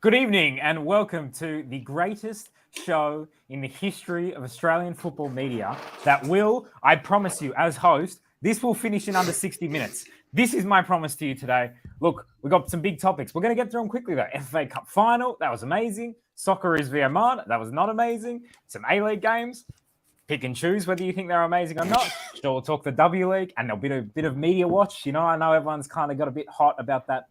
Good evening and welcome to the greatest show in the history of Australian football media that will, I promise you, as host, this will finish in under 60 minutes. This is my promise to you today. Look, we've got some big topics. We're going to get through them quickly though. FFA Cup Final, that was amazing. Socceroos v Oman, that was not amazing. Some A-League games. Pick and choose whether you think they're amazing or not. Sure, we'll talk the W League and there'll be a bit of media watch. I know everyone's kind of got a bit hot about that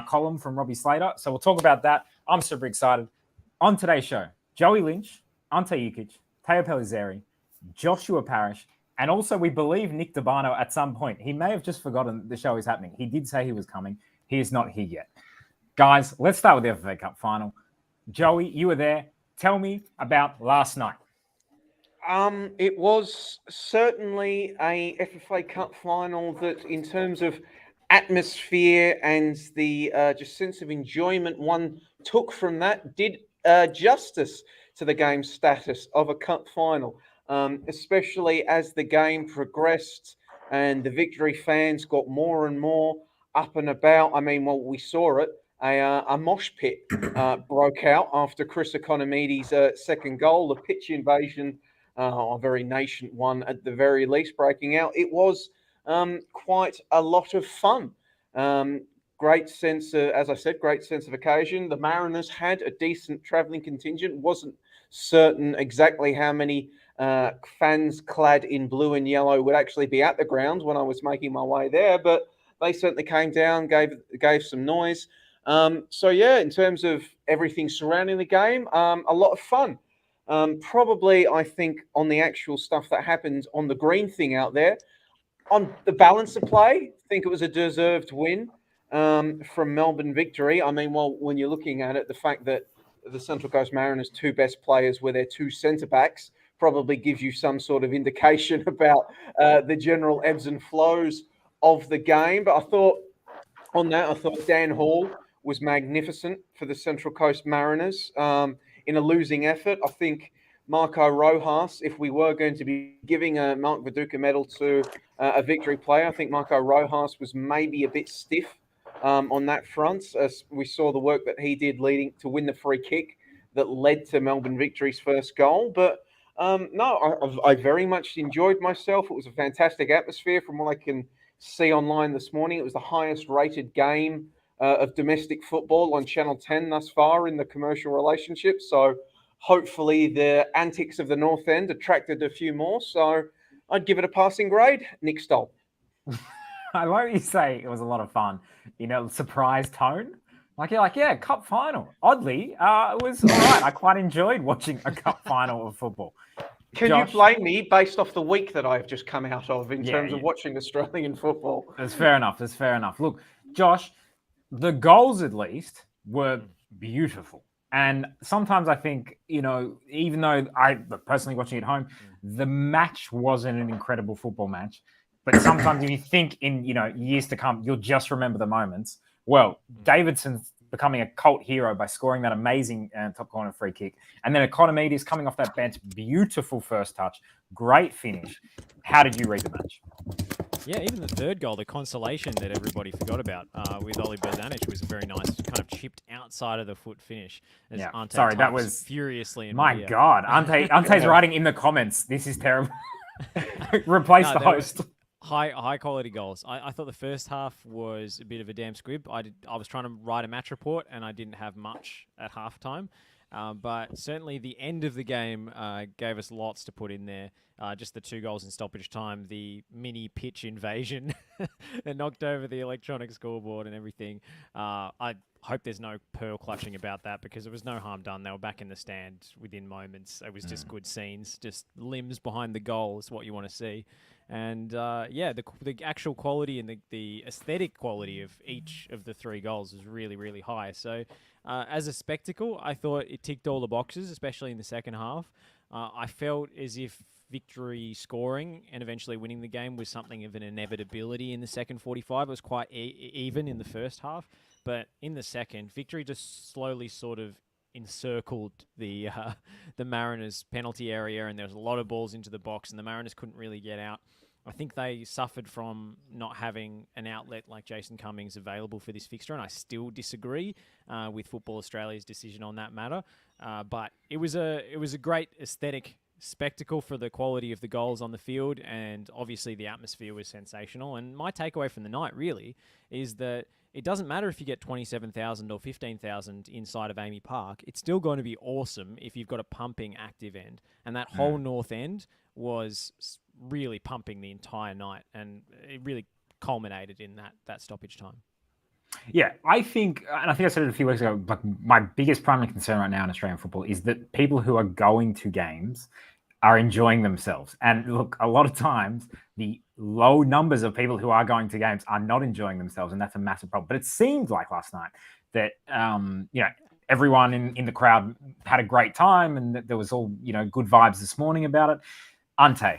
column from Robbie Slater. So we'll talk about that. I'm super excited. On today's show, Joey Lynch, Ante Jukic, Teo Pellizzeri, Joshua Parish, and also we believe Nick D'Urbano at some point. He may have just forgotten the show is happening. He did say he was coming. He is not here yet. Guys, let's start with the FFA Cup Final. Joey, you were there. Tell me about last night. It was certainly a FFA Cup final that, in terms of atmosphere and the just sense of enjoyment one took from that, did justice to the game's status of a cup final, especially as the game progressed and the Victory fans got more and more up and about. I mean, well, we saw it. A mosh pit broke out after Chris Economides' second goal. The pitch invasion, a very nascent one at the very least, breaking out. It was quite a lot of fun. Great sense, as I said, great sense of occasion. The Mariners had a decent travelling contingent. Wasn't certain exactly how many fans clad in blue and yellow would actually be at the ground when I was making my way there, but they certainly came down, gave some noise. So yeah, in terms of everything surrounding the game, a lot of fun. Probably, I think, on the actual stuff that happened on the green thing out there, on the balance of play, I think it was a deserved win from Melbourne Victory. I mean, well, when you're looking at it, the fact that the Central Coast Mariners' two best players were their two centre-backs probably gives you some sort of indication about the general ebbs and flows of the game. But I thought Dan Hall was magnificent for the Central Coast Mariners in a losing effort. I think Marco Rojas, if we were going to be giving a Mark Viduka medal to a Victory player, I think Marco Rojas was maybe a bit stiff on that front. As we saw the work that he did leading to win the free kick that led to Melbourne Victory's first goal. But no, I very much enjoyed myself. It was a fantastic atmosphere from what I can see online this morning. It was the highest rated game of domestic football on Channel 10 thus far in the commercial relationship. So hopefully the antics of the North End attracted a few more. So I'd give it a passing grade. Nick Stoll. I like you say it was a lot of fun. Surprise tone. You're like, yeah, cup final. Oddly, it was all right. I quite enjoyed watching a cup final of football. Can you blame me based off the week that I've just come out of in terms of watching Australian football? That's fair enough. Look, Josh, the goals at least were beautiful. And sometimes I think, even though I personally watching at home, the match wasn't an incredible football match. But sometimes if you think in, years to come, you'll just remember the moments. Well, Davidson's becoming a cult hero by scoring that amazing top corner free kick. And then Economides coming off that bench, beautiful first touch, great finish. How did you read the match? Yeah, even the third goal, the consolation that everybody forgot about with Oli Berzanic was very nice, kind of chipped outside of the foot finish. Sorry, that was furiously. My God, Ante's writing in the comments, this is terrible. Replace the host. High quality goals. I thought the first half was a bit of a damn squib. I was trying to write a match report and I didn't have much at halftime. But certainly the end of the game gave us lots to put in there. Just the 2 goals in stoppage time, the mini pitch invasion that knocked over the electronic scoreboard and everything. I hope there's no pearl clutching about that because there was no harm done. They were back in the stand within moments. It was just good scenes, just limbs behind the goal is what you want to see. And the actual quality and the aesthetic quality of each of the 3 goals was really, really high. So as a spectacle, I thought it ticked all the boxes, especially in the second half. I felt as if Victory scoring and eventually winning the game was something of an inevitability in the second 45. It was quite even in the first half, but in the second, Victory just slowly sort of encircled the Mariners penalty area, and there was a lot of balls into the box, and the Mariners couldn't really get out. I think they suffered from not having an outlet like Jason Cummings available for this fixture, and I still disagree with Football Australia's decision on that matter. But it was a great aesthetic spectacle for the quality of the goals on the field, and obviously the atmosphere was sensational. And my takeaway from the night really is that it doesn't matter if you get 27,000 or 15,000 inside of Amy Park. It's still going to be awesome if you've got a pumping active end. And that whole north end was really pumping the entire night, and it really culminated in that stoppage time. Yeah, I think I said it a few weeks ago, but my biggest primary concern right now in Australian football is that people who are going to games are enjoying themselves. And look, a lot of times the low numbers of people who are going to games are not enjoying themselves, and that's a massive problem. But it seemed like last night that everyone in the crowd had a great time, and that there was all good vibes this morning about it. Ante,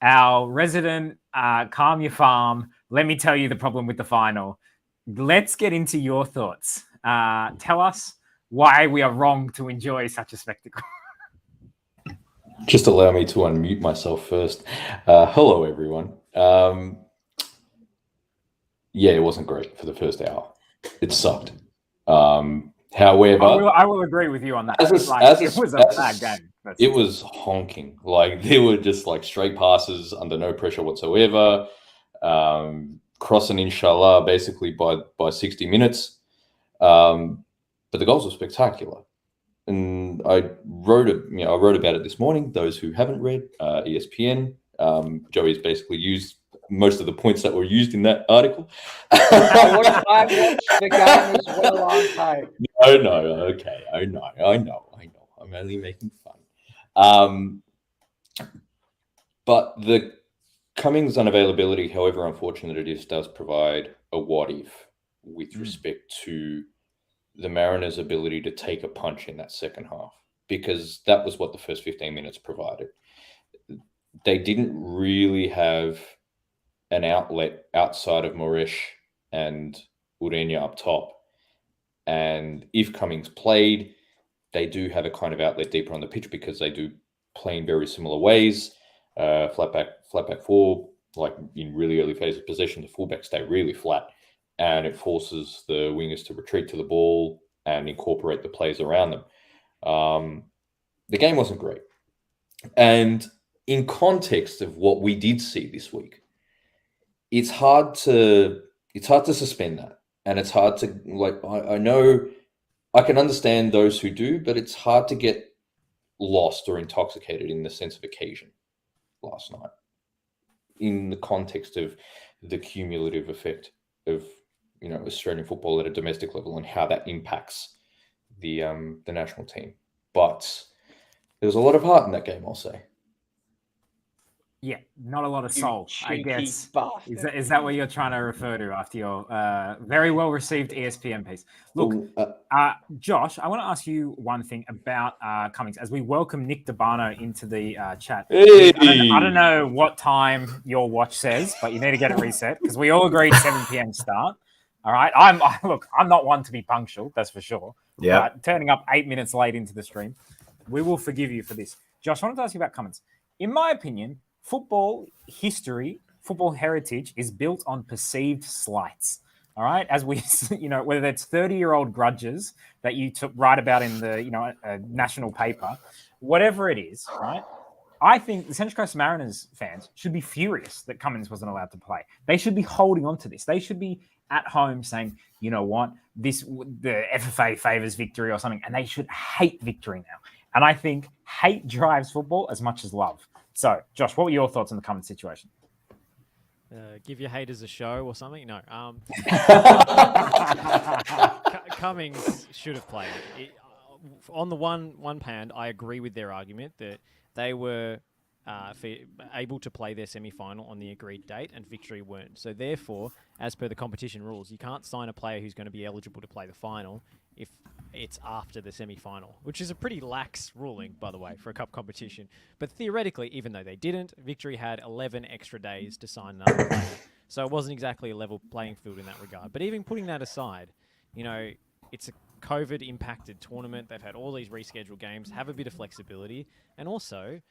our resident Calm Your Farm, let me tell you the problem with the final. Let's get into your thoughts. Tell us why we are wrong to enjoy such a spectacle. Just allow me to unmute myself first. Hello, everyone. Yeah, it wasn't great for the first hour. It sucked. However, I will agree with you on that. It was a bad game. It was honking. Like, there were just like straight passes under no pressure whatsoever. Crossing inshallah basically by 60 minutes. But the goals were spectacular. And I wrote about it this morning. Those who haven't read ESPN, Joey's basically used most of the points that were used in that article. I watched the game as well, aren't I? No, okay. I know. I'm only making fun. But the Cummings unavailability, however unfortunate it is, does provide a what if with respect to the Mariners' ability to take a punch in that second half, because that was what the first 15 minutes provided. They didn't really have an outlet outside of Moresh and Urenia up top. And if Cummings played, they do have a kind of outlet deeper on the pitch because they do play in very similar ways. Flat back four, like in really early phase of possession, the fullbacks stay really flat, and it forces the wingers to retreat to the ball and incorporate the plays around them. The game wasn't great. And in context of what we did see this week, it's hard to suspend that. And it's hard to, I know I can understand those who do, but it's hard to get lost or intoxicated in the sense of occasion last night in the context of the cumulative effect of Australian football at a domestic level and how that impacts the national team. But there was a lot of heart in that game, I'll say. Yeah, not a lot of soul, I guess. Bastard. Is that what you're trying to refer to after your very well-received ESPN piece? Look, Josh, I want to ask you one thing about Cummings as we welcome Nick D'Urbano into the chat. Hey. I don't know what time your watch says, but you need to get it reset because we all agreed 7 p.m. start. All right. I'm not one to be punctual, that's for sure. Yeah. But turning up 8 minutes late into the stream, we will forgive you for this. Josh, I wanted to ask you about Cummings. In my opinion, football history, football heritage is built on perceived slights. All right, as we, whether it's 30-year-old grudges that you write about in the, a national paper, whatever it is, right? I think the Central Coast Mariners fans should be furious that Cummings wasn't allowed to play. They should be holding on to this. They should be at home saying, you know what, the FFA favours victory or something, and they should hate victory now. And I think hate drives football as much as love. So, Josh, what were your thoughts on the Cummings situation? Give your haters a show or something? No. Cummings should have played. On the one hand, I agree with their argument that they were able to play their semi-final on the agreed date and Victory weren't. So therefore, as per the competition rules, you can't sign a player who's going to be eligible to play the final if it's after the semi-final, which is a pretty lax ruling, by the way, for a cup competition. But theoretically, even though they didn't, Victory had 11 extra days to sign another player. So it wasn't exactly a level playing field in that regard. But even putting that aside, it's a COVID-impacted tournament. They've had all these rescheduled games, have a bit of flexibility. And also,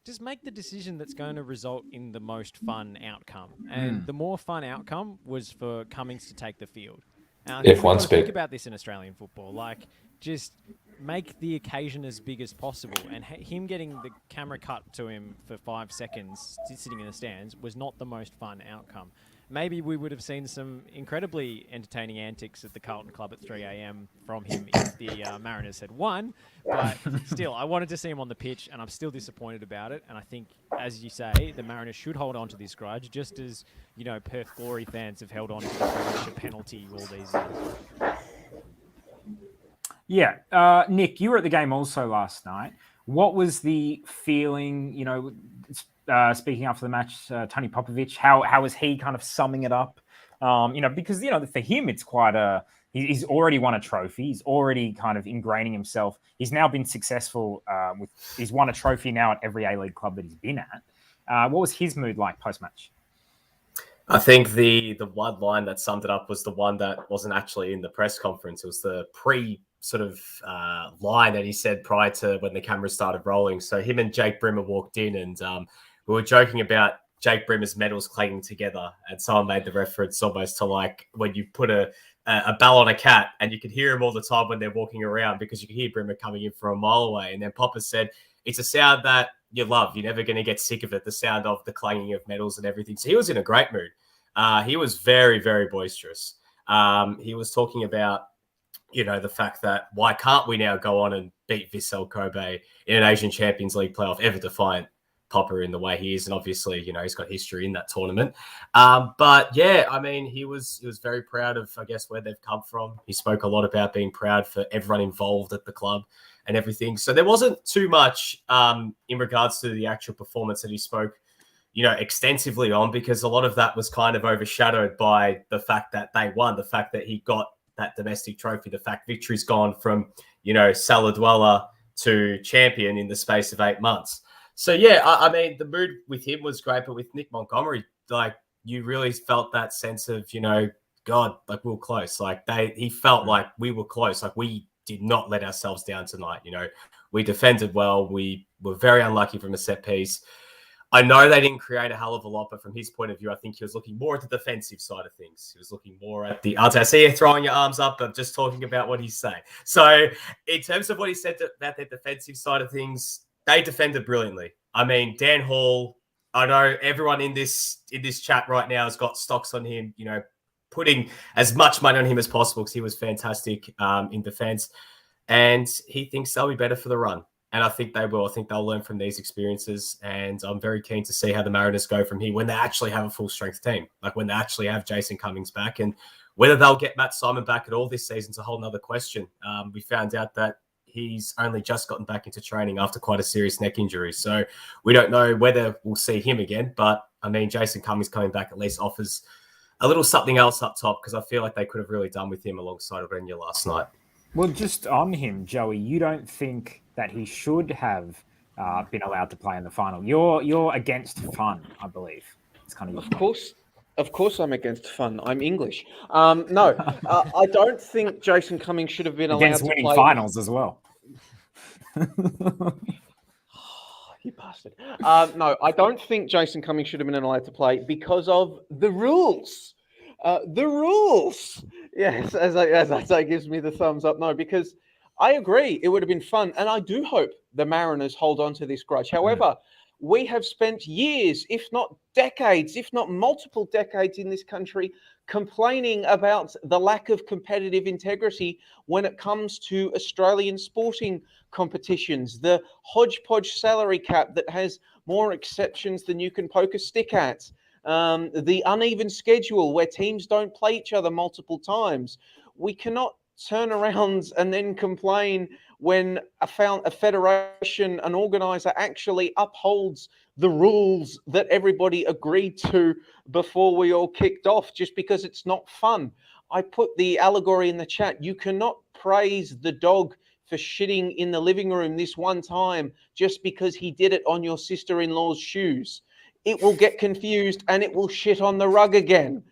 just make the decision that's going to result in the most fun outcome. And the more fun outcome was for Cummings to take the field. And I think we've got to think about this in Australian football. Like, just make the occasion as big as possible. And him getting the camera cut to him for 5 seconds sitting in the stands was not the most fun outcome. Maybe we would have seen some incredibly entertaining antics at the Carlton Club at 3 a.m. from him if the Mariners had won. But still, I wanted to see him on the pitch, and I'm still disappointed about it. And I think, as you say, the Mariners should hold on to this grudge, just as, you know, Perth Glory fans have held on to the Parish penalty all these years. Yeah. Nick, you were at the game also last night. What was the feeling, you know, speaking after the match, Tony Popovic, how was he kind of summing it up? You know, because, you know, for him, it's quite he's already won a trophy. He's already kind of ingraining himself. He's now been successful he's won a trophy now at every A-League club that he's been at. What was his mood like post-match? I think the one line that summed it up was the one that wasn't actually in the press conference. It was the line that he said prior to when the cameras started rolling. So him and Jake Brimmer walked in, and we were joking about Jake Brimmer's medals clanging together, and someone made the reference almost to like when you put a bell on a cat, and you could hear him all the time when they're walking around because you could hear Brimmer coming in from a mile away. And then Popper said, it's a sound that you love. You're never going to get sick of it, the sound of the clanging of medals and everything. So he was in a great mood. He was very, very boisterous. He was talking about, you know, the fact that why can't we now go on and beat Vissel Kobe in an Asian Champions League playoff, ever defiant Popper in the way he is. And obviously, you know, he's got history in that tournament. But yeah, I mean, he was very proud of, I guess, where they've come from. He spoke a lot about being proud for everyone involved at the club and everything. So there wasn't too much in regards to the actual performance that he spoke, you know, extensively on, because a lot of that was kind of overshadowed by the fact that they won, the fact that he got that domestic trophy, the fact Victory's gone from, you know, cellar dweller to champion in the space of 8 months. So, yeah, I mean, the mood with him was great, but with Nick Montgomery, like, you really felt that sense of, you know, God, like, we were close. Like, he felt like we were close. Like, we did not let ourselves down tonight. You know, we defended well. We were very unlucky from a set piece. I know they didn't create a hell of a lot, but from his point of view, I think he was looking more at the defensive side of things. He was looking more at the... I see you throwing your arms up, but just talking about what he's saying. So in terms of what he said about the defensive side of things, they defended brilliantly. I mean, Dan Hall, I know everyone in this chat right now has got stocks on him, you know, putting as much money on him as possible because he was fantastic in defense. And he thinks they'll be better for the run. And I think they will. I think they'll learn from these experiences. And I'm very keen to see how the Mariners go from here when they actually have a full-strength team, like when they actually have Jason Cummings back. And whether they'll get Matt Simon back at all this season is a whole nother question. We found out that he's only just gotten back into training after quite a serious neck injury. So we don't know whether we'll see him again. But, I mean, Jason Cummings coming back at least offers a little something else up top, because I feel like they could have really done with him alongside Orenia last night. Well, just on him, Joey, you don't think that he should have been allowed to play in the final? You're against fun, I believe. It's kind of Of course, I'm against fun. I'm English. No, I don't think Jason Cummings should have been allowed against to winning play finals as well. You bastard. No, I don't think Jason Cummings should have been allowed to play because of the rules. The rules. Yes, as I say, gives me the thumbs up. No, because I agree, it would have been fun, and I do hope the Mariners hold on to this grudge. However, we have spent years, if not decades, if not multiple decades in this country, complaining about the lack of competitive integrity when it comes to Australian sporting competitions, the hodgepodge salary cap that has more exceptions than you can poke a stick at, the uneven schedule where teams don't play each other multiple times. We cannot turn around and then complain when a federation, an organizer actually upholds the rules that everybody agreed to before we all kicked off, just because it's not fun. I put the allegory in the chat. You cannot praise the dog for shitting in the living room this one time just because he did it on your sister-in-law's shoes. It will get confused and it will shit on the rug again.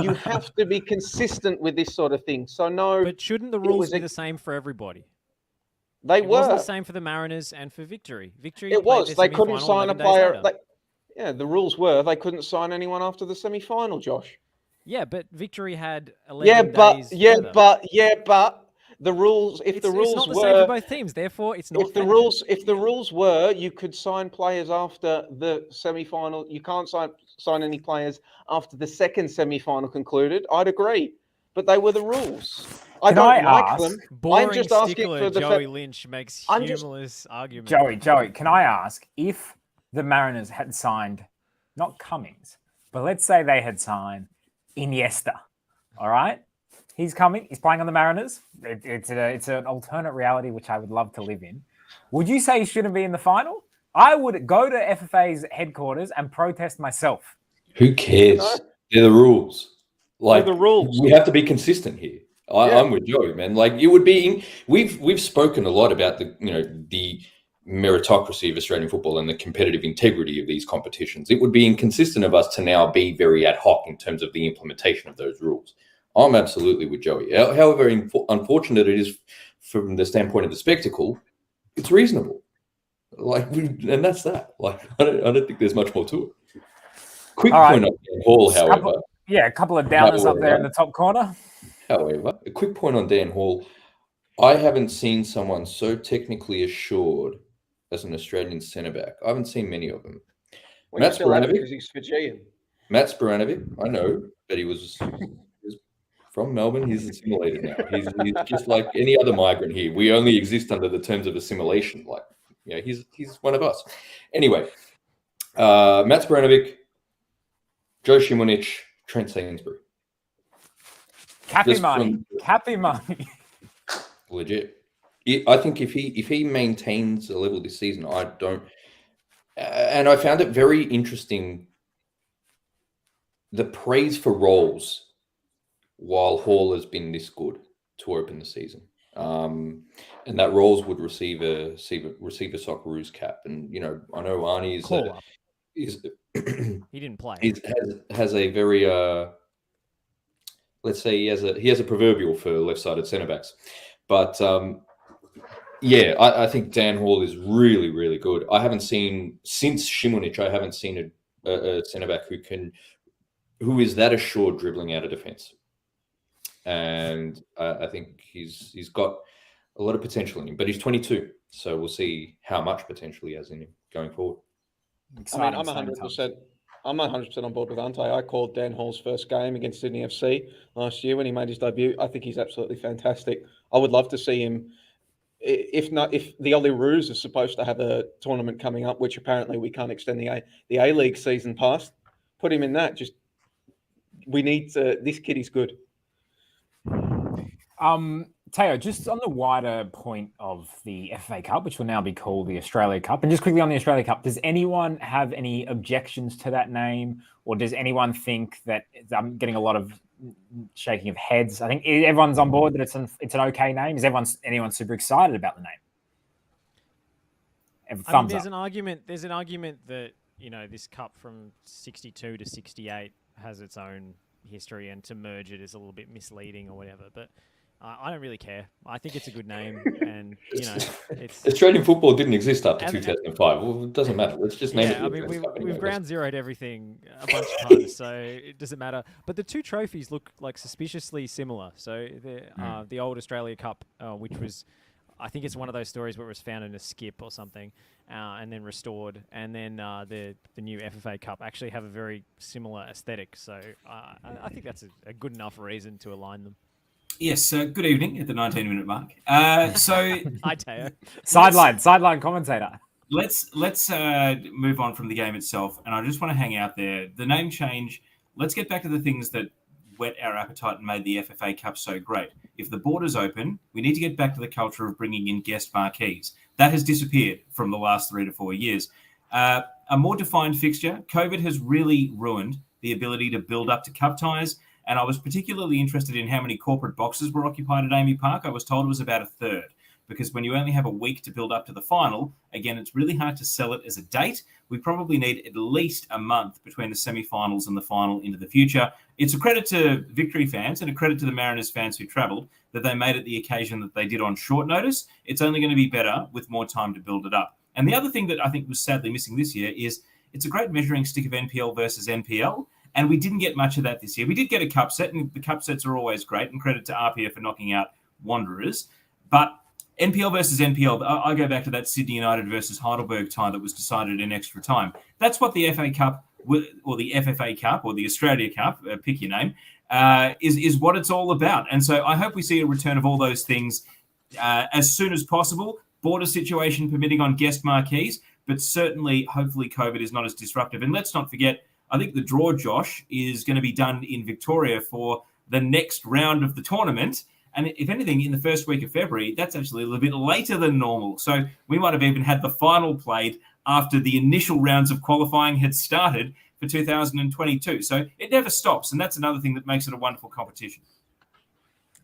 You have to be consistent with this sort of thing. So no. But shouldn't the rules be the same for everybody? They It wasn't were. the same for the Mariners and for Victory. Victory It played was. their They couldn't semi-final sign a 11 days player. later. Yeah, the rules were they couldn't sign anyone after the semi-final, Josh. Yeah, but Victory had 11 Yeah, days further. but the rules. If the It's rules not the were, same for both teams. Therefore, it's not fair. if the rules were, you could sign players after the semi-final. You can't sign any players after the second semi-final concluded. I'd agree, but they were the rules. I Can don't I like ask- them. Boring I'm just asking stickler for the Joey Lynch makes I'm just- humorless arguments. Joey, can I ask if the Mariners had signed not Cummings, but let's say they had signed Iniesta, all right? He's coming. He's playing on the Mariners. It's an alternate reality which I would love to live in. Would you say he shouldn't be in the final? I would go to FFA's headquarters and protest myself. Who cares? No. They're the rules. Like the rules. we have to be consistent here. I'm with Joey, man. Like it would be. We've spoken a lot about the meritocracy of Australian football and the competitive integrity of these competitions. It would be inconsistent of us to now be very ad hoc in terms of the implementation of those rules. I'm absolutely with Joey. However unfortunate it is from the standpoint of the spectacle, it's reasonable. And that's that. Like I don't think there's much more to it. Quick point on Dan Hall, however. A couple of downers up there in the top corner. However, a quick point on Dan Hall. I haven't seen someone so technically assured as an Australian centre-back. I haven't seen many of them. Well, Matt still have it Sporanovic. because he's Fijian. Matt Sporanovic, I know, but he was from Melbourne. He's assimilated now. He's just like any other migrant here. We only exist under the terms of assimilation. Like, he's one of us. Anyway, Matt Sporanovic, Joe Šimunić, Trent Sainsbury. Cappy money. Legit. I think if he maintains a level this season, I don't. And I found it very interesting. The praise for roles while Hall has been this good to open the season, and that Rolls would receive a Socceroos cap. And I know Arnie is he didn't play. Has a very let's say he has a proverbial for left-sided centre backs, but I think Dan Hall is really, really good. I haven't seen since Šimunić. I haven't seen a centre back who is that assured dribbling out of defence, and I think he's got a lot of potential in him. But he's 22, so we'll see how much potential he has in him going forward. I mean, I'm 100%. I'm 100% on board with Ante. I called Dan Hall's first game against Sydney FC last year when he made his debut. I think he's absolutely fantastic. I would love to see him. If the Socceroos are supposed to have a tournament coming up, which apparently we can't extend the A-League season past, put him in that. We need to. This kid is good. Teo, just on the wider point of the FFA Cup, which will now be called the Australia Cup, and just quickly on the Australia Cup, does anyone have any objections to that name, or does anyone think that I'm getting a lot of shaking of heads? I think everyone's on board that it's an okay name. Is anyone super excited about the name? Thumbs there's up. There's an argument that this cup from 62 to 68 has its own history, and to merge it is a little bit misleading or whatever. But I don't really care. I think it's a good name, and it's Australian football didn't exist after 2005. Well, it doesn't matter. Let's just name it. I mean, we've ground zeroed everything a bunch of times, so it doesn't matter. But the two trophies look like suspiciously similar. So the old Australia Cup, which was, I think it's one of those stories where it was found in a skip or something, and then restored, and then the new FFA Cup actually have a very similar aesthetic. So I think that's a good enough reason to align them. Yes, good evening at the 19-minute mark. So, hi Teo. Sideline commentator. Let's move on from the game itself, and I just want to hang out there. The name change. Let's get back to the things that whet our appetite and made the FFA Cup so great. If the borders open, we need to get back to the culture of bringing in guest marquees. That has disappeared from the last 3 to 4 years. A more defined fixture. COVID has really ruined the ability to build up to cup ties. And I was particularly interested in how many corporate boxes were occupied at Amy Park. I was told it was about a third. because when you only have a week to build up to the final, again, it's really hard to sell it as a date. We probably need at least a month between the semi-finals and the final into the future. It's a credit to Victory fans and a credit to the Mariners fans who travelled that they made it the occasion that they did on short notice. It's only going to be better with more time to build it up. And the other thing that I think was sadly missing this year is it's a great measuring stick of NPL versus NPL. And we didn't get much of that this year. We did get a cup set, and the cup sets are always great, and credit to RPF for knocking out Wanderers. But NPL versus NPL, I go back to that Sydney United versus Heidelberg tie that was decided in extra time. That's what the FA Cup, or the FFA Cup, or the Australia Cup, pick your name, is what it's all about. And so I hope we see a return of all those things as soon as possible, border situation permitting on guest marquees, but certainly, hopefully, COVID is not as disruptive. And let's not forget, I think the draw, Josh, is going to be done in Victoria for the next round of the tournament. And if anything, in the first week of February, that's actually a little bit later than normal. So we might have even had the final played after the initial rounds of qualifying had started for 2022. So it never stops. And that's another thing that makes it a wonderful competition.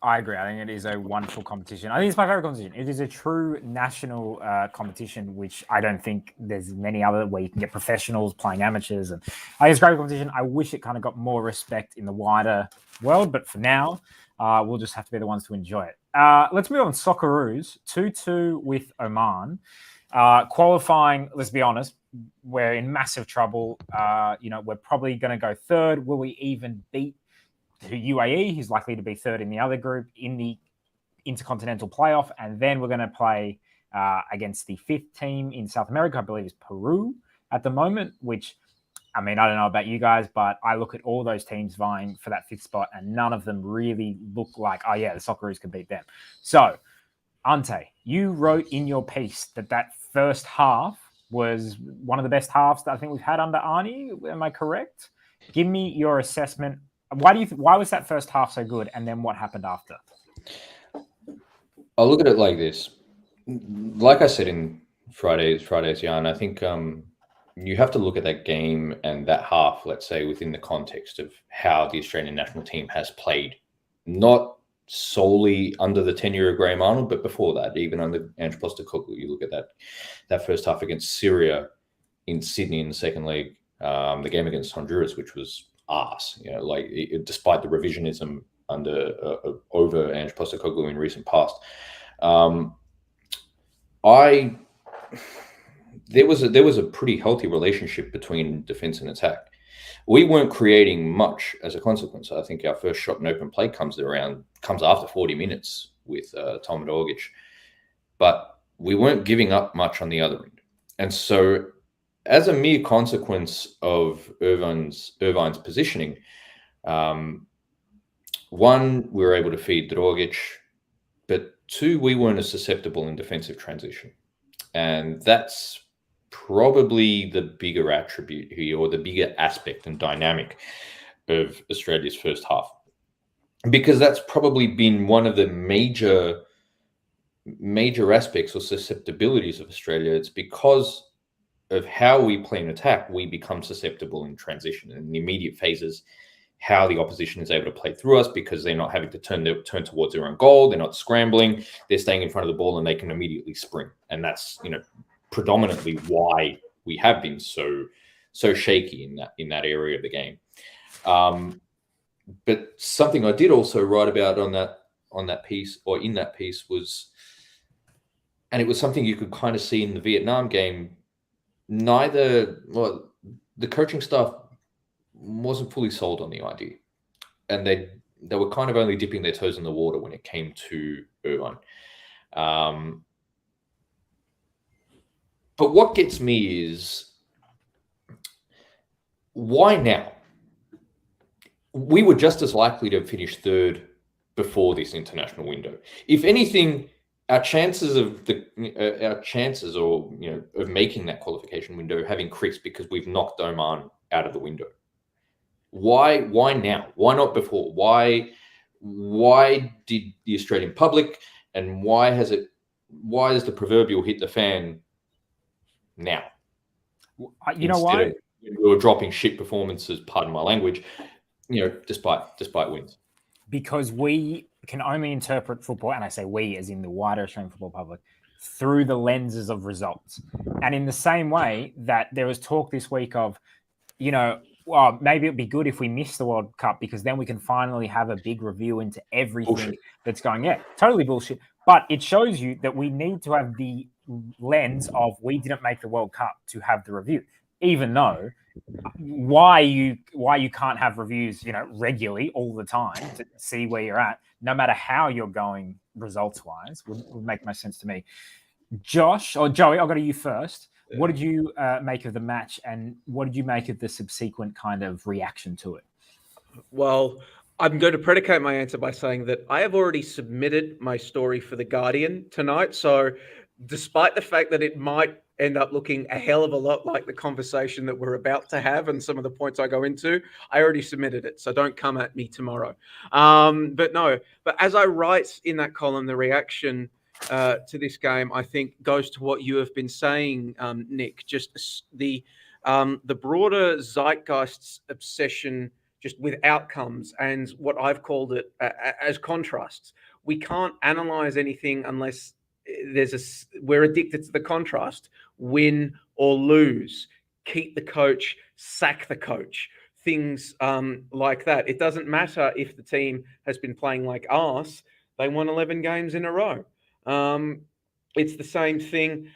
I agree. I think it is a wonderful competition. I think it's my favorite competition. It is a true national competition, which I don't think there's many other where you can get professionals playing amateurs. And I think it's a great competition. I wish it kind of got more respect in the wider world, but for now, we'll just have to be the ones to enjoy it. Let's move on. Socceroos 2-2 with Oman. Qualifying, let's be honest, we're in massive trouble. We're probably going to go third. Will we even beat the UAE, who's likely to be third in the other group in the Intercontinental Playoff? And then we're going to play against the fifth team in South America, I believe is Peru at the moment, which, I mean, I don't know about you guys, but I look at all those teams vying for that fifth spot and none of them really look like, oh yeah, the Socceroos could beat them. So, Ante, you wrote in your piece that first half was one of the best halves that I think we've had under Arnie. Am I correct? Give me your assessment. Why was that first half so good, and then what happened after? I'll look at it like this. Like I said in Friday's yarn, I think you have to look at that game and that half, let's say, within the context of how the Australian national team has played, not solely under the tenure of Graham Arnold, but before that, even under Ange Postecoglou. You look at that first half against Syria in Sydney in the second leg, the game against Honduras, which was arse, despite the revisionism over Ange Postecoglou in recent past. There was a pretty healthy relationship between defense and attack. We weren't creating much as a consequence. I think our first shot in open play comes after 40 minutes with Tom D'Urbano, but we weren't giving up much on the other end. And so, as a mere consequence of Irvine's positioning, one, we were able to feed Drogic, but two, we weren't as susceptible in defensive transition. And that's probably the bigger attribute here, or the bigger aspect and dynamic of Australia's first half. Because that's probably been one of the major aspects or susceptibilities of Australia. It's because of how we play in attack, we become susceptible in transition. And in the immediate phases, how the opposition is able to play through us, because they're not having to turn towards their own goal, they're not scrambling, they're staying in front of the ball, and they can immediately sprint. And that's predominantly why we have been so shaky in that area of the game. But something I did also write about in that piece was, and it was something you could kind of see in the Vietnam game. The coaching staff wasn't fully sold on the idea, and they were kind of only dipping their toes in the water when it came to Irvine. But what gets me is, why now? We were just as likely to finish third before this international window. If anything, our chances of making that qualification window have increased because we've knocked Oman out of the window. Why now? Why not before? Why did the Australian public, and why has the proverbial hit the fan now? You know why? We were dropping shit performances, pardon my language, despite wins. Because we can only interpret football, and I say we as in the wider Australian football public, through the lenses of results. And in the same way that there was talk this week of, well, maybe it'd be good if we miss the World Cup because then we can finally have a big review into everything that's going. Yeah, totally bullshit. But it shows you that we need to have the lens of we didn't make the World Cup to have the review, even though why you can't have reviews, regularly all the time to see where you're at, no matter how you're going results wise, would make most sense to me. Josh or Joey, I'll go to you first. What did you make of the match, and what did you make of the subsequent kind of reaction to it? Well, I'm going to predicate my answer by saying that I have already submitted my story for The Guardian tonight. So despite the fact that it might end up looking a hell of a lot like the conversation that we're about to have and some of the points I go into, I already submitted it. So don't come at me tomorrow. But as I write in that column, the reaction to this game, I think, goes to what you have been saying, Nick. Just the broader zeitgeist's obsession just with outcomes and what I've called it as contrasts. We can't analyze anything unless we're addicted to the contrast. Win or lose, keep the coach, sack the coach, things like that. It doesn't matter if the team has been playing like arse. They won 11 games in a row. It's the same thing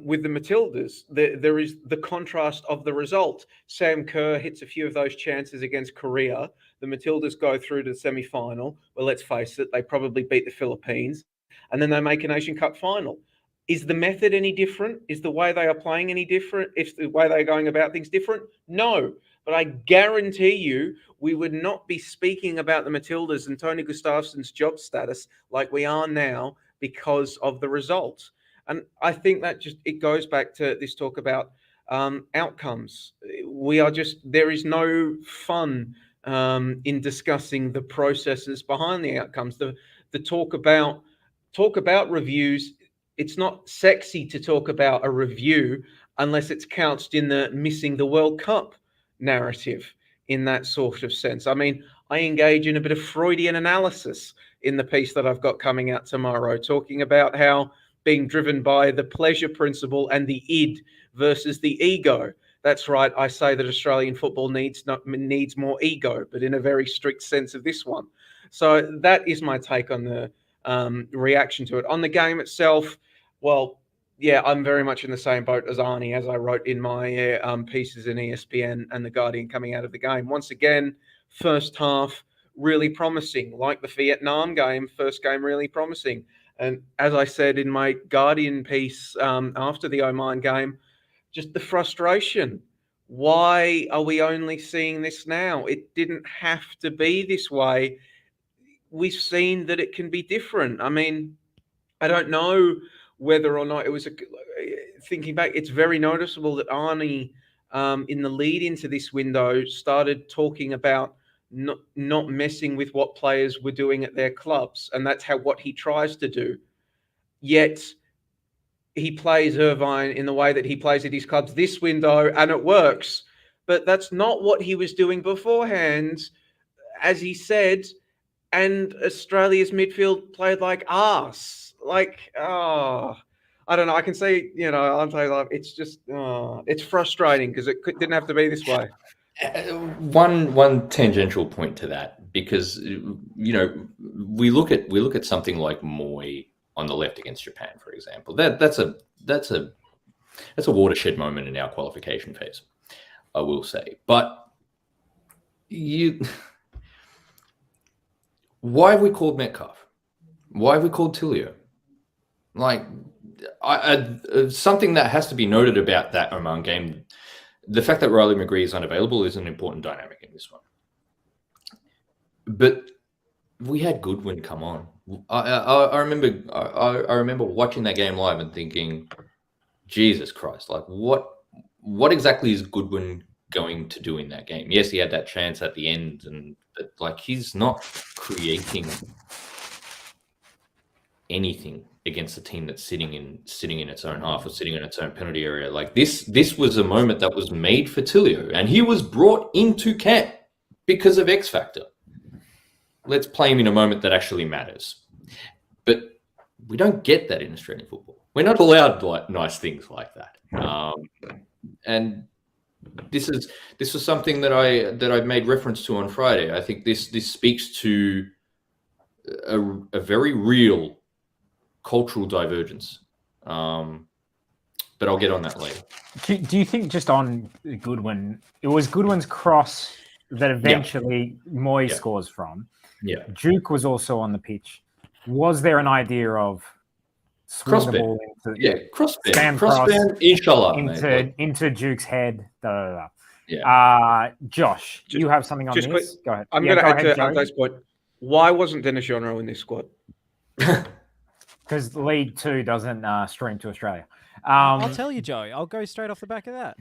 with the Matildas. There is the contrast of the result. Sam Kerr hits a few of those chances against Korea. The Matildas go through to the semi-final. Well, let's face it, they probably beat the Philippines. And then they make a Nation Cup final. Is the method any different? Is the way they are playing any different? Is the way they're going about things different? No. But I guarantee you, we would not be speaking about the Matildas and Tony Gustafsson's job status like we are now because of the results. And I think that it goes back to this talk about outcomes. There is no fun in discussing the processes behind the outcomes. The talk about reviews, it's not sexy to talk about a review unless it's couched in the missing the World Cup narrative in that sort of sense. I mean, I engage in a bit of Freudian analysis in the piece that I've got coming out tomorrow, talking about how being driven by the pleasure principle and the id versus the ego. That's right. I say that Australian football needs more ego, but in a very strict sense of this one. So that is my take on the reaction to it. On the game itself, well, yeah, I'm very much in the same boat as Arnie, as I wrote in my pieces in ESPN and The Guardian coming out of the game. Once again, first half really promising, like the Vietnam game, first game really promising. And as I said in my Guardian piece after the Oman game, just the frustration. Why are we only seeing this now? It didn't have to be this way. We've seen that it can be different. I mean, I don't know whether or not it was thinking back, it's very noticeable that Arnie, in the lead into this window, started talking about not messing with what players were doing at their clubs. And that's what he tries to do. Yet he plays Irvine in the way that he plays at his clubs this window, and it works. But that's not what he was doing beforehand, as he said. And Australia's midfield played like arse. I don't know. I can say, it's just, it's frustrating because it didn't have to be this way. One tangential point to that, because we look at something like Moy on the left against Japan, for example. That's a watershed moment in our qualification phase, I will say. But why have we called Metcalf? Why have we called Tilio? Something that has to be noted about that Oman game, the fact that Riley McGree is unavailable is an important dynamic in this one. But we had Goodwin come on. I remember watching that game live and thinking, Jesus Christ, what exactly is Goodwin going to do in that game? Yes, he had that chance at the end, but he's not creating anything against a team that's sitting in its own half or sitting in its own penalty area. This was a moment that was made for Tilio, and he was brought into camp because of X Factor. let's play him in a moment that actually matters. But we don't get that in Australian football. We're not allowed like nice things like that. And this is something that I made reference to on Friday. I think this speaks to a very real cultural divergence. But I'll get on that later. Do you think just on Goodwin, it was Goodwin's cross that eventually Moyes scores from? Yeah. Duke was also on the pitch. Was there an idea of swing the ball into crossband, inshallah, into Duke's head? Yeah. Josh, you have something on this? Quick, go ahead. I'm going to add to Ante's point. Why wasn't Dennis Jonro in this squad? Because League 2 doesn't stream to Australia. I'll tell you, Joey. I'll go straight off the back of that.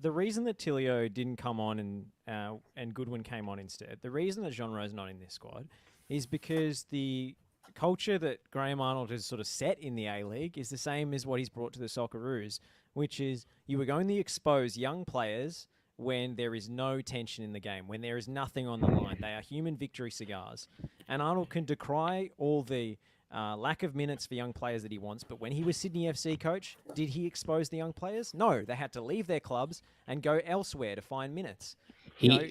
The reason that Tilio didn't come on and Goodwin came on instead, the reason that Jonro's not in this squad is because the culture that Graham Arnold has sort of set in the A-League is the same as what he's brought to the Socceroos, which is you are going to expose young players when there is no tension in the game, when there is nothing on the line. They are human victory cigars. And Arnold can decry all the lack of minutes for young players that he wants, but when he was Sydney FC coach, did he expose the young players? No, they had to leave their clubs and go elsewhere to find minutes. He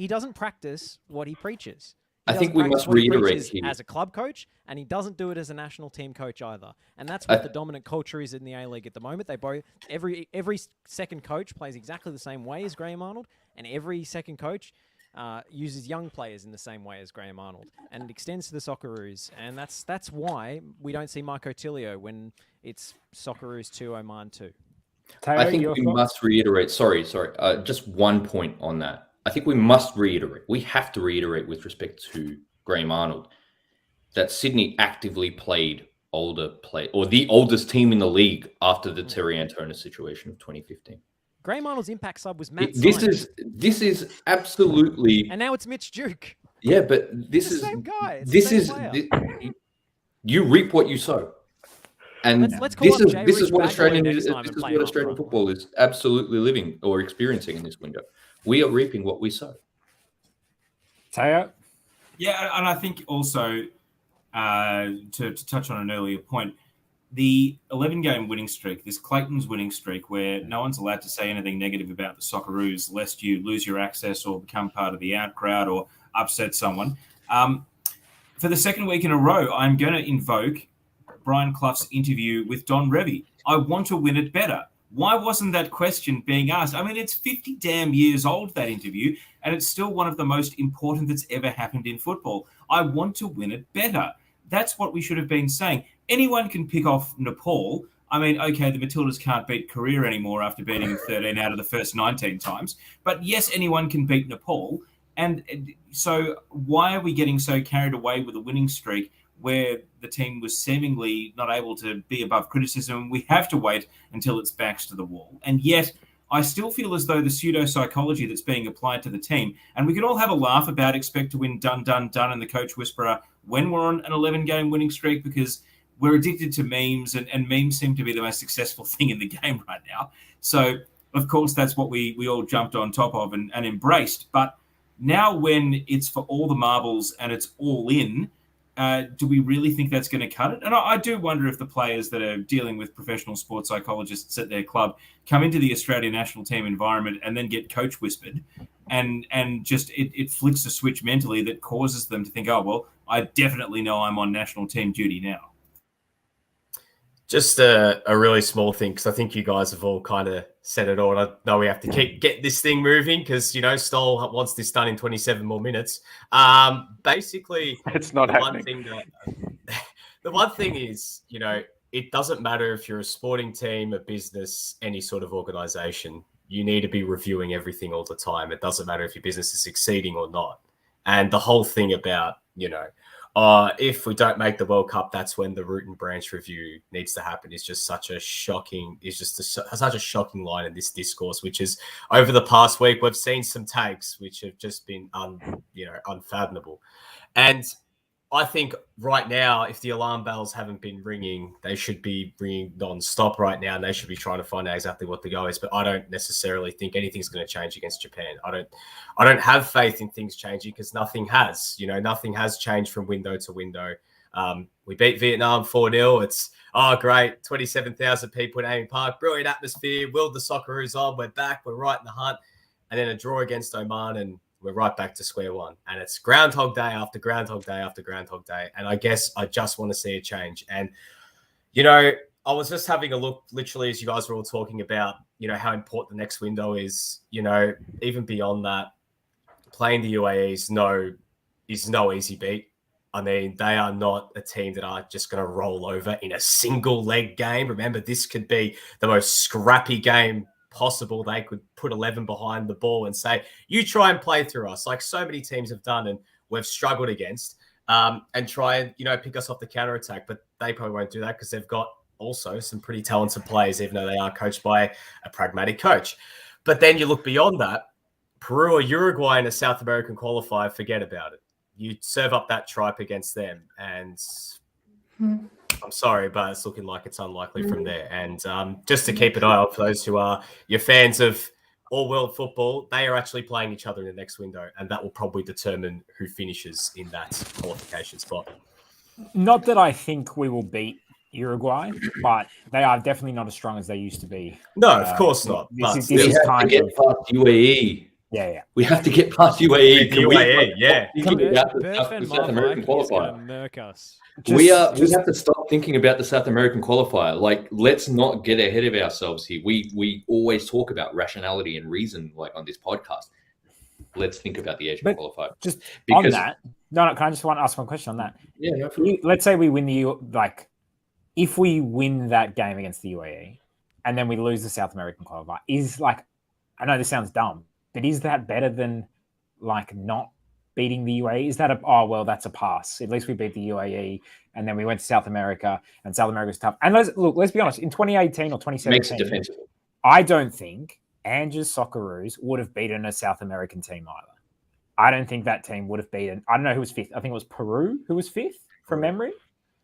doesn't practice what he preaches. I think we must reiterate here. As a club coach, and he doesn't do it as a national team coach either. And that's what the dominant culture is in the A-League at the moment. They both every second coach plays exactly the same way as Graham Arnold, and every second coach uses young players in the same way as Graham Arnold, and it extends to the Socceroos. And that's why we don't see Marco Tilio when it's Socceroos 2, Oman 2. Teo, I think we must reiterate. Sorry. Just one point on that. I think we must reiterate. We have to reiterate with respect to Graham Arnold that Sydney actively played the oldest team in the league after the Terry Antona situation of 2015. Graham Arnold's impact sub was Matt This is absolutely, and now it's Mitch Duke. Yeah, but this is the same guy. You reap what you sow. And let's this is what Australian football is absolutely living or experiencing in this window. We are reaping what we sow. Teo? Yeah, and I think also to touch on an earlier point, the 11-game winning streak, this Clayton's winning streak, where no one's allowed to say anything negative about the Socceroos lest you lose your access or become part of the out crowd or upset someone. For the second week in a row, I'm going to invoke Brian Clough's interview with Don Revie. I want to win it better. Why wasn't that question being asked? I mean, it's 50 damn years old, that interview, and it's still one of the most important that's ever happened in football. I want to win it better. That's what we should have been saying. Anyone can pick off Nepal. I mean, okay, the Matildas can't beat Korea anymore after beating 13 out of the first 19 times. But yes, anyone can beat Nepal. And so why are we getting so carried away with a winning streak where the team was seemingly not able to be above criticism? We have to wait until it's backs to the wall. And yet, I still feel as though the pseudo-psychology that's being applied to the team, and we can all have a laugh about expect to win done, and the coach whisperer when we're on an 11-game winning streak, because we're addicted to memes, and memes seem to be the most successful thing in the game right now. So, of course, that's what we all jumped on top of and embraced. But now when it's for all the marbles and it's all in, do we really think that's going to cut it? And I do wonder if the players that are dealing with professional sports psychologists at their club come into the Australian national team environment and then get coach whispered and just it flicks a switch mentally that causes them to think, oh, well, I definitely know I'm on national team duty now. Just a really small thing, because I think you guys have all kind of said it all. I know we have to get this thing moving because, Stoll wants this done in 27 more minutes. Basically, it's not happening. The one thing is, it doesn't matter if you're a sporting team, a business, any sort of organization. You need to be reviewing everything all the time. It doesn't matter if your business is succeeding or not. And the whole thing about, if we don't make the World Cup, that's when the root and branch review needs to happen. Is just such a shocking line in this discourse, which is over the past week we've seen some takes which have just been unfathomable. And I think right now, if the alarm bells haven't been ringing, they should be ringing non-stop right now, and they should be trying to find out exactly what the go is. But I don't necessarily think anything's going to change against Japan. I don't have faith in things changing because nothing has. Nothing has changed from window to window. We beat Vietnam 4-0. It's, great, 27,000 people in Amy Park, brilliant atmosphere, willed the Socceroos on, we're back, we're right in the hunt. And then a draw against Oman, and we're right back to square one. And it's Groundhog Day after Groundhog Day after Groundhog Day. And I guess I just want to see a change. And, I was just having a look, literally, as you guys were all talking about, how important the next window is, even beyond that, playing the UAE is no easy beat. I mean, they are not a team that are just going to roll over in a single leg game. Remember, this could be the most scrappy game possible. They could put 11 behind the ball and say, you try and play through us, like so many teams have done and we've struggled against, and try and, pick us off the counter attack. But they probably won't do that because they've got also some pretty talented players, even though they are coached by a pragmatic coach. But then you look beyond that, Peru or Uruguay in a South American qualifier, forget about it. You serve up that tripe against them, and I'm sorry, but it's looking like it's unlikely from there. And just to keep an eye out for those who are your fans of all-world football, they are actually playing each other in the next window, and that will probably determine who finishes in that qualification spot. Not that I think we will beat Uruguay, but they are definitely not as strong as they used to be. No, of course not. This is kind get of past UAE. Yeah. We have to get past UAE. Berth and South American qualifier. Murk us. We have to stop thinking about the South American qualifier. Like, let's not get ahead of ourselves here. We always talk about rationality and reason, like on this podcast. Let's think about the Asian qualifier. Just on that, no. Can I just want to ask one question on that? Yeah. Let's say we win if we win that game against the UAE, and then we lose the South American qualifier, I know this sounds dumb, but is that better than not beating the UAE? Is that that's a pass. At least we beat the UAE, and then we went to South America, and South America was tough. And let's be honest, in 2018 or 2017, makes it defensible. I don't think Ange's Socceroos would have beaten a South American team either. I don't think that team would have beaten. I don't know who was fifth. I think it was Peru who was fifth from memory.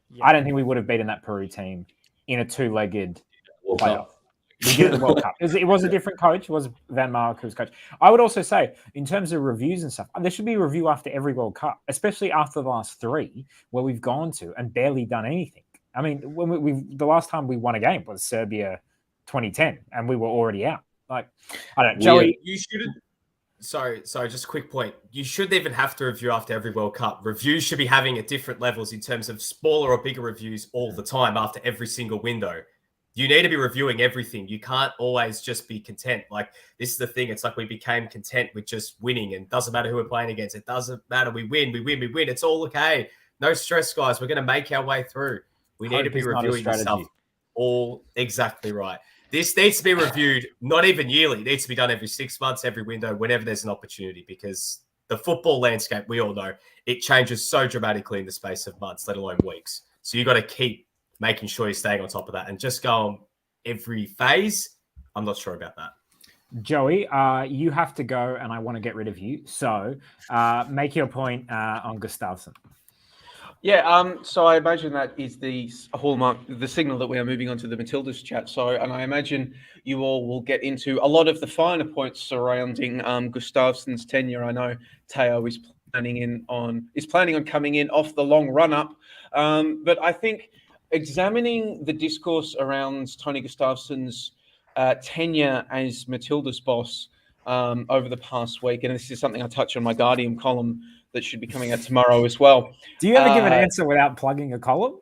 Yeah. I don't think we would have beaten that Peru team in a two-legged playoff. We did the World Cup. It was a different coach. It was Van Mark who was coach. I would also say, in terms of reviews and stuff, there should be a review after every World Cup, especially after the last three, where we've gone to and barely done anything. I mean, when the last time we won a game was Serbia 2010, and we were already out. I don't know. Joey, you shouldn't. Sorry, just a quick point. You shouldn't even have to review after every World Cup. Reviews should be having at different levels in terms of smaller or bigger reviews all the time after every single window. You need to be reviewing everything. You can't always just be content. This is the thing. It's like we became content with just winning, and it doesn't matter who we're playing against. It doesn't matter. We win. It's all okay. No stress, guys. We're going to make our way through. We need to be reviewing this stuff all exactly right. This needs to be reviewed, not even yearly. It needs to be done every 6 months, every window, whenever there's an opportunity, because the football landscape, we all know, it changes so dramatically in the space of months, let alone weeks. So you got to keep making sure you're staying on top of that, and just go on every phase. I'm not sure about that. Joey, you have to go, and I want to get rid of you. So make your point on Gustafsson. Yeah, so I imagine that is the hallmark, the signal that we are moving on to the Matildas chat. And I imagine you all will get into a lot of the finer points surrounding Gustafsson's tenure. I know Teo is planning on coming in off the long run up, but I think examining the discourse around Tony Gustafsson's tenure as Matilda's boss over the past week, and this is something I touch on my Guardian column that should be coming out tomorrow as well. Do you ever give an answer without plugging a column?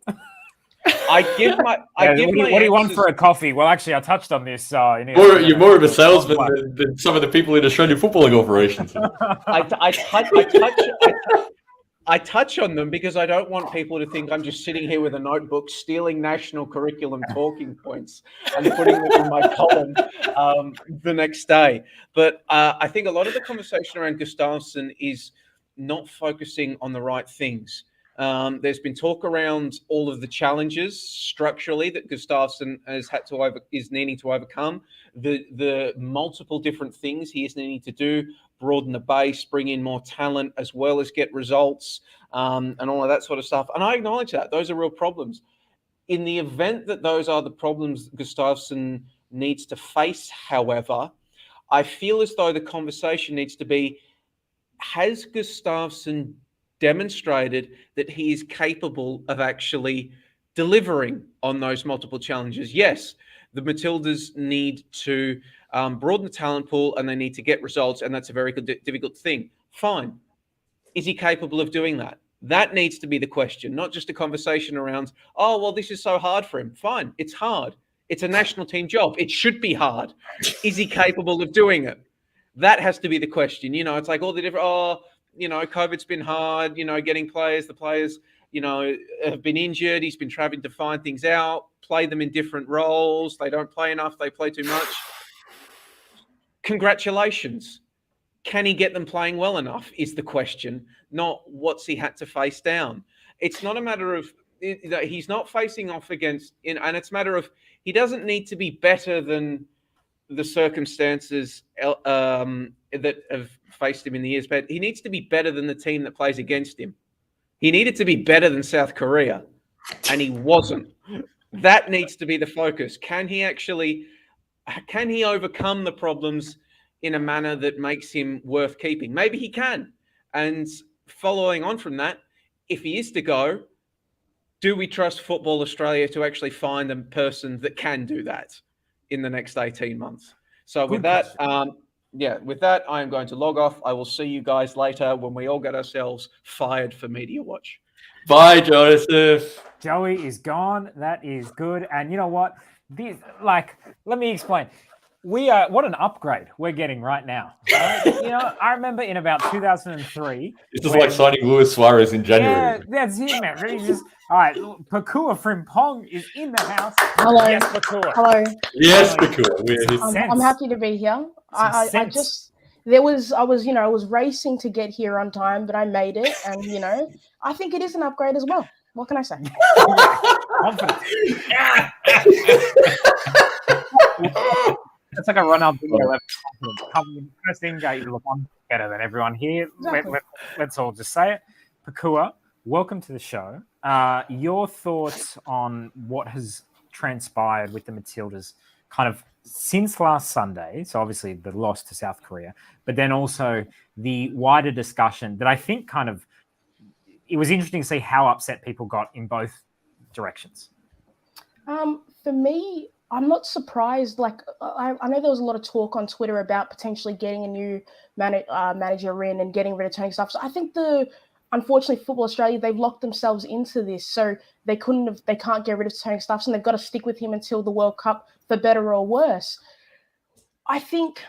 I give my. What do you want for a coffee? Well, actually, I touched on this. You're more of a salesman than some of the people in Australian footballing operations. I touch on them because I don't want people to think I'm just sitting here with a notebook, stealing national curriculum talking points and putting them in my column the next day. But I think a lot of the conversation around Gustafsson is not focusing on the right things. There's been talk around all of the challenges structurally that Gustafsson is needing to overcome, the multiple different things he is needing to do, broaden the base, bring in more talent, as well as get results. and all of that sort of stuff. And I acknowledge that. Those are real problems. In the event that those are the problems Gustafsson needs to face, however, I feel as though the conversation needs to be, has Gustafsson demonstrated that he is capable of actually delivering on those multiple challenges? Yes, the Matildas need to broaden the talent pool and they need to get results, and that's a very difficult thing. Fine. Is he capable of doing that? That needs to be the question, not just a conversation around, oh, well, this is so hard for him. Fine, it's hard. It's a national team job. It should be hard. Is he capable of doing it? That has to be the question. It's like all the different, COVID's been hard, getting players. The players, have been injured. He's been traveling to find things out, play them in different roles. They don't play enough. They play too much. Congratulations. Can he get them playing well enough is the question, not what's he had to face down. It's not a matter of, he's not facing off against, and it's a matter of, he doesn't need to be better than the circumstances that have faced him in the years, but he needs to be better than the team that plays against him. He needed to be better than South Korea, and he wasn't. That needs to be the focus. Can he overcome the problems in a manner that makes him worth keeping? Maybe he can. And following on from that, if he is to go, do we trust Football Australia to actually find a person that can do that in the next 18 months? So with that, I am going to log off. I will see you guys later when we all get ourselves fired for Media Watch. Bye, Joseph. Joey is gone. That is good. And you know what? Let me explain. What an upgrade we're getting right now. I remember in about 2003. It's just like signing Luis Suarez in January. Yeah, that's it, man. All right, Pakua Frimpong is in the house. Hello. Yes, Pakua. Hello. Yes, Pakua. I'm happy to be here. I was racing to get here on time, but I made it, and I think it is an upgrade as well. What can I say? Confidence. It's like a run-up video. First thing, look, I'm better than everyone here. Exactly. Let's all just say it. Pakua, welcome to the show. Your thoughts on what has transpired with the Matildas kind of since last Sunday, so obviously the loss to South Korea, but then also the wider discussion that I think it was interesting to see how upset people got in both directions. For me, I'm not surprised. I know there was a lot of talk on Twitter about potentially getting a new manager in and getting rid of Tony stuff. So I think unfortunately, Football Australia, they've locked themselves into this. So they can't get rid of Tony Stuffs, and they've got to stick with him until the World Cup, for better or worse. I think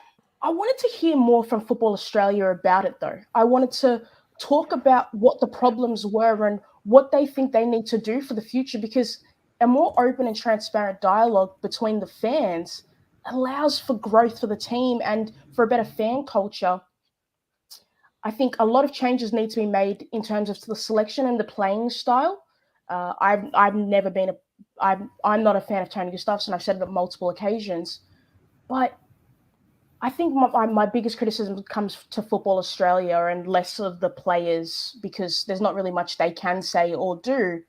I wanted to hear more from Football Australia about it, though. I wanted to talk about what the problems were and what they think they need to do for the future, because a more open and transparent dialogue between the fans allows for growth for the team and for a better fan culture. I think a lot of changes need to be made in terms of the selection and the playing style. I'm not a fan of Tony Gustafsson. I've said it on multiple occasions, but I think my biggest criticism comes to Football Australia and less of the players, because there's not really much they can say or do.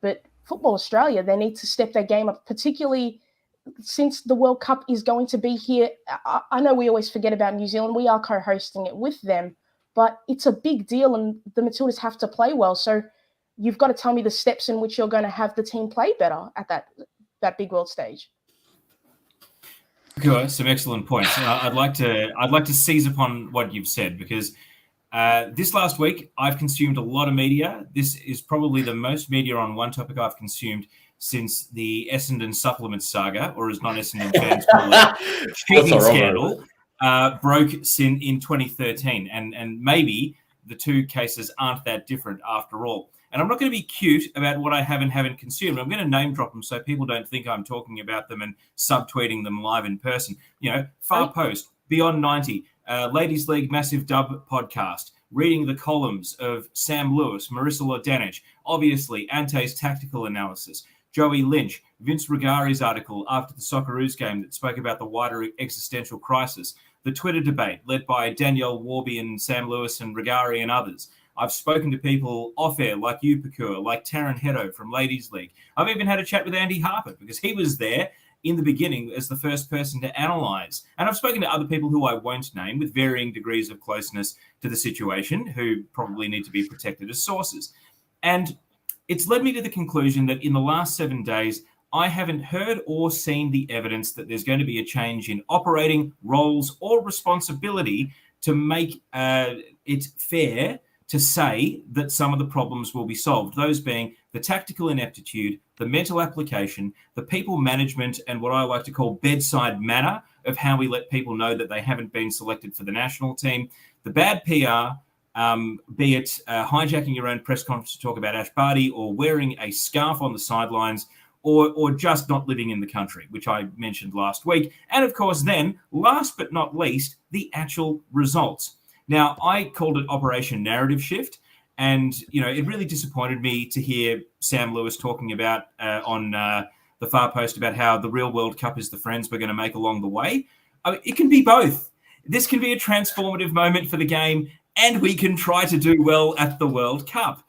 But Football Australia, they need to step their game up, particularly since the World Cup is going to be here. I know we always forget about New Zealand. We are co-hosting it with them, but it's a big deal and the Matildas have to play well. So you've got to tell me the steps in which you're going to have the team play better at that big world stage. Cool. Some excellent points. I'd like to seize upon what you've said, because this last week I've consumed a lot of media. This is probably the most media on one topic I've consumed since the Essendon supplement saga, or as non-Essendon fans call it, cheating scandal, broke in 2013. And maybe the two cases aren't that different after all. And I'm not going to be cute about what I haven't consumed. I'm going to name drop them so people don't think I'm talking about them and subtweeting them live in person. Far Post, Beyond 90, Ladies League Massive Dub podcast, reading the columns of Sam Lewis, Marissa Lodenic, obviously Ante's tactical analysis, Joey Lynch, Vince Rigari's article after the Socceroos game that spoke about the wider existential crisis, the Twitter debate led by Danielle Warby and Sam Lewis and Rigari and others, I've spoken to people off air like you, Pakur, like Taryn Hetto from Ladies League. I've even had a chat with Andy Harper because he was there in the beginning as the first person to analyse. And I've spoken to other people who I won't name with varying degrees of closeness to the situation who probably need to be protected as sources. And it's led me to the conclusion that in the last 7 days, I haven't heard or seen the evidence that there's going to be a change in operating roles or responsibility to make it fair to say that some of the problems will be solved. Those being the tactical ineptitude, the mental application, the people management, and what I like to call bedside manner of how we let people know that they haven't been selected for the national team, the bad PR, be it hijacking your own press conference to talk about Ash Barty or wearing a scarf on the sidelines or just not living in the country, which I mentioned last week. And of course, then, last but not least, the actual results. Now, I called it Operation Narrative Shift. And, it really disappointed me to hear Sam Lewis talking about on the Far Post about how the real World Cup is the friends we're going to make along the way. I mean, it can be both. This can be a transformative moment for the game, and we can try to do well at the World Cup.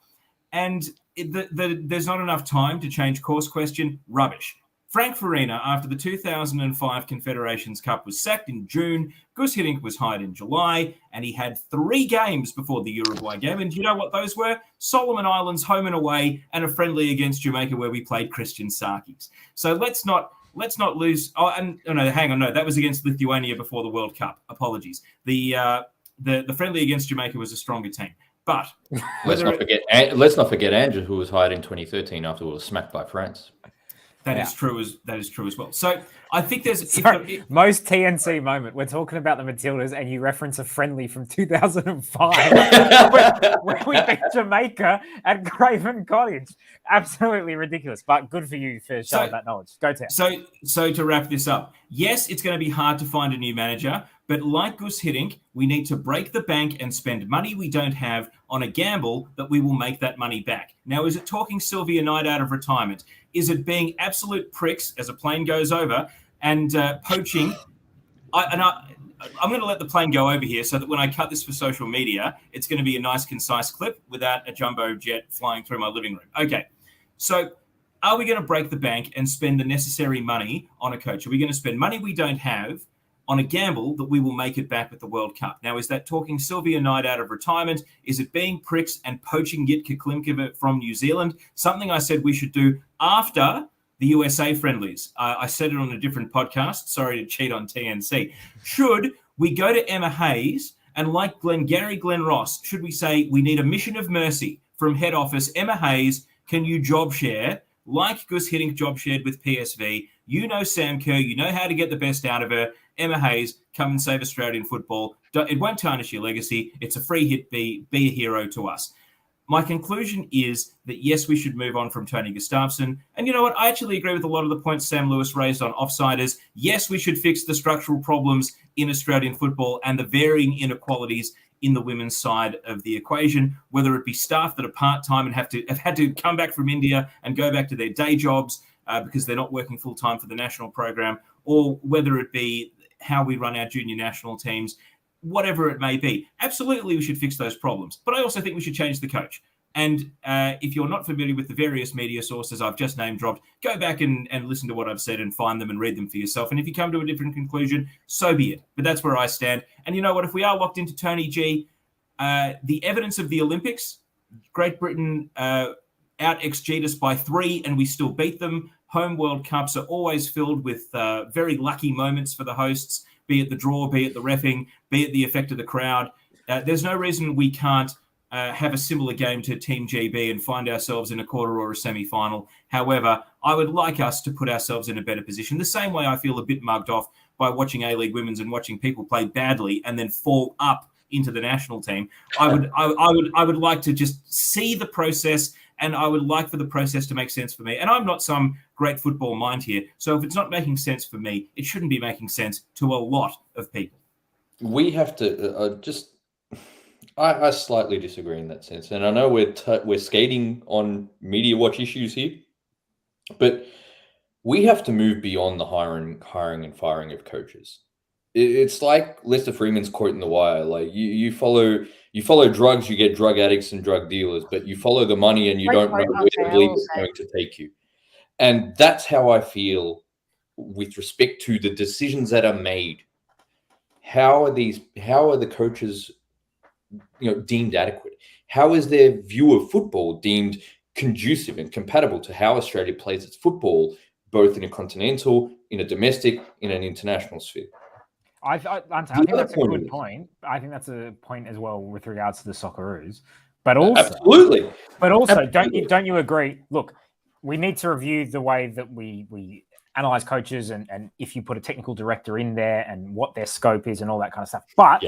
And there's not enough time to change course question. Rubbish. Frank Farina, after the 2005 Confederations Cup, was sacked in June. Gus Hiddink was hired in July, and he had 3 games before the Uruguay game. And do you know what those were? Solomon Islands, home and away, and a friendly against Jamaica where we played Christian Sarkis. So let's not lose. No, that was against Lithuania before the World Cup. Apologies. The friendly against Jamaica was a stronger team. But let's not forget Andrew, who was hired in 2013 after we were smacked by France. That is true as well. So I think there's most TNC moment. We're talking about the Matildas, and you reference a friendly from 2005 when we beat Jamaica at Craven Cottage. Absolutely ridiculous, but good for you for showing that knowledge. Go, Tim. So to wrap this up, yes, it's going to be hard to find a new manager, but like Gus Hiddink, we need to break the bank and spend money we don't have on a gamble that we will make that money back. Now, is it talking Sylvia Knight out of retirement? Is it being absolute pricks as a plane goes over and poaching? I'm going to let the plane go over here so that when I cut this for social media, it's going to be a nice, concise clip without a jumbo jet flying through my living room. Okay, so are we going to break the bank and spend the necessary money on a coach? Are we going to spend money we don't have on a gamble that we will make it back with the World Cup? Now, is that talking Sylvia Knight out of retirement? Is it being pricks and poaching Jitka Klimkova from New Zealand? Something I said we should do after the USA friendlies. I said it on a different podcast. Sorry to cheat on TNC. Should we go to Emma Hayes and like Glengarry Glen Ross, should we say we need a mission of mercy from head office? Emma Hayes, can you job share like Gus Hiddink job shared with PSV? You know Sam Kerr. You know how to get the best out of her. Emma Hayes, come and save Australian football. It won't tarnish your legacy. It's a free hit. Be a hero to us. My conclusion is that, yes, we should move on from Tony Gustafsson. And you know what? I actually agree with a lot of the points Sam Lewis raised on offsiders. Yes, we should fix the structural problems in Australian football and the varying inequalities in the women's side of the equation, whether it be staff that are part-time and have had to come back from India and go back to their day jobs because they're not working full-time for the national program, or whether it be how we run our junior national teams, whatever it may be. Absolutely, we should fix those problems. But I also think we should change the coach. And if you're not familiar with the various media sources I've just name dropped, go back and listen to what I've said and find them and read them for yourself. And if you come to a different conclusion, so be it. But that's where I stand. And you know what? If we are locked into Tony G, the evidence of the Olympics, Great Britain out-XG'd us by 3 and we still beat them. Home World Cups are always filled with very lucky moments for the hosts, be it the draw, be it the reffing, be it the effect of the crowd. There's no reason we can't have a similar game to Team GB and find ourselves in a quarter or a semi-final. However, I would like us to put ourselves in a better position. The same way I feel a bit mugged off by watching A-League Women's and watching people play badly and then fall up into the national team. I would like to just see the process, and I would like for the process to make sense for me. And I'm not some great football mind here. So if it's not making sense for me, it shouldn't be making sense to a lot of people. We have to I slightly disagree in that sense. And I know we're skating on media watch issues here, but we have to move beyond the hiring and firing of coaches. It's like Lester Freeman's quote in The Wire. Like you follow You follow drugs, you get drug addicts and drug dealers, but you follow the money and you Great don't know point, where Ante, the I bleed will is say. going to take you. And that's how I feel with respect to the decisions that are made. How are the coaches, deemed adequate? How is their view of football deemed conducive and compatible to how Australia plays its football, both in a continental, in a domestic, in an international sphere? I think that's a good point. I think that's a point as well with regards to the Socceroos. But also, absolutely. Don't you agree? Look, we need to review the way that we analyze coaches and if you put a technical director in there and what their scope is and all that kind of stuff. But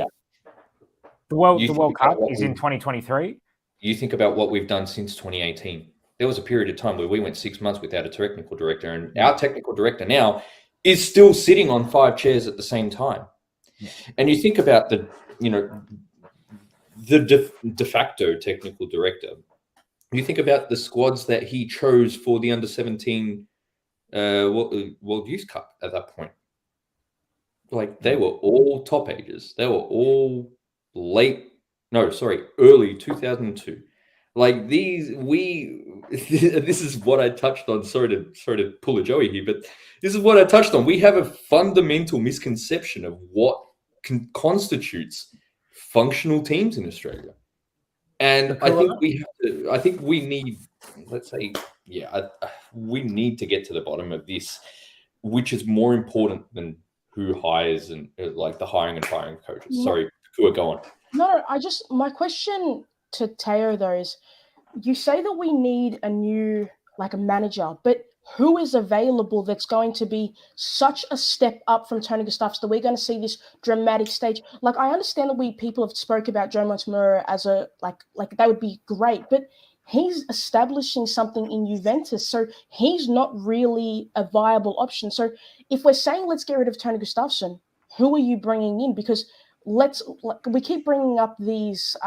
the World Cup is in 2023. You think about what we've done since 2018. There was a period of time where we went 6 months without a technical director, and our technical director now is still sitting on 5 chairs at the same time. Yeah. And you think about the de facto technical director. You think about the squads that he chose for the under-17 World Youth Cup at that point. Like, they were all top ages. They were all early 2002. Like, this is what I touched on. Sorry to pull a Joey here, but this is what I touched on. We have a fundamental misconception of what constitutes functional teams in Australia. And I think we need, we need to get to the bottom of this, which is more important than who hires and like the hiring and firing of coaches. No. Sorry, Kua, go on. No, my question to Teo though is, you say that we need a new, like a manager, but who is available that's going to be such a step up from Tony Gustafsson that we're going to see this dramatic stage? Like, I understand that people have spoke about Joe Montemurro as a, like that would be great, but he's establishing something in Juventus, so he's not really a viable option. So if we're saying let's get rid of Tony Gustafsson, who are you bringing in? Because we keep bringing up these,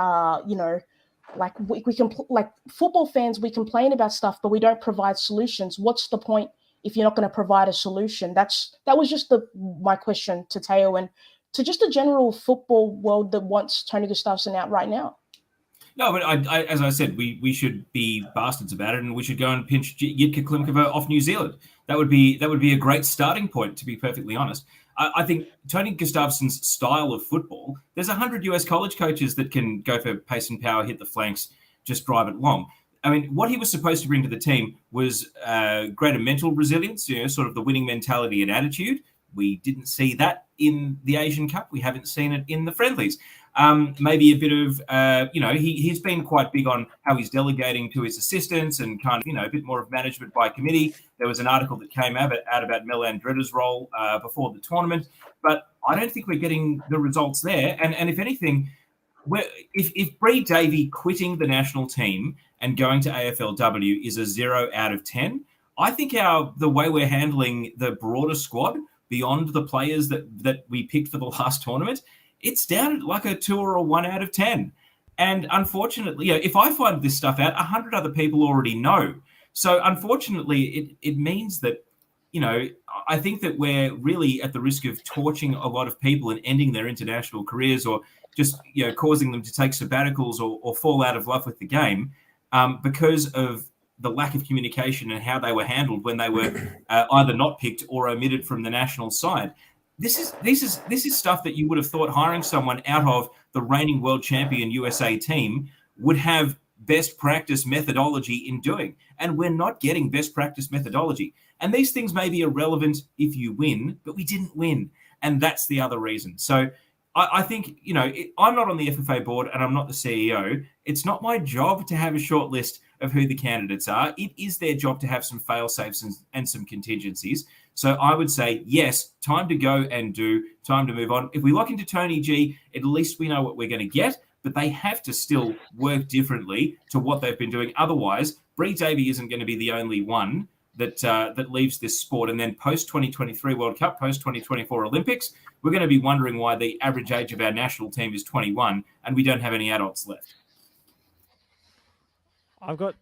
like we can, like football fans, we complain about stuff, but we don't provide solutions. What's the point if you're not going to provide a solution? That was just my question to Teo and to just the general football world that wants Tony Gustafsson out right now. No, but I as I said, we should be bastards about it, and we should go and pinch Jitka Klimkova off New Zealand. That would be a great starting point, to be perfectly honest. I think Tony Gustafsson's style of football, there's 100 US college coaches that can go for pace and power, hit the flanks, just drive it long. I mean, what he was supposed to bring to the team was greater mental resilience, sort of the winning mentality and attitude. We didn't see that in the Asian Cup. We haven't seen it in the friendlies. Maybe a bit of, he's been quite big on how he's delegating to his assistants and kind of, a bit more of management by committee. There was an article that came out about Mel Andretta's role before the tournament, but I don't think we're getting the results there. And if anything, if Bree Davey quitting the national team and going to AFLW is a 0 out of 10, I think the way we're handling the broader squad beyond the players that we picked for the last tournament, it's down at like a 2 or a 1 out of 10. And unfortunately, if I find this stuff out, 100 other people already know. So unfortunately, it means that, I think that we're really at the risk of torching a lot of people and ending their international careers, or just, causing them to take sabbaticals or fall out of love with the game because of the lack of communication and how they were handled when they were either not picked or omitted from the national side. This is stuff that you would have thought hiring someone out of the reigning world champion USA team would have best practice methodology in doing. And we're not getting best practice methodology. And these things may be irrelevant if you win, but we didn't win. And that's the other reason. So I think, I'm not on the FFA board and I'm not the CEO. It's not my job to have a short list of who the candidates are. It is their job to have some fail-safes and some contingencies. So I would say, yes, time to go and do, time to move on. If we lock into Tony G, at least we know what we're going to get, but they have to still work differently to what they've been doing. Otherwise, Bree Davey isn't going to be the only one that leaves this sport. And then post-2023 World Cup, post-2024 Olympics, we're going to be wondering why the average age of our national team is 21 and we don't have any adults left. I've got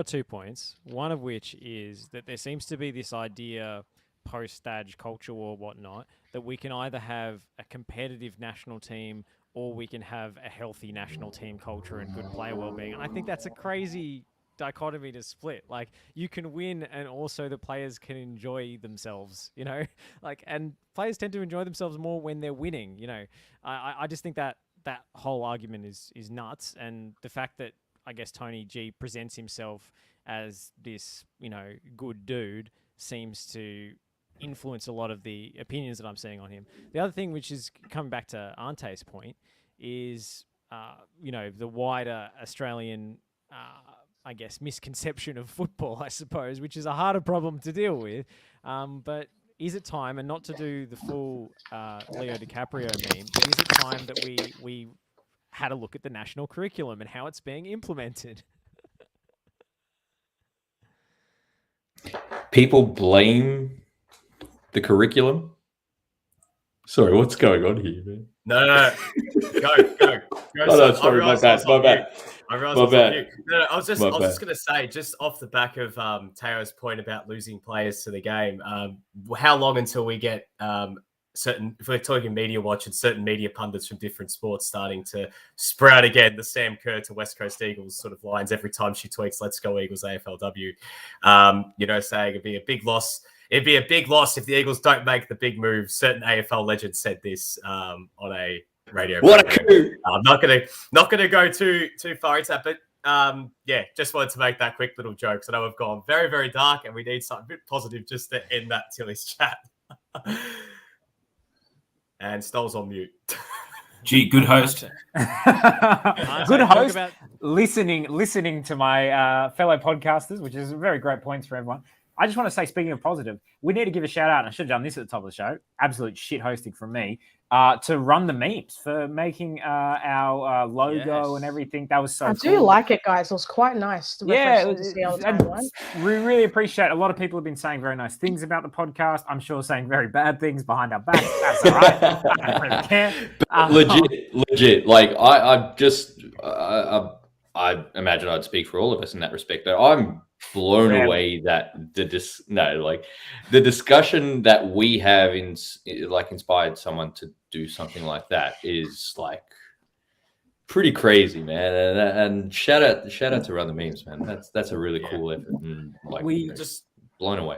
2 points, one of which is that there seems to be this idea post-stage culture or whatnot that we can either have a competitive national team or we can have a healthy national team culture and good player well-being. And I think that's a crazy dichotomy to split. Like, you can win and also the players can enjoy themselves, and players tend to enjoy themselves more when they're winning. I just think that whole argument is nuts. And the fact that I guess Tony G presents himself as this, good dude seems to influence a lot of the opinions that I'm seeing on him. The other thing, which is coming back to Ante's point, is, the wider Australian, I guess, misconception of football, I suppose, which is a harder problem to deal with. But is it time, and not to do the full Leo DiCaprio meme, but is it time that we had a look at the national curriculum and how it's being implemented? People blame the curriculum. Sorry, what's going on here, man? No. Go. Oh, no, sorry, my bad. I realized I was on mute. No, I was just going to say, just off the back of Teo's point about losing players to the game, how long until we get if we're talking media watch, and certain media pundits from different sports starting to sprout again the Sam Kerr to West Coast Eagles sort of lines every time she tweets "Let's go Eagles AFLW," saying it'd be a big loss. It'd be a big loss if the Eagles don't make the big move. Certain AFL legends said this on a radio. I'm not gonna go too far into that, but just wanted to make that quick little joke. So I know we've gone very, very dark, and we need something a bit positive just to end that Tilly's chat. And Stoll's on mute. Gee, good host. Good host. Listening to my fellow podcasters, which is very great points for everyone. I just want to say, speaking of positive, we need to give a shout out, and I should have done this at the top of the show. Absolute shit hosting from me. To Run the Memes for making our logo and everything. That was so cool. I do like it, guys. It was quite nice. To see all the timeline. We really appreciate it. A lot of people have been saying very nice things about the podcast. I'm sure saying very bad things behind our backs. That's all right. I don't really care. Legit. Like, I imagine I'd speak for all of us in that respect, but I'm blown away that the discussion that we have inspired someone to do something like that is like pretty crazy, man. And shout out to Run the Memes, man. That's a really cool effort, and we just blown away.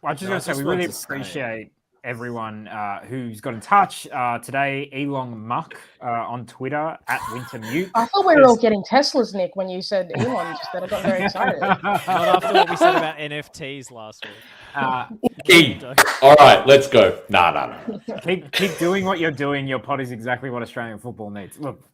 Well, I just got to say, we really appreciate everyone who's got in touch today. Elon Muck on Twitter @WinterMute. I thought we were all getting Teslas, Nick, when you said Elon. Just that I got very excited. Not after what we said about NFTs last week. All right, let's go. Nah. Keep doing what you're doing. Your pod is exactly what Australian football needs. Look,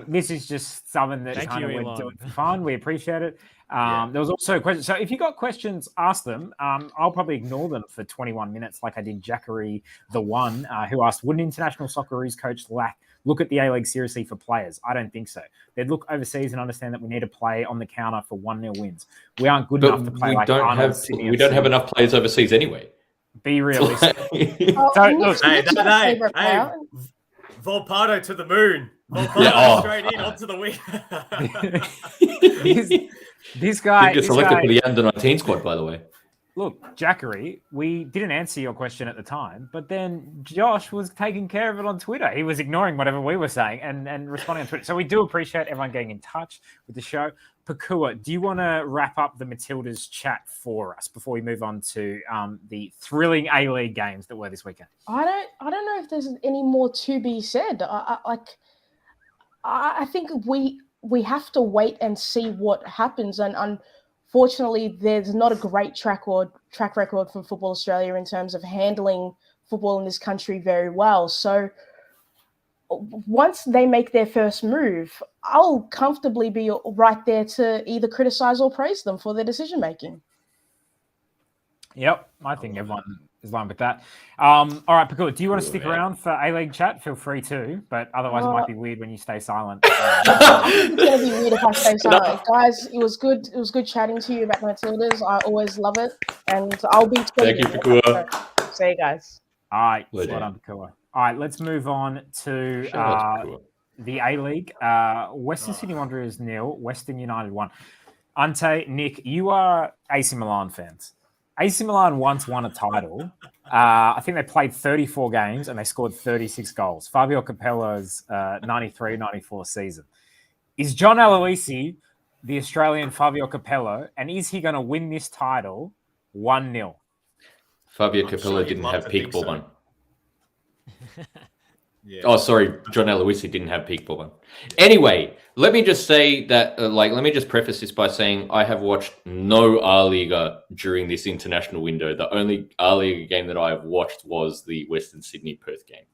this is just something that we're doing for fun. We appreciate it. There was also a question. So if you got questions, ask them. I'll probably ignore them for 21 minutes, like I did Jackery the One, who asked, would an international Socceroos coach look at the A-League seriously for players? I don't think so. They'd look overseas and understand that we need to play on the counter for 1-0 wins. We aren't good enough to play like Arnold. We don't have enough players overseas anyway. Be realistic. Volpato to the moon. Volpato straight in onto the wing. This guy gets selected for the under-19 squad, by the way. Look, Jackery, we didn't answer your question at the time, but then Josh was taking care of it on Twitter. He was ignoring whatever we were saying and responding on Twitter. So we do appreciate everyone getting in touch with the show. Pakua, do you want to wrap up the Matildas chat for us before we move on to the thrilling A-League games that were this weekend? I don't know if there's any more to be said. I think we have to wait and see what happens. And unfortunately, there's not a great track record from Football Australia in terms of handling football in this country very well. So once they make their first move, I'll comfortably be right there to either criticize or praise them for their decision-making. Yep, I think everyone is lined with that. All right, Pakua, do you want to stick around for A-League chat? Feel free to, but otherwise it might be weird when you stay silent. It's going to be weird if I stay silent. Guys, it was good. It was good chatting to you about the Matildas. I always love it. And I'll be Thank you, Pakua. See you guys. All right, well done, Pakua. All right, let's move on to the A-League. Western Sydney Wanderers 0, Western United 1. Ante, Nick, you are AC Milan fans. AC Milan once won a title I think they played 34 games and they scored 36 goals. Fabio Capella's 93-94 season. Is John Aloisi the Australian Fabio Capello, and is he going to win this title 1-0? Fabio I'm Capello sure he'd didn't love have to peak think so. Boban. Yeah. Oh, sorry, John Aloisi didn't have peak Boban. Anyway, let me just say that, let me just preface this by saying I have watched no A-Liga during this international window. The only A-Liga game that I have watched was the Western Sydney Perth game.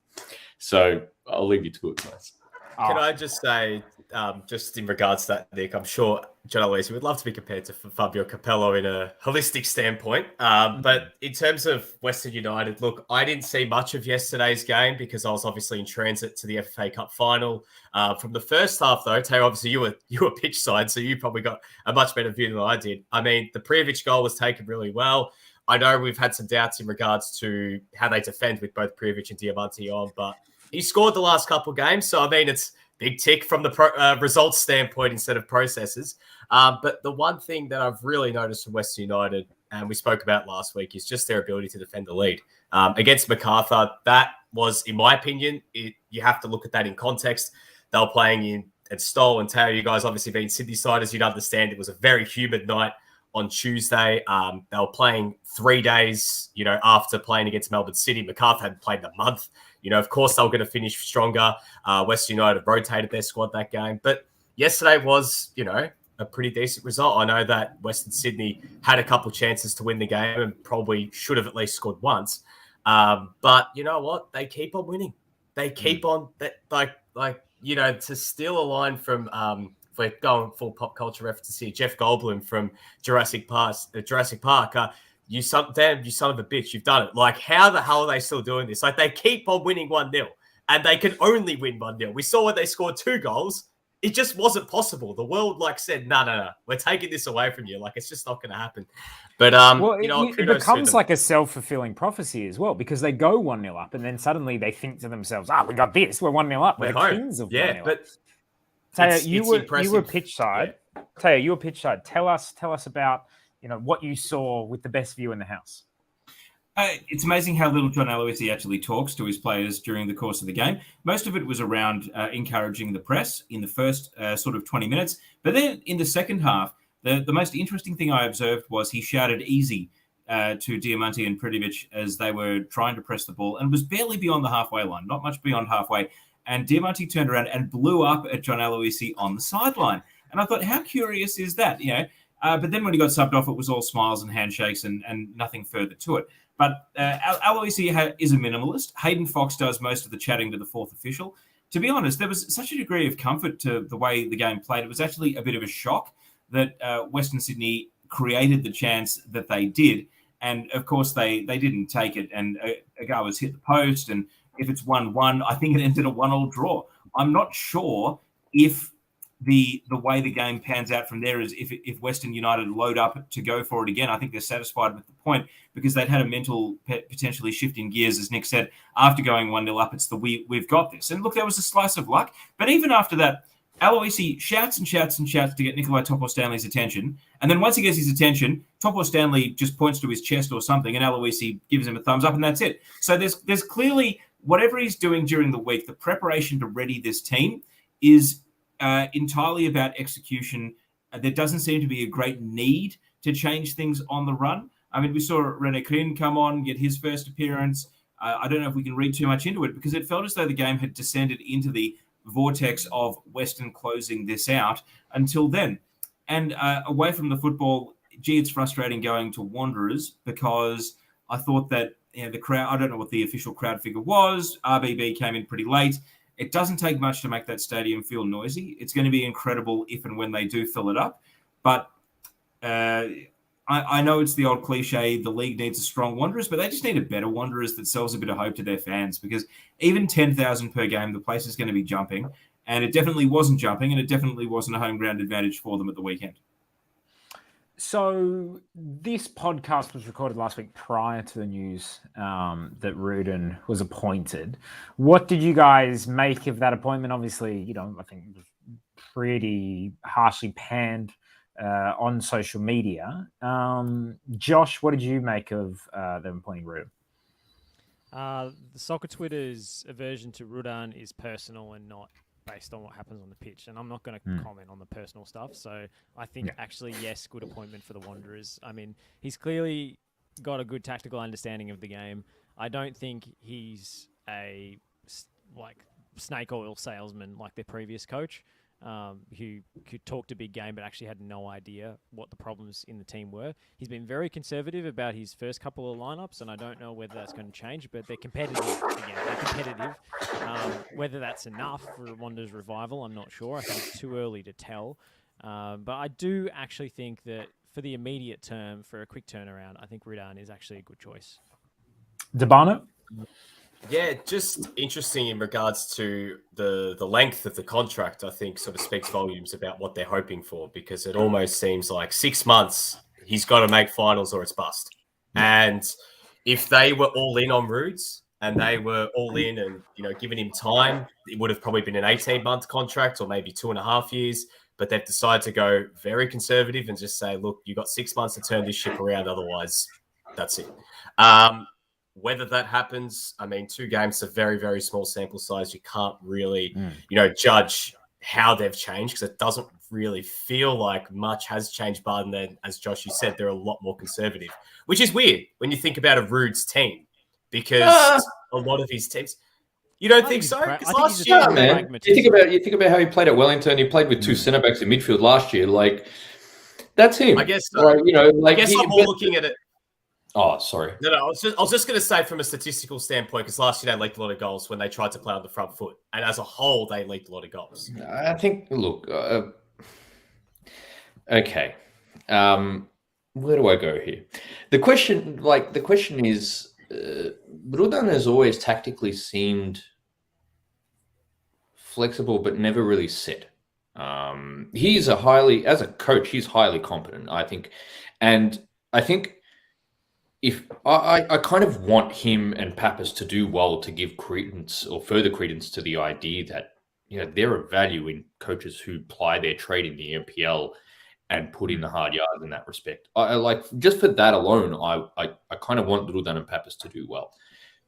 So I'll leave you to it, guys. Can I just say, just in regards to that, Nick, I'm sure John Aloisi would love to be compared to Fabio Capello in a holistic standpoint. But in terms of Western United, look, I didn't see much of yesterday's game because I was obviously in transit to the FFA Cup Final. From the first half, though, Teo, obviously you were pitch side, so you probably got a much better view than I did. I mean, the Prijovic goal was taken really well. I know we've had some doubts in regards to how they defend with both Prijovic and Diamante on, but he scored the last couple of games, so I mean, it's big tick from the results standpoint instead of processes. But the one thing that I've really noticed from Western United, and we spoke about last week, is just their ability to defend the lead. Against MacArthur, that was, in my opinion, you have to look at that in context. They were playing in at Stoll and Teo. You guys obviously being Sydney-siders, you'd understand it was a very humid night on Tuesday. They were playing 3 days, after playing against Melbourne City. MacArthur hadn't played in a month. Of course, they were going to finish stronger. Western United rotated their squad that game. But yesterday was, a pretty decent result. I know that Western Sydney had a couple chances to win the game and probably should have at least scored once. But you know what? They keep on winning. They keep on, to steal a line from, if we're going full pop culture references here, Jeff Goldblum from Jurassic Park. You son of a bitch, you've done it. Like, how the hell are they still doing this? Like, they keep on winning 1-0, and they can only win 1-0. We saw when they scored 2 goals. It just wasn't possible. The world, said, no, we're taking this away from you. Like, it's just not going to happen. But, it becomes like a self-fulfilling prophecy as well, because they go 1-0 up, and then suddenly they think to themselves, we got this. We're 1-0 up. We're the kings of 1-0 up. Teo, you were pitch side. Yeah. Teo, you were pitch side. Tell us about what you saw with the best view in the house. It's amazing how little John Aloisi actually talks to his players during the course of the game. Most of it was around encouraging the press in the first sort of 20 minutes. But then in the second half, the most interesting thing I observed was he shouted easy to Diamante and Prijovic as they were trying to press the ball, and was barely beyond the halfway line, not much beyond halfway. And Diamante turned around and blew up at John Aloisi on the sideline. And I thought, how curious is that? But then when he got subbed off, it was all smiles and handshakes and nothing further to it. But Aloisi is a minimalist. Hayden Fox does most of the chatting to the fourth official. To be honest, there was such a degree of comfort to the way the game played. It was actually a bit of a shock that Western Sydney created the chance that they did. And, of course, they didn't take it. And Agawa's hit the post. And if it's 1-1, I think it ended a 1-1 draw. I'm not sure if the way the game pans out from there is if Western United load up to go for it again. I think they're satisfied with the point because they'd had a mental potentially shift in gears, as Nick said, after going 1-0 up. It's we've got this. And look, that was a slice of luck. But even after that, Aloisi shouts and shouts and shouts to get Nikolai Topo-Stanley's attention. And then once he gets his attention, Topo-Stanley just points to his chest or something, and Aloisi gives him a thumbs up, and that's it. So there's clearly, whatever he's doing during the week, the preparation to ready this team is entirely about execution. There doesn't seem to be a great need to change things on the run. I mean, we saw Rene Kuhn come on, get his first appearance. I don't know if we can read too much into it because it felt as though the game had descended into the vortex of Western closing this out until then. And away from the football, it's frustrating going to Wanderers because I thought that the crowd, I don't know what the official crowd figure was. RBB came in pretty late. It doesn't take much to make that stadium feel noisy. It's going to be incredible if and when they do fill it up. But I know it's the old cliche, the league needs a strong Wanderers, but they just need a better Wanderers that sells a bit of hope to their fans because even 10,000 per game, the place is going to be jumping. And it definitely wasn't jumping, and it definitely wasn't a home ground advantage for them at the weekend. So this podcast was recorded last week prior to the news that Rudin was appointed. What did you guys make of that appointment? Obviously, I think it was pretty harshly panned on social media. Josh, what did you make of them appointing Rudin? The soccer Twitter's aversion to Rudan is personal and not based on what happens on the pitch. And I'm not going to comment on the personal stuff. So I think actually, yes, good appointment for the Wanderers. I mean, he's clearly got a good tactical understanding of the game. I don't think he's a snake oil salesman like their previous coach, who could talk to big game but actually had no idea what the problems in the team were. He's been very conservative about his first couple of lineups, and I don't know whether that's going to change, but they're competitive again. They're competitive. Whether that's enough for Wanderers revival, I'm not sure. I think it's too early to tell. But I do actually think that for the immediate term, for a quick turnaround, I think Rudan is actually a good choice. D'Urbano? Yeah, just interesting in regards to the length of the contract. I think sort of speaks volumes about what they're hoping for, because it almost seems like 6 months he's got to make finals or it's bust. And if they were all in on Rudes and they were all in and given him time, it would have probably been an 18-month contract or maybe 2.5 years. But they've decided to go very conservative and just say, look, you got 6 months to turn this ship around. Otherwise, that's it. Whether that happens, I mean, 2 games is a very, very small sample size. You can't really, judge how they've changed, because it doesn't really feel like much has changed. But then, as Josh, you said, they're a lot more conservative, which is weird when you think about a Rude's team, because a lot of his teams. You don't think so? Because last year, man, you think about how he played at Wellington. He played with 2 centre backs in midfield last year. Like, that's him. I guess so. I guess I'm more looking at it. Oh, sorry. No, I was just going to say from a statistical standpoint, because last year they leaked a lot of goals when they tried to play on the front foot, and as a whole, they leaked a lot of goals. I think. Look, okay. Where do I go here? The question is, Rudan has always tactically seemed flexible, but never really set. As a coach, he's highly competent, I think, and I think. If I kind of want him and Pappas to do well to give credence or further credence to the idea that there are value in coaches who ply their trade in the NPL and put in the hard yards in that respect. I like, just for that alone, I kind of want Rudan and Pappas to do well,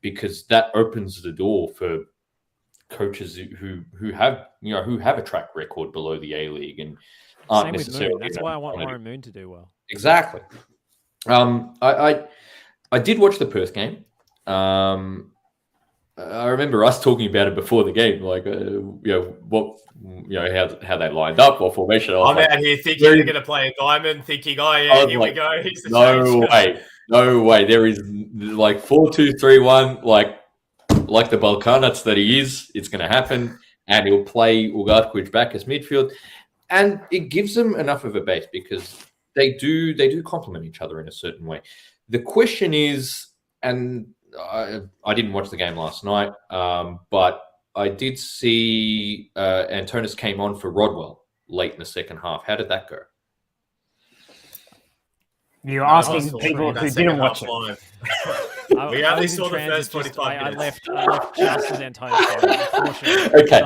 because that opens the door for coaches who have a track record below the A League and aren't Same necessarily. with Moon. That's why I want Warren Moon to do well. Exactly. I did watch the Perth game. I remember us talking about it before the game, like how they lined up, what formation. I'm out here thinking they're going to play a diamond, thinking, oh yeah, here we go. Here's the change. No way. There is like 4-2-3-1, like the Balkanac that he is. It's going to happen, and he'll play Ugarkovic back as midfield, and it gives them enough of a base because they do complement each other in a certain way. The question is, and I didn't watch the game last night, but I did see Antonis came on for Rodwell late in the second half. How did that go? You're asking people who didn't watch it. We only saw the first 45 minutes. I left just as Antonis unfortunately. Okay.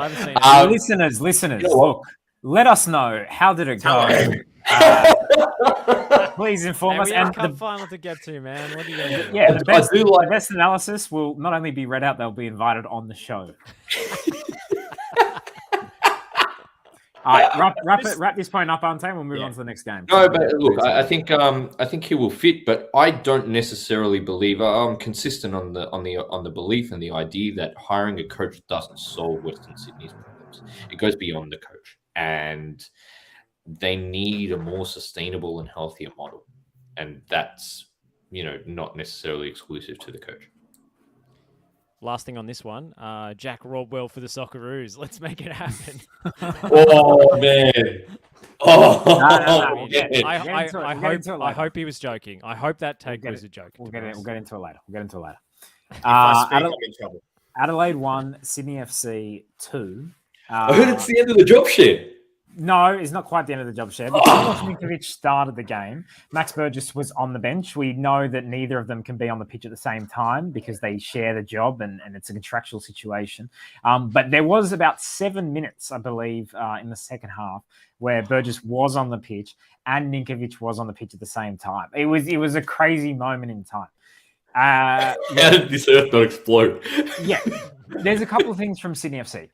Listeners, look, let us know, how did it go? Please inform us. We have Cup final to get to, man. What are you going to do? Yeah, the best analysis will not only be read out, they'll be invited on the show. All right, wrap this point up, Ante. We'll move on to the next game. No, but look, I think he will fit, but I don't necessarily believe. I'm consistent on the belief and the idea that hiring a coach doesn't solve Western Sydney's problems. It goes beyond the coach, and they need a more sustainable and healthier model, and that's not necessarily exclusive to the coach. Last thing on this one, Jack Rodwell for the Socceroos. Let's make it happen. Oh man! No. I hope he was joking. I hope that take was a joke. We'll get into it later. If I speak, I'm in trouble. Adelaide 1, Sydney FC 2. I heard it's the end of the job share. No, it's not quite the end of the job share. Because Ninkovic started the game, Max Burgess was on the bench. We know that neither of them can be on the pitch at the same time because they share the job and it's a contractual situation. But there was about 7 minutes, I believe, in the second half where Burgess was on the pitch and Ninkovic was on the pitch at the same time. It was a crazy moment in time. Uh, How did this earth not explode? yeah, there's a couple of things from Sydney FC,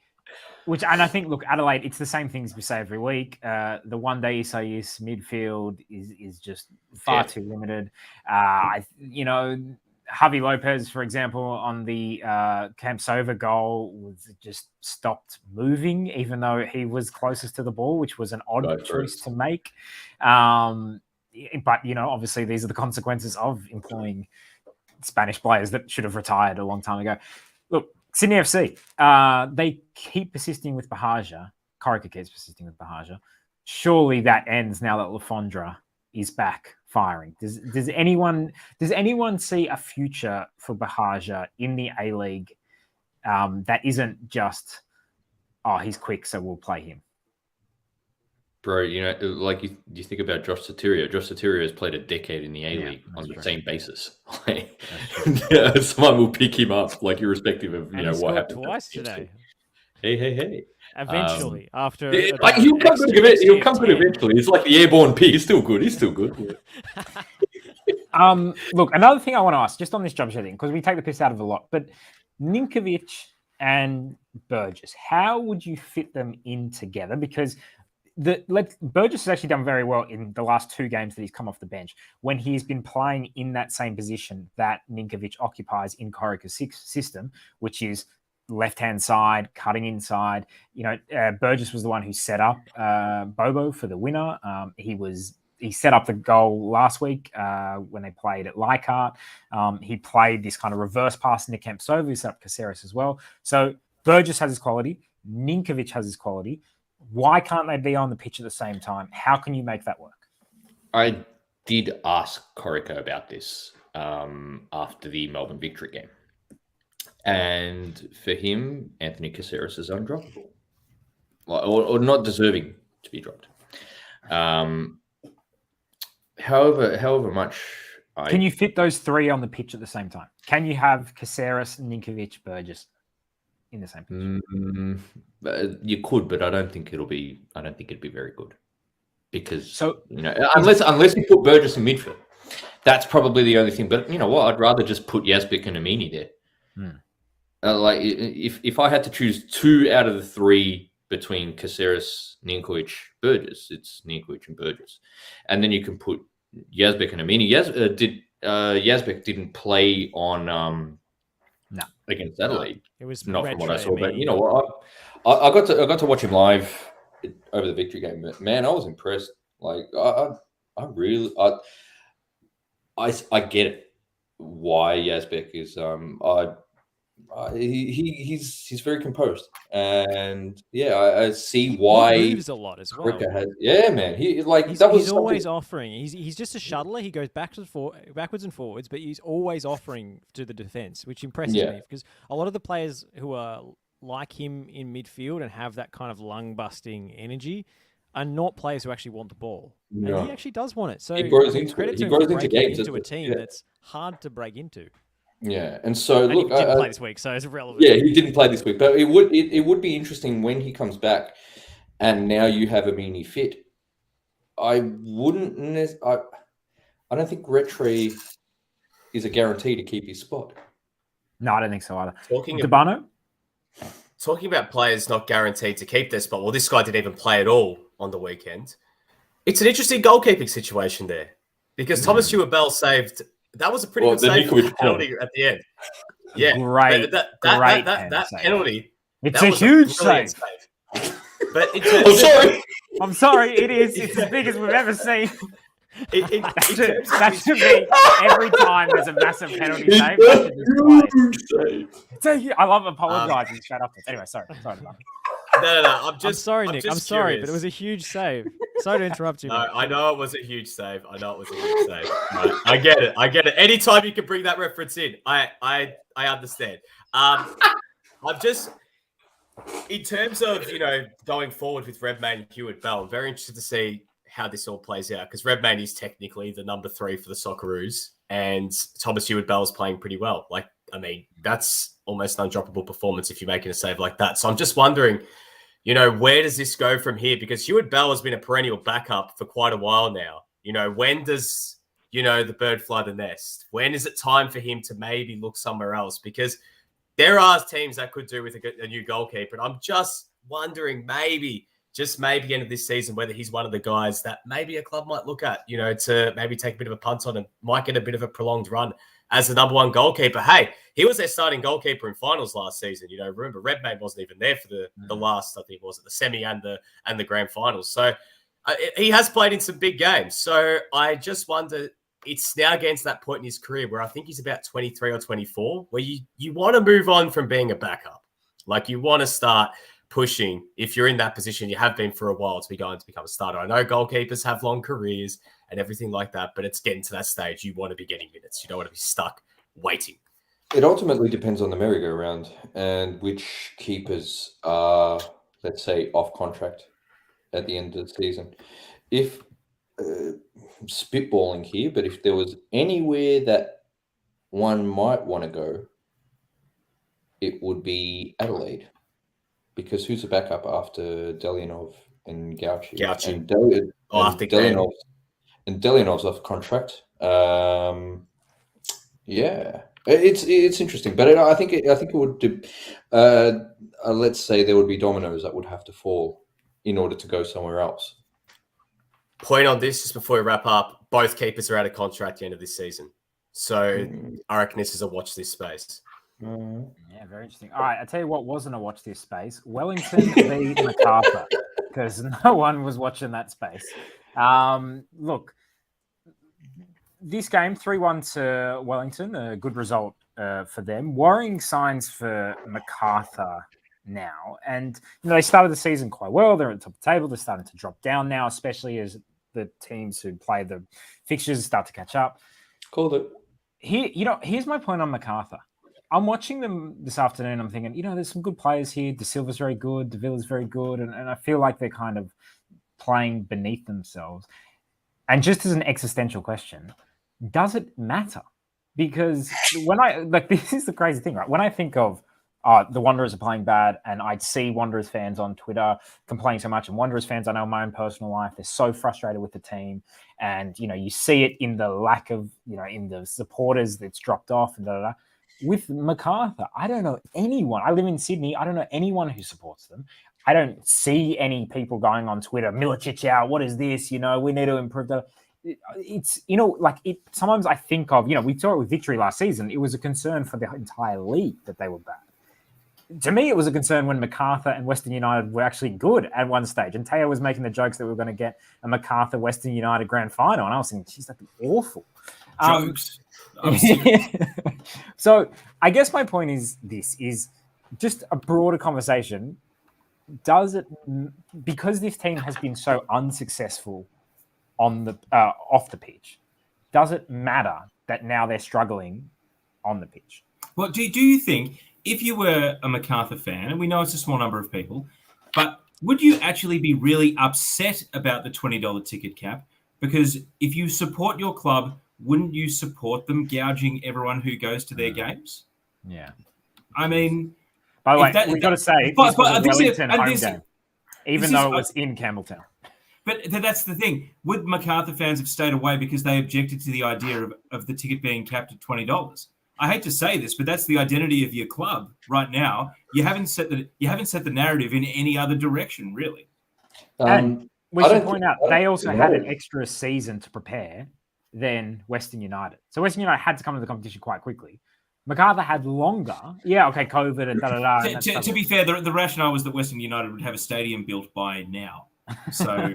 and I think, look, Adelaide, it's the same things we say every week. The one day Isaias midfield is just far too limited. Javi Lopez, for example, on the Camp Sova goal, was just stopped moving, even though he was closest to the ball, which was an odd choice to make. But, obviously these are the consequences of employing Spanish players that should have retired a long time ago. Look, Sydney FC, they keep persisting with Bahaja. Corica keeps persisting with Bahaja. Surely that ends now that Lafondra is back firing. Does anyone see a future for Bahaja in the A-League that isn't just, he's quick, so we'll play him? Bro, like you think about Josh Sotirio. Josh Sotirio has played a decade in the A-League on the same basis. Someone will pick him up, like irrespective of what happened twice today. Hey. Eventually, after he'll come good. He'll come good eventually. It's like the airborne pig. He's still good. Look, another thing I want to ask, just on this job shedding, because we take the piss out of a lot, but Ninkovic and Burgess, how would you fit them in together? Because Burgess has actually done very well in the last 2 games that he's come off the bench when he's been playing in that same position that Ninkovic occupies in Corica's system, which is left-hand side, cutting inside. Burgess was the one who set up Bobo for the winner. He set up the goal last week when they played at Leichhardt. He played this kind of reverse pass into Camp Sova, who set up Caceres as well. So Burgess has his quality. Ninkovic has his quality. Why can't they be on the pitch at the same time? How can you make that work? I did ask Corica about this after the Melbourne victory game. And for him, Anthony Caceres is undroppable. Or not deserving to be dropped. However much... Can you fit those 3 on the pitch at the same time? Can you have Caceres, Ninkovic, Burgess in the same pitch? You could, but I don't think it'd be very good. Because, unless you put Burgess in midfield, that's probably the only thing. But you know what? I'd rather just put Yazbek and Amini there. If I had to choose 2 out of the 3 between Caceres, Ninkovic, Burgess, it's Ninkovic and Burgess, and then you can put Yazbek and Amini. Yazbek didn't play on against Adelaide. It was not from what I saw, Amini. but you know what? I got to watch him live over the victory game. Man, I was impressed. Like I get it why Yazbek is he's very composed, and I see why he moves a lot as well. Man, he's always offering. He's just a shuttler. He goes backwards and forwards, but he's always offering to the defense, which impresses me because a lot of the players who are like him in midfield and have that kind of lung busting energy are not players who actually want the ball. No. And he actually does want it. So he grows into games into a team that's hard to break into. Yeah, and so he didn't play this week, so it's irrelevant. Yeah, he didn't play this week, but it would be interesting when he comes back, and now you have Amini fit. I don't think Rattray is a guarantee to keep his spot. No, I don't think so either. Talking about players not guaranteed to keep their spot. Well, this guy didn't even play at all on the weekend. It's an interesting goalkeeping situation there because Thomas Stewart-Bell saved. That was a pretty good save for the penalty at the end. Yeah, great. That penalty. It's a huge save. But I'm sorry. It is. It's as big as we've ever seen. That should be every time there's a massive penalty save. I love apologizing straight after. Anyway, sorry. No. I'm sorry, Nick. I'm sorry, but it was a huge save. Sorry to interrupt you. No, I know it was a huge save. I get it. Anytime you can bring that reference in, I understand. I'm just in terms of going forward with Redmayne, Hewitt, Bell. I'm very interested to see how this all plays out because Redmayne is technically the number 3 for the Socceroos, and Thomas Hewitt-Bell is playing pretty well. That's almost an undroppable performance if you're making a save like that. So I'm just wondering, where does this go from here? Because Hewitt-Bell has been a perennial backup for quite a while now. When does the bird fly the nest? When is it time for him to maybe look somewhere else? Because there are teams that could do with a new goalkeeper. And I'm just wondering just maybe end of this season, whether he's one of the guys that maybe a club might look at, to maybe take a bit of a punt on and might get a bit of a prolonged run as the number one goalkeeper. Hey, he was their starting goalkeeper in finals last season. Remember, Redmayne wasn't even there for the last, I think, was it the semi and the grand finals. So he has played in some big games. So I just wonder, it's now getting to that point in his career where I think he's about 23 or 24, where you want to move on from being a backup. Like, you want to start pushing, if you're in that position, you have been for a while, to be going to become a starter. I know goalkeepers have long careers and everything like that, but it's getting to that stage. You want to be getting minutes. You don't want to be stuck waiting. It ultimately depends on the merry-go-round and which keepers are, let's say, off contract at the end of the season. If spitballing here, but if there was anywhere that one might want to go, it would be Adelaide. Because who's the backup after Delianov and Gauci? And Delianov's off contract. Yeah, it's interesting, but I think it would. Let's say there would be dominoes that would have to fall in order to go somewhere else. Point on this, just before we wrap up, both keepers are out of contract at the end of this season. So I reckon this is a watch this space. Yeah, very interesting. All right, I tell you what wasn't a watch this space. Wellington v MacArthur, because no one was watching that space. Look, this game, 3-1 to Wellington, a good result for them. Worrying signs for MacArthur now. And, they started the season quite well. They're at the top of the table. They're starting to drop down now, especially as the teams who play the fixtures start to catch up. Called it. Here's my point on MacArthur. I'm watching them this afternoon. I'm thinking, there's some good players here. De Silva's very good. De Villa's very good. And I feel like they're kind of playing beneath themselves. And just as an existential question, does it matter? Because this is the crazy thing, right? When I think of the Wanderers are playing bad, and I'd see Wanderers fans on Twitter complaining so much, and Wanderers fans, I know in my own personal life, they're so frustrated with the team. And, you see it in the lack of, in the supporters that's dropped off and da-da-da. With MacArthur, I don't know anyone. I live in Sydney. I don't know anyone who supports them. I don't see any people going on Twitter, Milicic out, what is this? We need to improve that. It's, sometimes I think of, we saw it with Victory last season. It was a concern for the entire league that they were bad. To me, it was a concern when MacArthur and Western United were actually good at one stage. And Teo was making the jokes that we were going to get a MacArthur-Western United grand final. And I was thinking, geez, that'd be awful. Jokes. So I guess my point is just a broader conversation. Does it, because this team has been so unsuccessful on the off the pitch, does it matter that now they're struggling on the pitch? Well, do you think, if you were a MacArthur fan, and we know it's a small number of people, but would you actually be really upset about the $20 ticket cap? Because if you support your club, wouldn't you support them gouging everyone who goes to their games? Yeah. I mean... By the way, we've got to say, this was a Wellington home game, even though it was in Campbelltown. But that's the thing. Would MacArthur fans have stayed away because they objected to the idea of the ticket being capped at $20? I hate to say this, but that's the identity of your club right now. You haven't set the narrative in any other direction, really. And we should point out, they also had an extra season to prepare than Western United. So Western United had to come to the competition quite quickly. MacArthur had longer. Yeah, okay, COVID and da-da-da. To be fair, the rationale was that Western United would have a stadium built by now. So,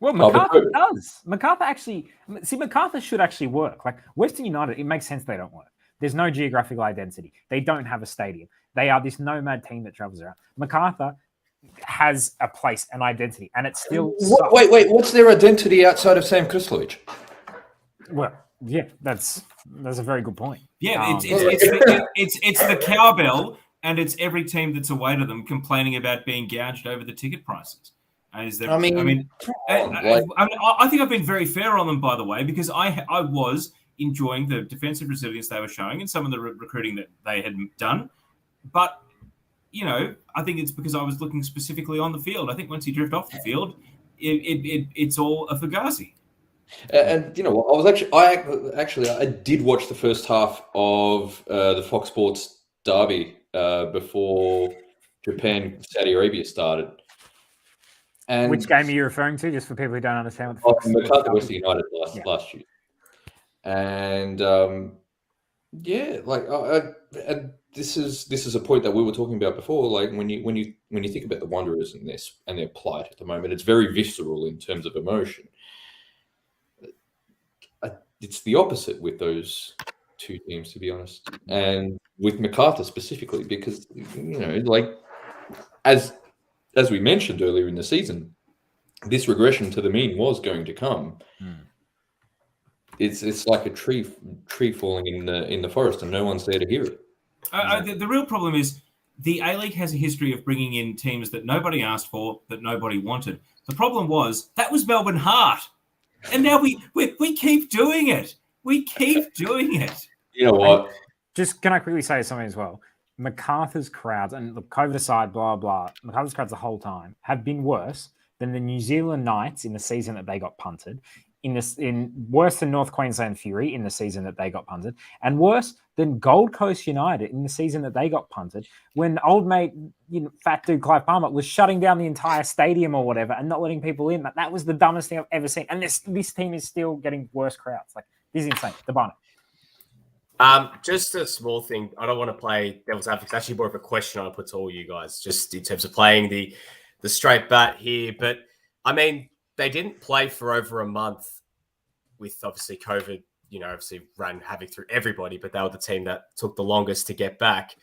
Well, MacArthur does. MacArthur should actually work. Like Western United, it makes sense they don't work. There's no geographical identity. They don't have a stadium. They are this nomad team that travels around. MacArthur has a place, an identity, and it's still... Wait, what's their identity outside of Sam Kristlovic? Well, yeah, that's a very good point. Yeah, it's the cowbell, and it's every team that's away to them complaining about being gouged over the ticket prices. I think I've been very fair on them, by the way, because I was enjoying the defensive resilience they were showing and some of the recruiting that they had done. But, I think it's because I was looking specifically on the field. I think once you drift off the field, it's all a fugazi. And you know what? I did watch the first half of the Fox Sports derby before Japan Saudi Arabia started. And Which game are you referring to, just for people who don't understand what the MacArthur West United last year. And and this is a point that we were talking about before. Like when you think about the Wanderers and their plight at the moment, it's very visceral in terms of emotion. It's the opposite with those two teams, to be honest, and with MacArthur specifically, because as we mentioned earlier in the season, this regression to the mean was going to come. It's like a tree falling in the forest, and no one's there to hear it. The real problem is the A-League has a history of bringing in teams that nobody asked for, that nobody wanted. The problem was that was Melbourne Heart, and now we keep doing it. We keep doing it. You know what? Can I quickly say something as well? MacArthur's crowds, and look, COVID aside, blah blah. MacArthur's crowds the whole time have been worse than the New Zealand Knights in the season that they got punted. Worse than North Queensland Fury in the season that they got punted, and worse than Gold Coast United in the season that they got punted, when old mate, fat dude Clive Palmer was shutting down the entire stadium or whatever and not letting people in. That was the dumbest thing I've ever seen. And this team is still getting worse crowds. Like, this is insane. D'Urbano. Just a small thing. I don't want to play devil's advocate. It's actually more of a question I put to all you guys, just in terms of playing the straight bat here. But I mean, they didn't play for over a month with obviously COVID, obviously ran havoc through everybody, but they were the team that took the longest to get back.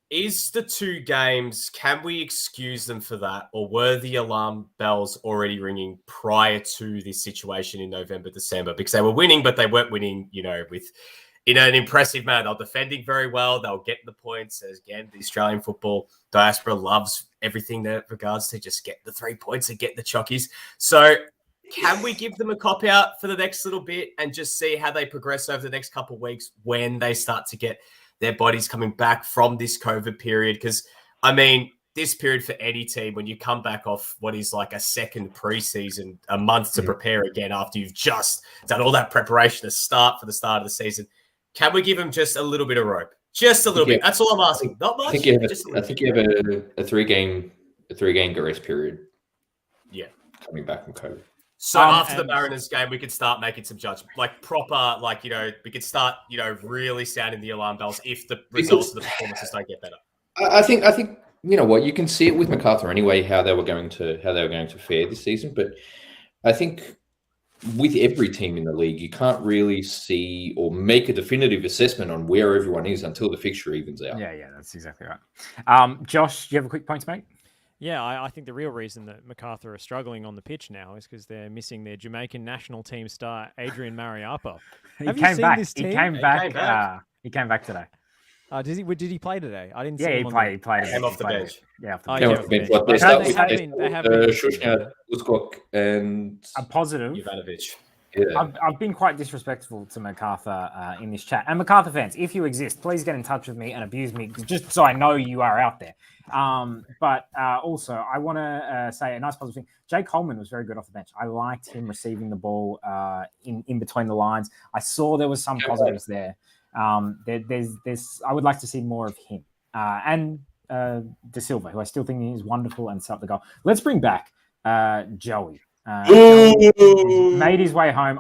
Is the 2 games, can we excuse them for that? Or were the alarm bells already ringing prior to this situation in November, December? Because they were winning, but they weren't winning, in an impressive manner. They were defending very well. They were getting the points. As again, the Australian football diaspora loves everything that regards to just get the 3 points and get the chockies. So can we give them a cop-out for the next little bit and just see how they progress over the next couple of weeks when they start to get their bodies coming back from this COVID period? Because, I mean, this period for any team, when you come back off what is like a second preseason, a month to prepare again after you've just done all that preparation to start for the start of the season, can we give them just a little bit of rope? Just a little bit. That's all I'm asking. Not much. I think you have a three-game grace period. Yeah. Coming back from COVID. So after the Mariners game, we could start making some judgment, like proper, we could start, really sounding the alarm bells if the results of the performances don't get better. I think you know what, you can see it with MacArthur anyway, how they were going to fare this season. But I think with every team in the league, you can't really see or make a definitive assessment on where everyone is until the fixture evens out. Yeah, that's exactly right. Josh, do you have a quick point to make? Yeah, I think the real reason that MacArthur are struggling on the pitch now is because they're missing their Jamaican national team star, Adrian Mariappa. He came back today. Did he play today? I didn't see him. He played. Came off the bench. Yeah, off the bench. They have Uzkok and a positive. Ivanovic. Yeah. I've been quite disrespectful to MacArthur in this chat. And MacArthur fans, if you exist, please get in touch with me and abuse me, just so I know you are out there. But also, I want to say a nice positive thing. Jake Coleman was very good off the bench. I liked him receiving the ball in between the lines. I saw there was some positives there. There's I would like to see more of him. And De Silva, who I still think is wonderful and set up the goal. Let's bring back Joey. Joey made his way home.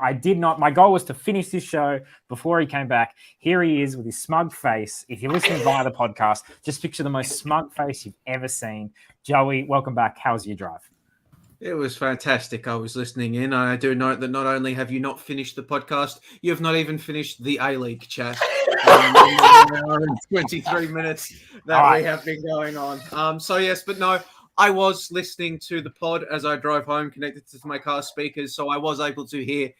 My goal was to finish this show before he came back. Here he is with his smug face. If you're listening via the podcast, just picture the most smug face you've ever seen. Joey, welcome back. How's your drive? It was fantastic. I was listening in. I do note that not only have you not finished the podcast, you have not even finished the A-League chat. 23 minutes that we have been going on. So yes, but no, I was listening to the pod as I drove home, connected to my car speakers, so I was able to hear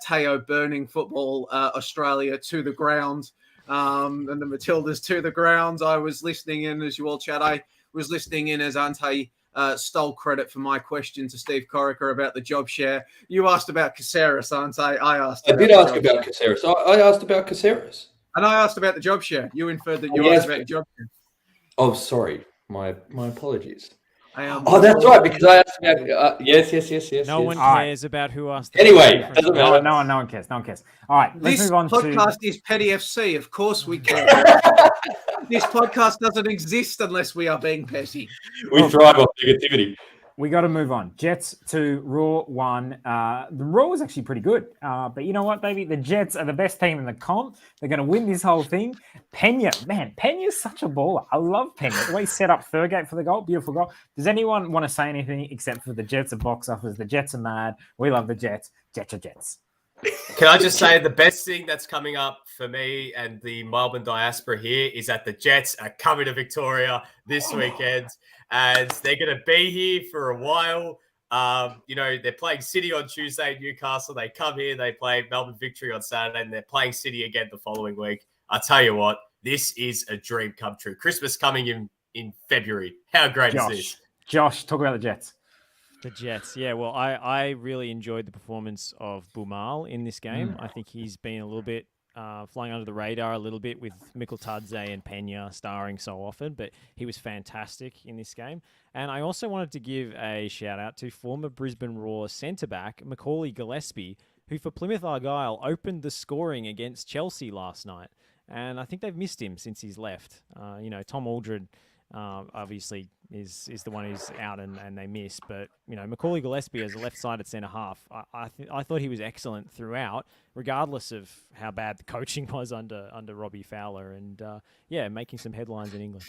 Teo burning football Australia to the ground, and the Matildas to the ground. I was listening in as you all chat. I was listening in as Ante stole credit for my question to Steve Corica about the job share. You asked about Caceres, Ante. I did ask about Caceres. I asked about Caceres. And I asked about the job share. You inferred that you asked about the job share. Oh, sorry. My apologies. Oh, that's right, because I asked about yes. No one All right. cares about who asked. Anyway, doesn't matter. No one cares. No one cares. All right, let's This move on podcast to. is Petty FC. Of course we can. This podcast doesn't exist unless we are being petty. We thrive on negativity. We got to move on. Jets to Raw 1. The Raw was actually pretty good. But you know what, baby? The Jets are the best team in the comp. They're going to win this whole thing. Pena's such a baller. I love Pena. The way he set up Thurgate for the goal. Beautiful goal. Does anyone want to say anything except for the Jets are box office? The Jets are mad. We love the Jets. Jets are Jets. Can I just say the best thing that's coming up for me and the Melbourne diaspora here is that the Jets are coming to Victoria this weekend, and they're going to be here for a while. They're playing City on Tuesday, Newcastle. They come here, they play Melbourne Victory on Saturday, and they're playing City again the following week. I tell you what, this is a dream come true. Christmas coming in February. How great is this? Josh, talk about the Jets. The Jets, yeah. Well, I really enjoyed the performance of Bumal in this game. I think he's been a little bit flying under the radar a little bit with Mikkel Tadze and Pena starring so often, but he was fantastic in this game. And I also wanted to give a shout out to former Brisbane Roar centre-back Macaulay Gillespie, who for Plymouth Argyle opened the scoring against Chelsea last night. And I think they've missed him since he's left. Tom Aldred obviously is the one who's out and they miss. But, Macaulay Gillespie as a left-sided centre-half, I thought he was excellent throughout, regardless of how bad the coaching was under Robbie Fowler. And, making some headlines in England.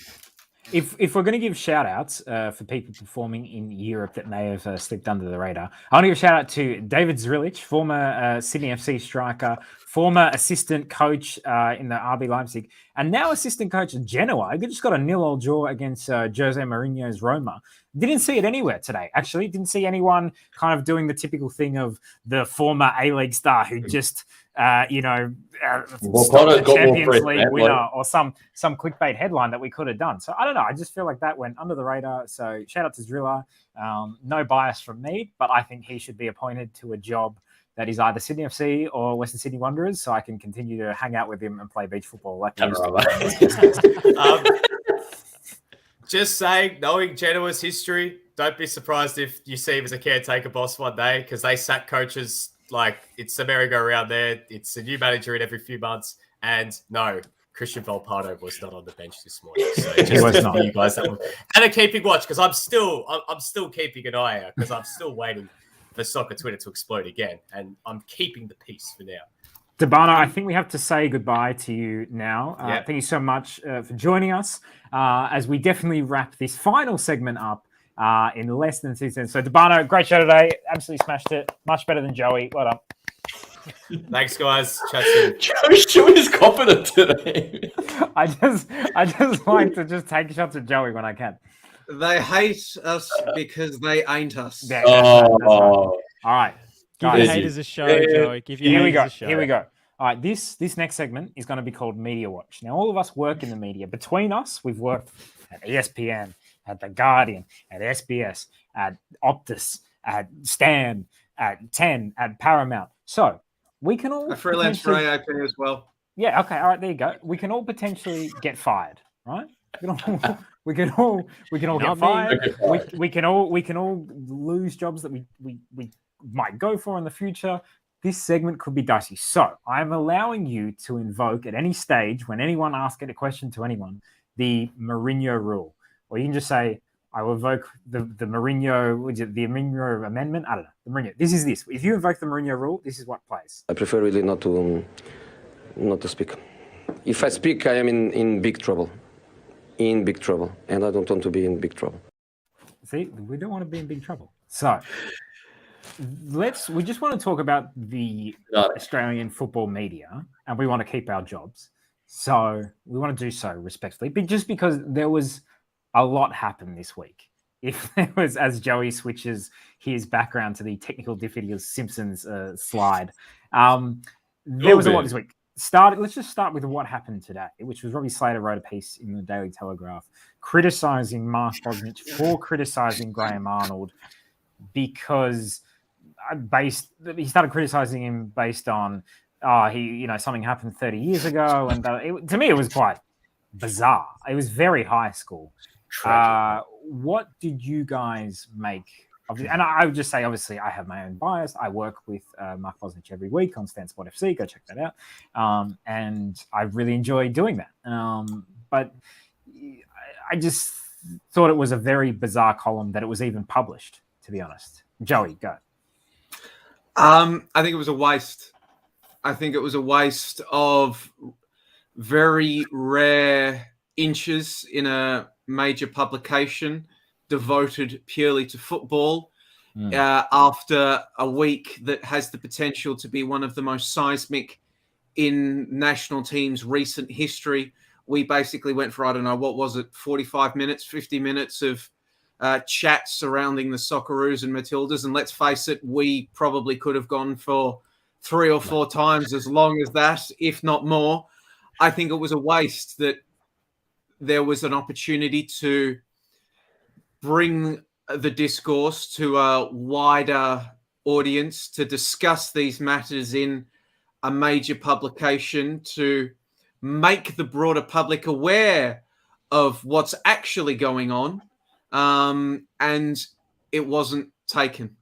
If we're going to give shout-outs for people performing in Europe that may have slipped under the radar, I want to give a shout-out to David Zrilic, former Sydney FC striker, former assistant coach in the RB Leipzig, and now assistant coach at Genoa. He just got a 0-0 draw against Jose Mourinho's Roma. Didn't see it anywhere today, actually. Didn't see anyone kind of doing the typical thing of the former A-League star who just... stop the Champions League winner or some clickbait headline that we could have done. So I don't know. I just feel like that went under the radar. So shout out to Driller. No bias from me, but I think he should be appointed to a job that is either Sydney FC or Western Sydney Wanderers, so I can continue to hang out with him and play beach football like Just saying, knowing Genoa's history, don't be surprised if you see him as a caretaker boss one day, because they sack coaches like it's the merry-go-round there. It's a new manager in every few months. And no, Christian Volpato was not on the bench this morning. So he was not. You guys and a keeping watch, because I'm still keeping an eye out, because I'm still waiting for soccer Twitter to explode again. And I'm keeping the peace for now. D'Urbano, I think we have to say goodbye to you now. Thank you so much for joining us as we definitely wrap this final segment up in less than 2 cents. So, D'Urbano, great show today. Absolutely smashed it. Much better than Joey. Well done. Thanks, guys. Chat soon. Joey is confident today. I just like to just take shots at Joey when I can. They hate us because they ain't us. Yeah, that's right. All right. Give your haters a show, Joey. Give your haters a show. Here we go. All right, this next segment is going to be called Media Watch. Now, all of us work in the media. Between us, we've worked at ESPN, at The Guardian, at SBS, at Optus, at Stan, at 10, at Paramount. So we can all... I freelance for AAP as well. Yeah, okay, all right, there you go. We can all potentially get fired, right? We can all get fired. We can all lose jobs that we might go for in the future. This segment could be dicey. So I'm allowing you to invoke at any stage when anyone asks a question to anyone, the Mourinho rule. Or you can just say, I will invoke the Mourinho, the Mourinho amendment. I don't know. The Mourinho. This is this. If you invoke the Mourinho rule, this is what plays. I prefer really not to speak. If I speak, I am in big trouble. In big trouble. And I don't want to be in big trouble. See, we don't want to be in big trouble. So we just want to talk about the Australian football media, and we want to keep our jobs. So we want to do so respectfully, but just because there was a lot happen this week. If there was, as Joey switches his background to the technical difficulties Simpsons slide, there was a lot this week. Let's just start with what happened today, which was Robbie Slater wrote a piece in the Daily Telegraph criticising Mark Bosnich for criticising Graham Arnold because he started criticising him based on something happened 30 years ago, and to me it was quite bizarre. It was very high school. What did you guys make of it? And I would just say, obviously, I have my own bias. I work with Mark Bosnich every week on Stan Sport FC. Go check that out. And I really enjoy doing that. But I just thought it was a very bizarre column that it was even published, to be honest. Joey, go. I think it was a waste. I think it was a waste of very rare inches in a major publication devoted purely to football after a week that has the potential to be one of the most seismic in national teams' recent history. We basically went for, I don't know, what was it, 45 minutes, 50 minutes of chat surrounding the Socceroos and Matildas. And let's face it, we probably could have gone for 3 or 4 times as long as that, if not more. I think it was a waste that there was an opportunity to bring the discourse to a wider audience, to discuss these matters in a major publication, to make the broader public aware of what's actually going on. And it wasn't taken.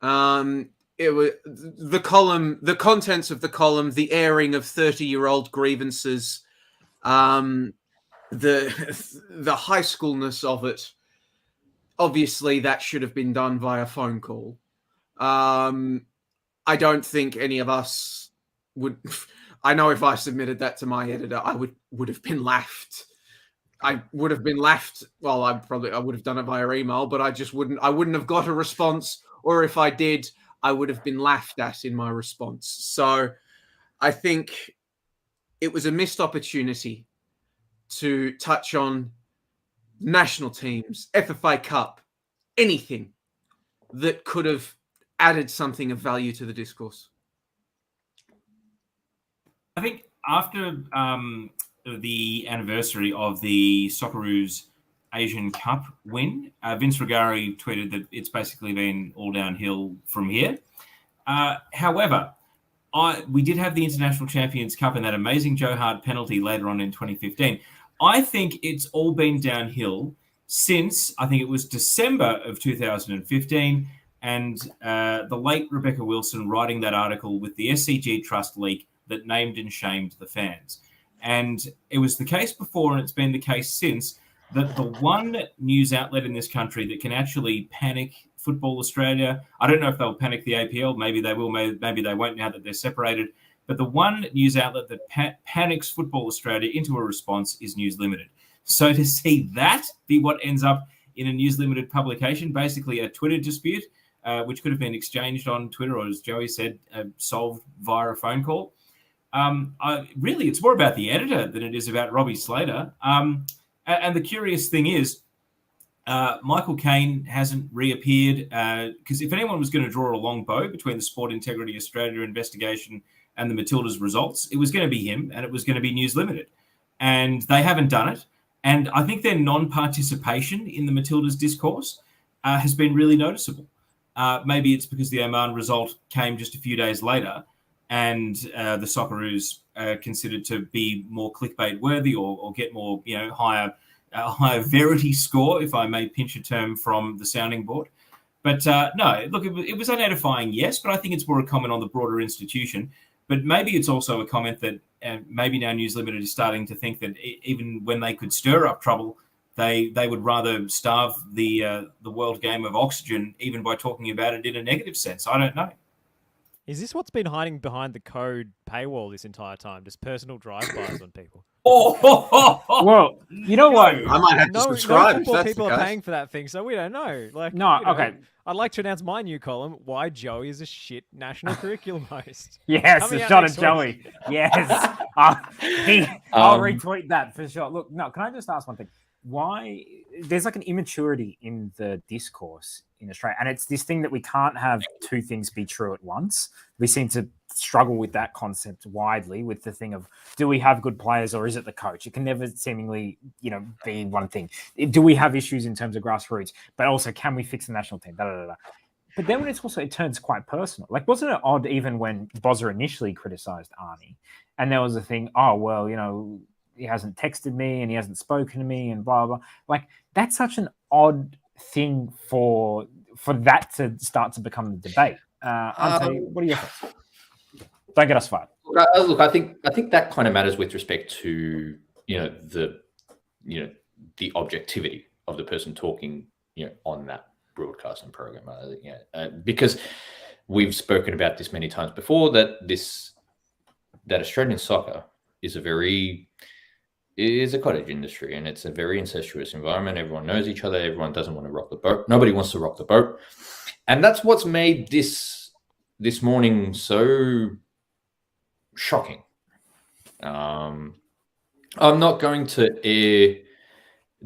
It was the column, the contents of the column, the airing of 30-year-old grievances, the high schoolness of it. Obviously, that should have been done via phone call. I don't think any of us would. I know if I submitted that to my editor, I would have been laughed. I would have been laughed. Well, I would have done it via email, but I wouldn't have got a response. Or if I did, I would have been laughed at in my response. So I think it was a missed opportunity to touch on national teams, FFA Cup, anything that could have added something of value to the discourse. I think after the anniversary of the Socceroos Asian Cup win, Vince Regari tweeted that it's basically been all downhill from here. However, we did have the International Champions Cup and that amazing Joe Hart penalty later on in 2015. I think it's all been downhill since, I think it was December of 2015, and the late Rebecca Wilson writing that article with the SCG Trust leak that named and shamed the fans. And it was the case before, and it's been the case since, that the one news outlet in this country that can actually panic Football Australia, I don't know if they'll panic the APL, maybe they will, maybe they won't now that they're separated, but the one news outlet that panics Football Australia into a response is News Limited. So to see that be what ends up in a News Limited publication, basically a Twitter dispute, which could have been exchanged on Twitter, or as Joey said, solved via a phone call. Really, it's more about the editor than it is about Robbie Slater. And the curious thing is, Michael Caine hasn't reappeared because if anyone was going to draw a long bow between the Sport Integrity Australia investigation and the Matildas results, it was going to be him and it was going to be News Limited. And they haven't done it. And I think their non-participation in the Matildas discourse has been really noticeable. Maybe it's because the Oman result came just a few days later and the Socceroos considered to be more clickbait worthy or get more, higher verity score, if I may pinch a term from the sounding board. But no, look, it was unedifying, yes, but I think it's more a comment on the broader institution. But maybe it's also a comment that maybe now News Limited is starting to think that even when they could stir up trouble, they would rather starve the world game of oxygen, even by talking about it in a negative sense. I don't know. Is this what's been hiding behind the code paywall this entire time? Just personal drive-bys on people? Well, you know what? I might have to subscribe. No people are paying for that thing, so we don't know. Okay. I'd like to announce my new column, Why Joey is a Shit National Curriculum Host. Yes, a shot at Joey. Yes. I'll retweet that for sure. Look, no, can I just ask one thing? Why there's like an immaturity in the discourse in Australia, and it's this thing that we can't have two things be true at once. We seem to struggle with that concept widely with the thing of, do we have good players or is it the coach? It can never seemingly, be one thing. Do we have issues in terms of grassroots, but also can we fix the national team? But then when it turns quite personal. Like, wasn't it odd even when Bozza initially criticised Arnie, and there was a thing, he hasn't texted me and he hasn't spoken to me and blah blah. Like that's such an odd thing for that to start to become the debate. Ante, what are your thoughts? Don't get us fired. Look, I think that kind of matters with respect to the objectivity of the person talking on that broadcasting program. Because we've spoken about this many times before that Australian soccer is a cottage industry, and it's a very incestuous environment. Everyone knows each other. Everyone doesn't want to rock the boat. Nobody wants to rock the boat, and that's what's made this morning so shocking. I'm not going to air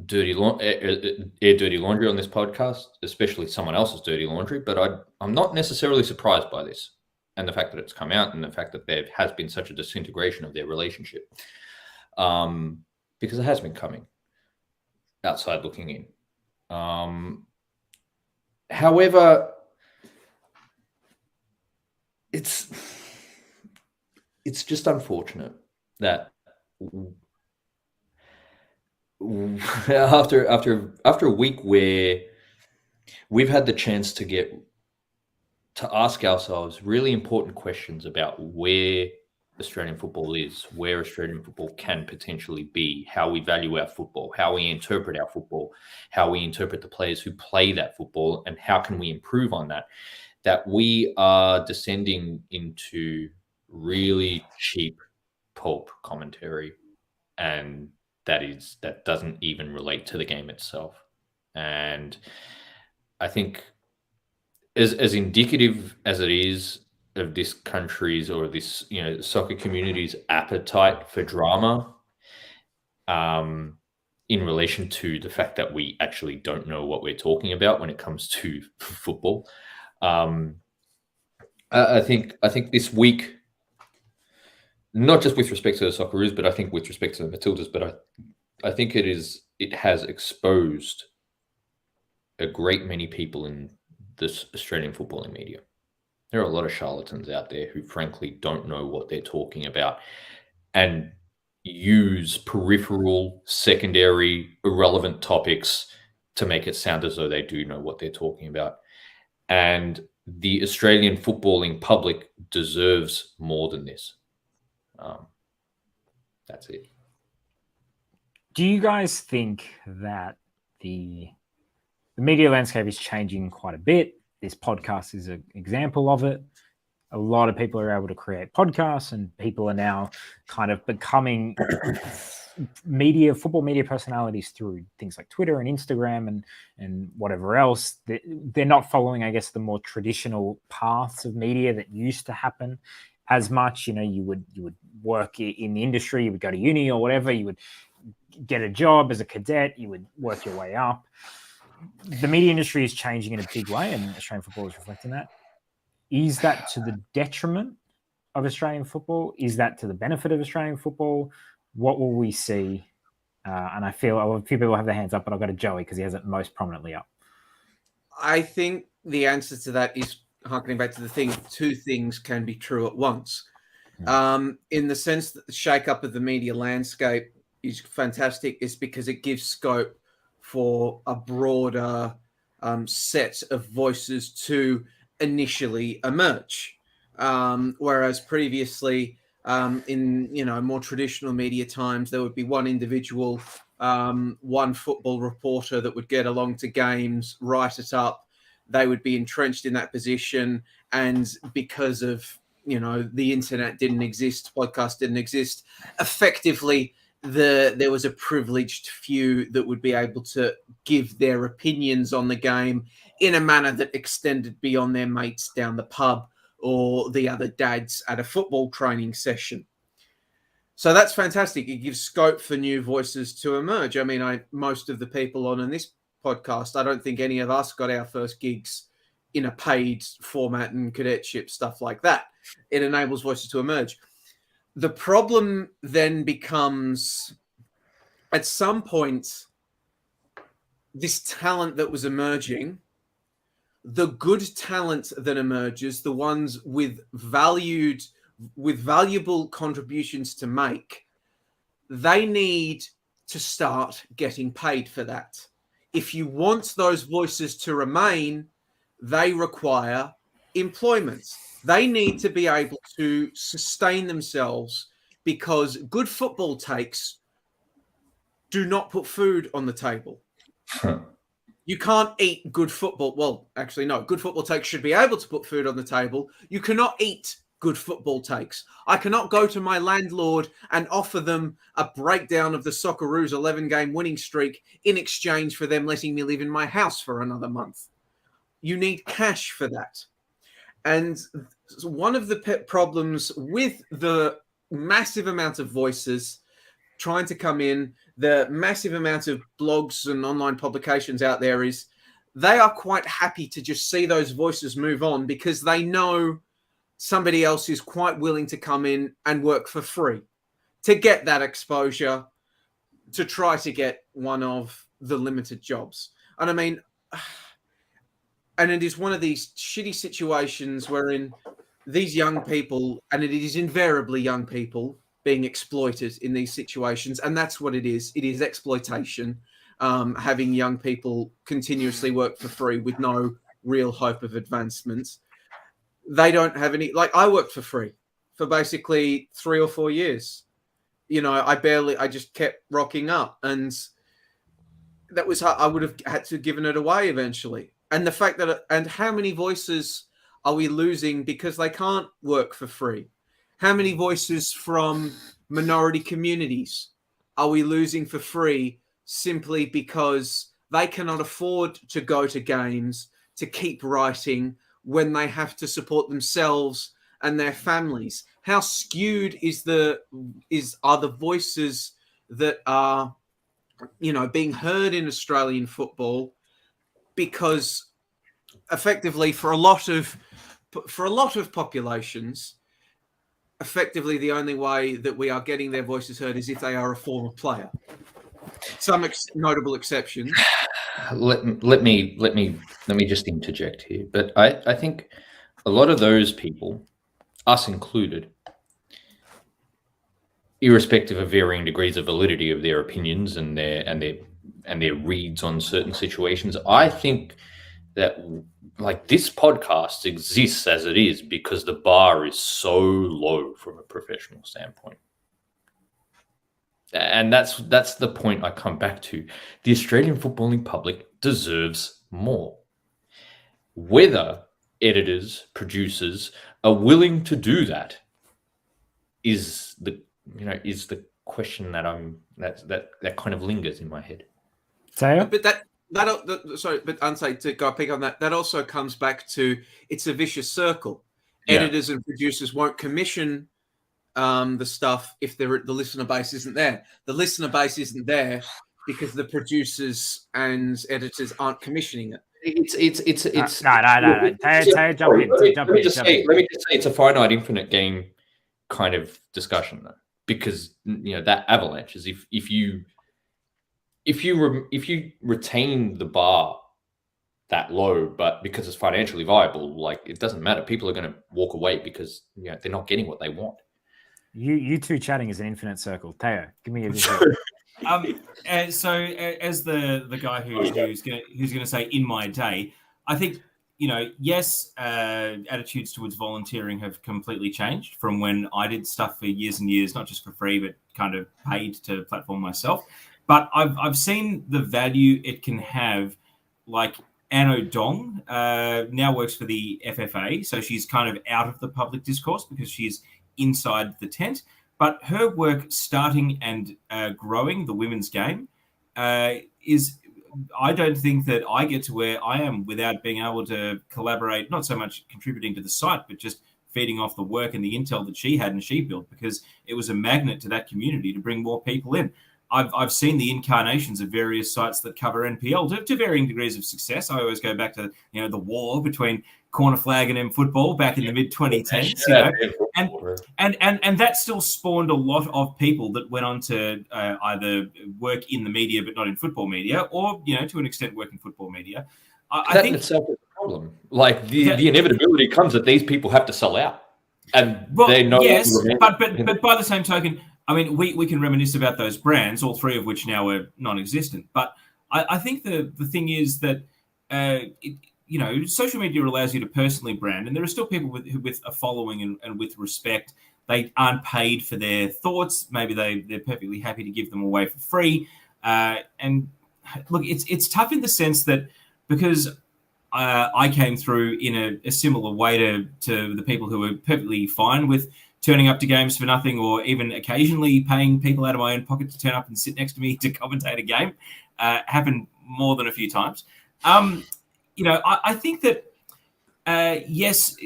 dirty laundry on this podcast, especially someone else's dirty laundry, but I'm not necessarily surprised by this and the fact that it's come out and the fact that there has been such a disintegration of their relationship, because it has been coming outside looking in. However, it's just unfortunate that after a week where we've had the chance to ask ourselves really important questions about where Australian football is, where Australian football can potentially be, how we value our football, how we interpret our football, how we interpret the players who play that football, and how can we improve on that we are descending into really cheap pulp commentary, and that doesn't even relate to the game itself. And I think as indicative as it is of this country's or this soccer community's appetite for drama, in relation to the fact that we actually don't know what we're talking about when it comes to football, I think this week, not just with respect to the Socceroos, but I think with respect to the Matildas, but I think it has exposed a great many people in this Australian footballing media. There are a lot of charlatans out there who frankly don't know what they're talking about and use peripheral, secondary, irrelevant topics to make it sound as though they do know what they're talking about. And the Australian footballing public deserves more than this. That's it. Do you guys think that the media landscape is changing quite a bit? This podcast is an example of it. A lot of people are able to create podcasts, and people are now kind of becoming football media personalities through things like Twitter and Instagram and whatever else. They're not following, I guess, the more traditional paths of media that used to happen as much. You would work in the industry, you would go to uni or whatever, you would get a job as a cadet, you would work your way up. The media industry is changing in a big way, and Australian football is reflecting that. Is that to the detriment of Australian football? Is that to the benefit of Australian football? What will we see? And I feel a few people have their hands up, but I've got a Joey because he has it most prominently up. I think the answer to that is harkening back to the thing, two things can be true at once. In the sense that the shake-up of the media landscape is fantastic, is because it gives scope for a broader set of voices to initially emerge. Whereas previously, in more traditional media times, there would be one individual, one football reporter that would get along to games, write it up. They would be entrenched in that position, and because of the internet didn't exist, podcast didn't exist, effectively there was a privileged few that would be able to give their opinions on the game in a manner that extended beyond their mates down the pub or the other dads at a football training session. So that's fantastic. It gives scope for new voices to emerge. I mean, most of the people on in this podcast, I don't think any of us got our first gigs in a paid format and cadetship, stuff like that. It enables voices to emerge. The problem then becomes, at some point, this talent that was emerging, the good talent that emerges, the ones with valuable contributions to make, they need to start getting paid for that. If you want those voices to remain, they require employment. They need to be able to sustain themselves, because good football takes do not put food on the table. You can't eat good football. Well, actually, no. Good football takes should be able to put food on the table. You cannot eat good football takes. I cannot go to my landlord and offer them a breakdown of the Socceroos 11-game winning streak in exchange for them letting me live in my house for another month. You need cash for that. And one of the problems with the massive amount of voices trying to come in, the massive amount of blogs and online publications out there, is they are quite happy to just see those voices move on, because they know somebody else is quite willing to come in and work for free to get that exposure, to try to get one of the limited jobs. And I mean, and it is one of these shitty situations wherein these young people, and it is invariably young people, being exploited in these situations. And that's what it is. It is exploitation, having young people continuously work for free with no real hope of advancement. They don't have any, like, I worked for free for basically 3 or 4 years. You know, I just kept rocking up, and that was how I would have had to given it away eventually. And the fact that, and how many voices are we losing because they can't work for free? How many voices from minority communities are we losing for free simply because they cannot afford to go to games, to keep writing, when they have to support themselves and their families? How skewed are the voices that are, you know, being heard in Australian football? Because effectively, for a lot of populations, effectively the only way that we are getting their voices heard is if they are a former player. Some notable exceptions. Let me just interject here. But I think a lot of those people, us included, irrespective of varying degrees of validity of their opinions and their reads on certain situations, I think that, like, this podcast exists as it is because the bar is so low from a professional standpoint. And that's the point I come back to. The Australian footballing public deserves more. Whether editors, producers are willing to do that is the question that kind of lingers in my head. Teo? But Ante, to go pick on that, that also comes back to, it's a vicious circle. Yeah. Editors and producers won't commission the stuff if the listener base isn't there. The listener base isn't there because the producers and editors aren't commissioning it. It's no. Teo, jump in. Let me just say it's a finite, infinite game kind of discussion, though, because, you know, that avalanche is if you retain the bar that low, but because it's financially viable, like, it doesn't matter. People are going to walk away because, you know, they're not getting what they want. You two chatting is an infinite circle. Teo, give me a So as the guy who's gonna say in my day, I think, you know, yes, attitudes towards volunteering have completely changed from when I did stuff for years and years, not just for free, but kind of paid to platform myself. But I've seen the value it can have. Like, Anne O'Dong now works for the FFA, so she's kind of out of the public discourse because she's inside the tent. But her work starting and growing the women's game is, I don't think that I get to where I am without being able to collaborate, not so much contributing to the site, but just feeding off the work and the intel that she had and she built, because it was a magnet to that community to bring more people in. I've seen the incarnations of various sites that cover NPL to varying degrees of success. I always go back to, you know, the war between Corner Flag and M Football back in the mid 2010s, you know, and that still spawned a lot of people that went on to either work in the media but not in football media, or, you know, to an extent work in football media. I think itself is a problem. Like, the inevitability comes that these people have to sell out, and they know. Yes, but by the same token, I mean, we can reminisce about those brands, all three of which now are non-existent. But I think the thing is that, social media allows you to personally brand, and there are still people with a following and with respect. They aren't paid for their thoughts. Maybe they're perfectly happy to give them away for free. And look, it's tough in the sense that because I came through in a similar way to the people who were perfectly fine with turning up to games for nothing, or even occasionally paying people out of my own pocket to turn up and sit next to me to commentate a game, happened more than a few times. I think that yes,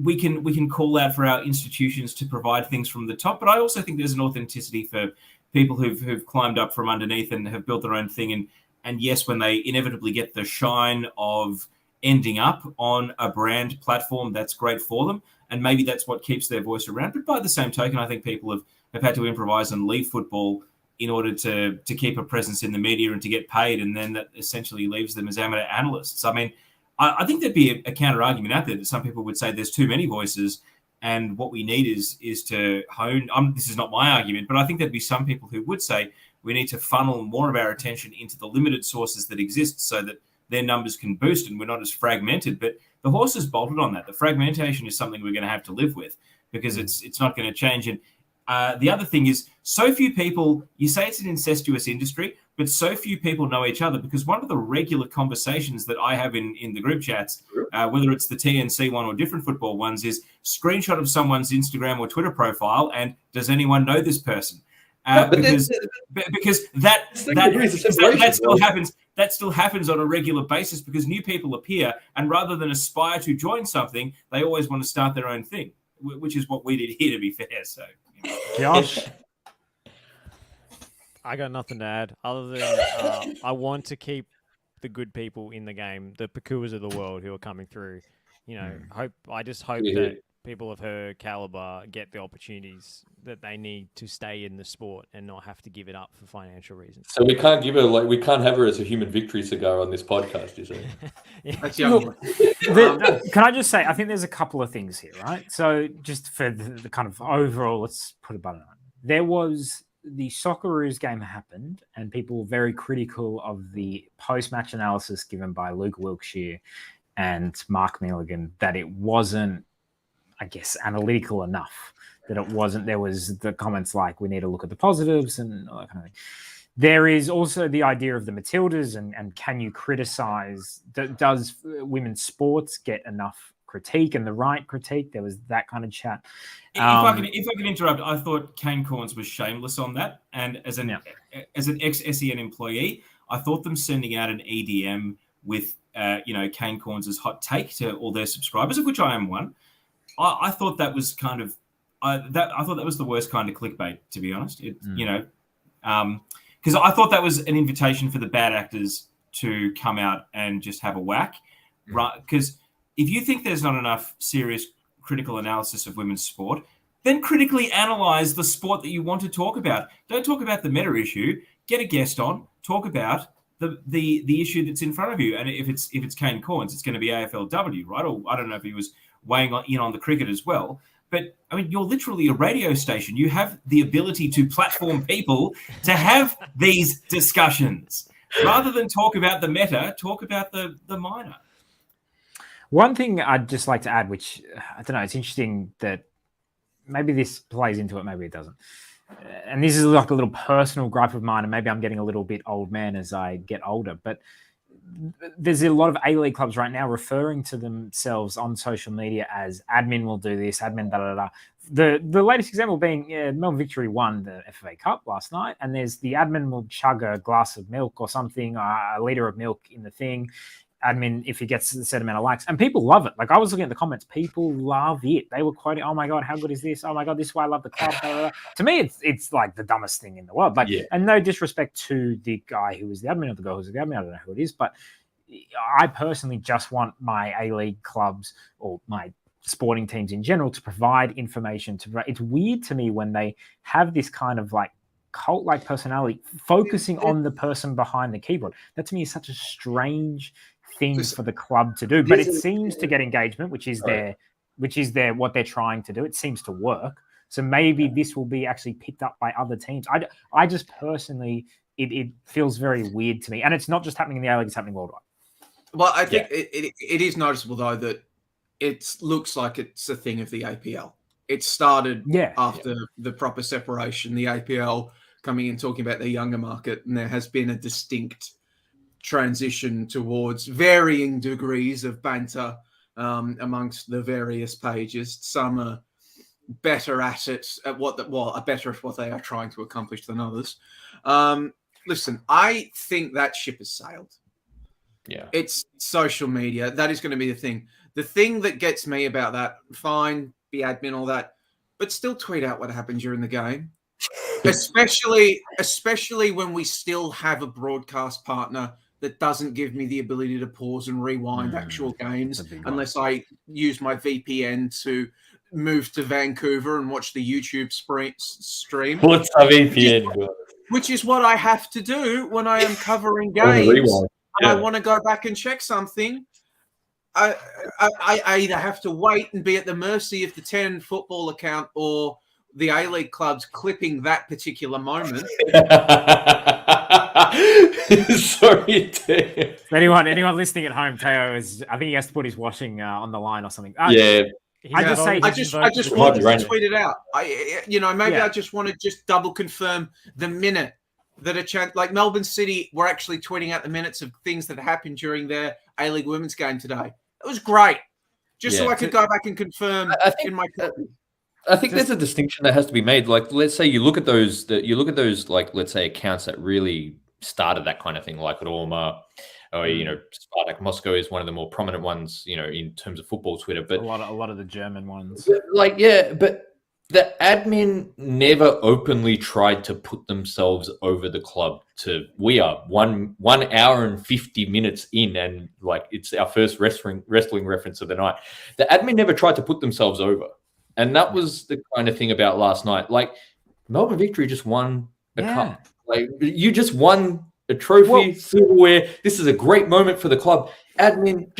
we can call out for our institutions to provide things from the top, but I also think there's an authenticity for people who've climbed up from underneath and have built their own thing. And yes, when they inevitably get the shine of ending up on a brand platform, that's great for them. And maybe that's what keeps their voice around. But by the same token, I think people have had to improvise and leave football in order to keep a presence in the media and to get paid. And then that essentially leaves them as amateur analysts. I mean, I think there'd be a counter argument out there that some people would say there's too many voices, and what we need is to hone. This is not my argument, but I think there'd be some people who would say we need to funnel more of our attention into the limited sources that exist so that their numbers can boost and we're not as fragmented. But the horse has bolted on that. The fragmentation is something we're going to have to live with because it's not going to change. And the other thing is, so few people, you say it's an incestuous industry, but so few people know each other, because one of the regular conversations that I have in the group chats, whether it's the TNC one or different football ones, is screenshot of someone's Instagram or Twitter profile and does anyone know this person? Because that still happens. That still happens on a regular basis because new people appear, and rather than aspire to join something, they always want to start their own thing, which is what we did here, to be fair. So, Josh, I got nothing to add other than I want to keep the good people in the game, the Pakuas of the world who are coming through. I just hope that people of her caliber get the opportunities that they need to stay in the sport and not have to give it up for financial reasons. So we can't give her we can't have her as a human victory cigar on this podcast, you see? That's young. Can I just say, I think there's a couple of things here, right? So just for the kind of overall, let's put a button on it. There was the Socceroos game happened, and people were very critical of the post-match analysis given by Luke Wilkshire and Mark Milligan, that it wasn't, I guess, analytical enough, that it wasn't, there was the comments like, we need to look at the positives and all that kind of thing. There is also the idea of the Matildas and can you criticize, does women's sports get enough critique and the right critique? There was that kind of chat. If I can interrupt, I thought Kane Corns was shameless on that. And as an ex-SEN employee, I thought them sending out an EDM with, Kane Corns' hot take to all their subscribers, of which I am one. I thought that was kind of I thought that was the worst kind of clickbait, to be honest. Because I thought that was an invitation for the bad actors to come out and just have a whack, right? Because if you think there's not enough serious critical analysis of women's sport, then critically analyze the sport that you want to talk about. Don't talk about the meta issue. Get a guest on. Talk about the issue that's in front of you. And if it's Kane Corns, it's going to be AFLW, right? Or I don't know if he was weighing in on the cricket as well. But, I mean, you're literally a radio station. You have the ability to platform people to have these discussions. Rather than talk about the meta, talk about the minor. One thing I'd just like to add, which, I don't know, it's interesting that maybe this plays into it, maybe it doesn't. And this is like a little personal gripe of mine, and maybe I'm getting a little bit old man as I get older, but there's a lot of A-League clubs right now referring to themselves on social media as admin will do this, admin da-da-da. The latest example being Melbourne Victory won the FFA Cup last night, and there's the admin will chug a glass of milk or something, a litre of milk in the thing. Admin, if he gets a set amount of likes, and people love it. Like, I was looking at the comments, people love it. They were quoting, "Oh my god, how good is this? Oh my god, this is why I love the club." Blah, blah, blah. To me, it's like the dumbest thing in the world. Like, and no disrespect to the guy who was the admin or the girl who's the admin. I don't know who it is, but I personally just want my A-League clubs or my sporting teams in general to provide information. It's weird to me when they have this kind of like cult-like personality focusing on the person behind the keyboard. That to me is such a strange thing for the club to do, but it seems to get engagement, which is what they're trying to do. It seems to work. So maybe this will be actually picked up by other teams. I just personally, it feels very weird to me. And it's not just happening in the A-League, it's happening worldwide. Well, I think it is noticeable, though, that it looks like it's a thing of the APL. It started after the proper separation, the APL coming in talking about their younger market, and there has been a distinct transition towards varying degrees of banter amongst the various pages. Some are better at it, are better at what they are trying to accomplish than others. Listen, I think that ship has sailed. Yeah. It's social media. That is going to be the thing. The thing that gets me about that, fine, be admin, all that, but still tweet out what happened during the game. especially when we still have a broadcast partner that doesn't give me the ability to pause and rewind actual games unless I use my VPN to move to Vancouver and watch the YouTube stream. What's a VPN? Which is what I have to do when I am covering games. I want to go back and check something. I either have to wait and be at the mercy of the 10 football account or the A-League clubs clipping that particular moment. Sorry, Teo. Anyone listening at home, Teo I think he has to put his washing on the line or something. Yeah. I just wanted to tweet it out. I just want to just double confirm the minute that like Melbourne City were actually tweeting out the minutes of things that happened during their A-League women's game today. It was great. So I could go back and confirm in my. I think there's a distinction that has to be made. Like, let's say you look at those, like, let's say accounts that really started that kind of thing, like Roma, or Spartak Moscow is one of the more prominent ones, in terms of football Twitter. But a lot of the German ones, but the admin never openly tried to put themselves over the club. We are 1 hour and 50 minutes in, and like it's our first wrestling reference of the night. The admin never tried to put themselves over. And that was the kind of thing about last night. Like, Melbourne Victory just won a cup. Like, you just won a trophy, silverware. This is a great moment for the club. Admin,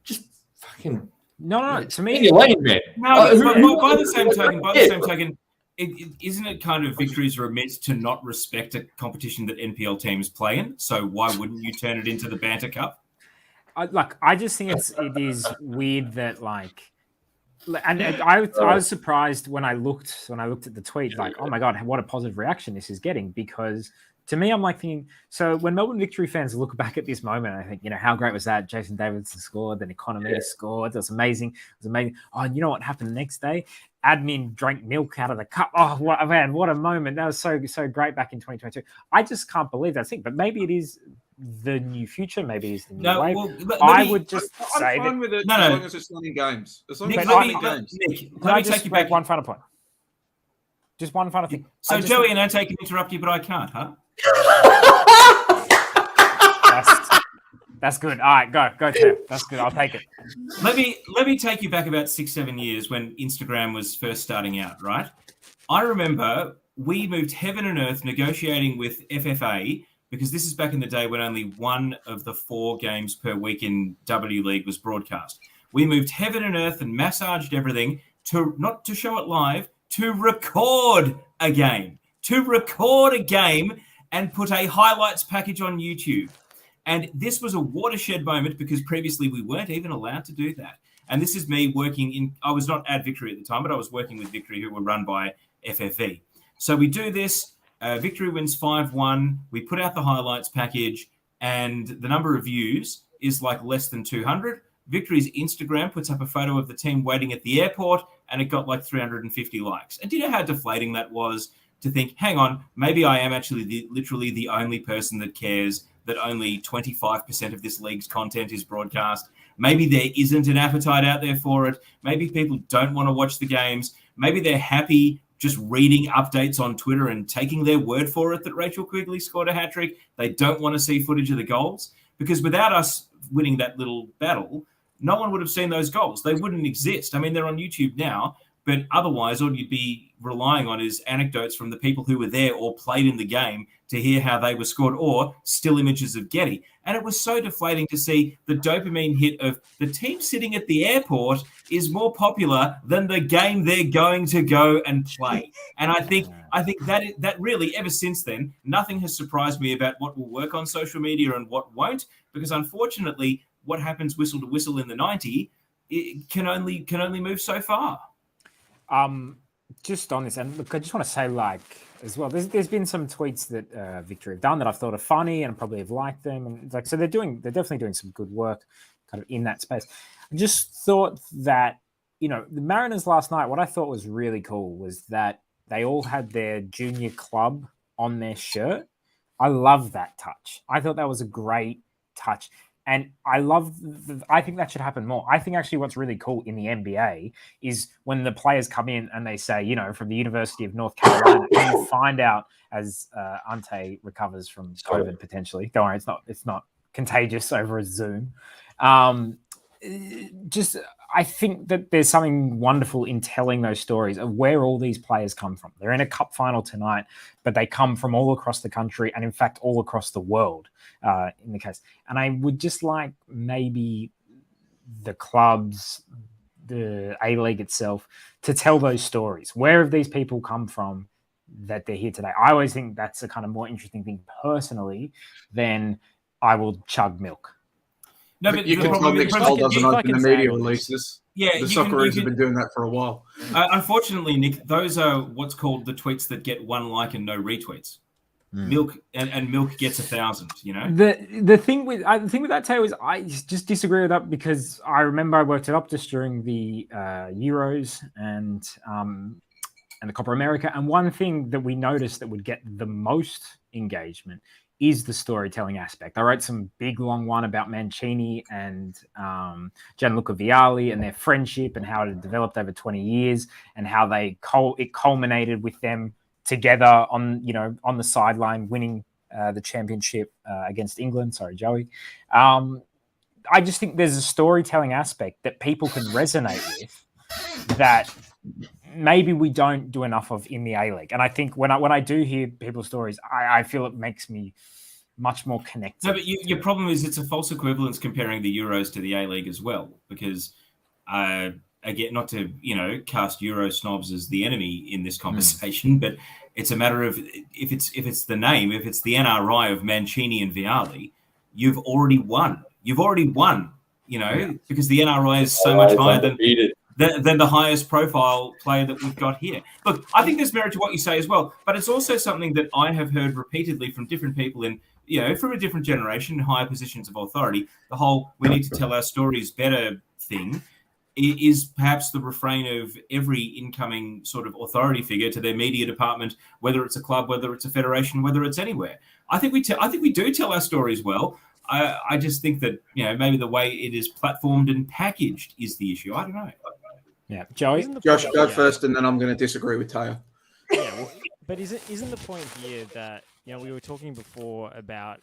just fucking... No. To me... In your lane, man. No, by the same token, isn't it kind of Victory's remit to not respect a competition that NPL teams play in? So why wouldn't you turn it into the Banter Cup? I just think it is weird that, like... And I was surprised when I looked at the tweet, like, oh my God, what a positive reaction this is getting. Because to me, I'm like thinking, so when Melbourne Victory fans look back at this moment, I think, how great was that? Jason Davidson scored, then Economidis scored. It was amazing. Oh, and you know what happened the next day? Admin drank milk out of the cup. Oh, what a moment. That was so great back in 2022. I just can't believe that thing. But maybe it is the new future. Maybe it's the new wave. I would just say I'm fine with it as long as it's winning games. As long as Nick, it's winning games. let me take you back one final point. Just one final thing. So Joey and Ante can interrupt you, but I can't, huh? That's good. All right, go, Tim. That's good. I'll take it. Let me take you back about 6-7 years when Instagram was first starting out, right? I remember we moved heaven and earth negotiating with FFA, because this is back in the day when only one of the 4 games per week in W League was broadcast. We moved heaven and earth and massaged everything to not to show it live, to record a game. And put a highlights package on YouTube. And this was a watershed moment because previously we weren't even allowed to do that. And this is me I was not at Victory at the time, but I was working with Victory, who were run by FFV. So we do this. Victory wins 5-1. We put out the highlights package, and the number of views is like less than 200. Victory's Instagram puts up a photo of the team waiting at the airport, and it got like 350 likes. And do you know how deflating that was? To think, hang on, maybe I am actually literally the only person that cares that only 25% of this league's content is broadcast. Maybe there isn't an appetite out there for it. Maybe people don't want to watch the games. Maybe they're happy just reading updates on Twitter and taking their word for it that Rachel Quigley scored a hat-trick. They don't want to see footage of the goals. Because without us winning that little battle, no one would have seen those goals. They wouldn't exist. I mean, they're on YouTube now, but otherwise all you'd be relying on is anecdotes from the people who were there or played in the game to hear how they were scored, or still images of Getty. And it was so deflating to see the dopamine hit of the team sitting at the airport is more popular than the game they're going to go and play. And I think that really, ever since then, nothing has surprised me about what will work on social media and what won't, because unfortunately, what happens whistle to whistle in the 90, it can only move so far. Just on this, and look, I just want to say, like, as well, there's been some tweets that Victory have done that I've thought are funny and probably have liked them, and like, so they're definitely doing some good work, kind of in that space. I just thought that, the Mariners last night, what I thought was really cool was that they all had their junior club on their shirt. I love that touch. I thought that was a great touch. And I think that should happen more. I think actually what's really cool in the NBA is when the players come in and they say, from the University of North Carolina, and you find out as Ante recovers from COVID potentially. Don't worry, it's not contagious over a Zoom. I think that there's something wonderful in telling those stories of where all these players come from. They're in a cup final tonight, but they come from all across the country and, in fact, all across the world in the case. And I would just like maybe the clubs, the A-League itself, to tell those stories. Where have these people come from that they're here today? I always think that's a kind of more interesting thing personally than I will chug milk. No, but you can tell Nick Stoll doesn't open the media releases. Yeah, the Socceroos have been doing that for a while. Unfortunately, Nick, those are what's called the tweets that get 1 like and no retweets. Milk and milk gets 1,000. The thing with that, Teo, is I just disagree with that, because I remember I worked at Optus during the Euros and the Copa America, and one thing that we noticed that would get the most engagement is the storytelling aspect. I wrote some big long one about Mancini and Gianluca Vialli and their friendship and how it had developed over 20 years and how it culminated with them together on the sideline winning the championship against England. Sorry, Joey. I just think there's a storytelling aspect that people can resonate with that maybe we don't do enough of in the A-League. And I think when I do hear people's stories, I feel it makes me much more connected. No, but your problem is it's a false equivalence comparing the Euros to the A-League as well, because again, not to cast Euro snobs as the enemy in this conversation, but it's a matter of if it's the name, if it's the NRI of Mancini and Vialli, you've already won. Because the NRI is so much higher than the highest profile player that we've got here. Look, I think there's merit to what you say as well, but it's also something that I have heard repeatedly from different people from a different generation, higher positions of authority. The whole "we need to tell our stories better" thing is perhaps the refrain of every incoming sort of authority figure to their media department, whether it's a club, whether it's a federation, whether it's anywhere. I think we do tell our stories well. I just think that maybe the way it is platformed and packaged is the issue. I don't know. Yeah, Joey. Josh, go first, and then I'm going to disagree with Teo. Yeah, but isn't the point here that we were talking before about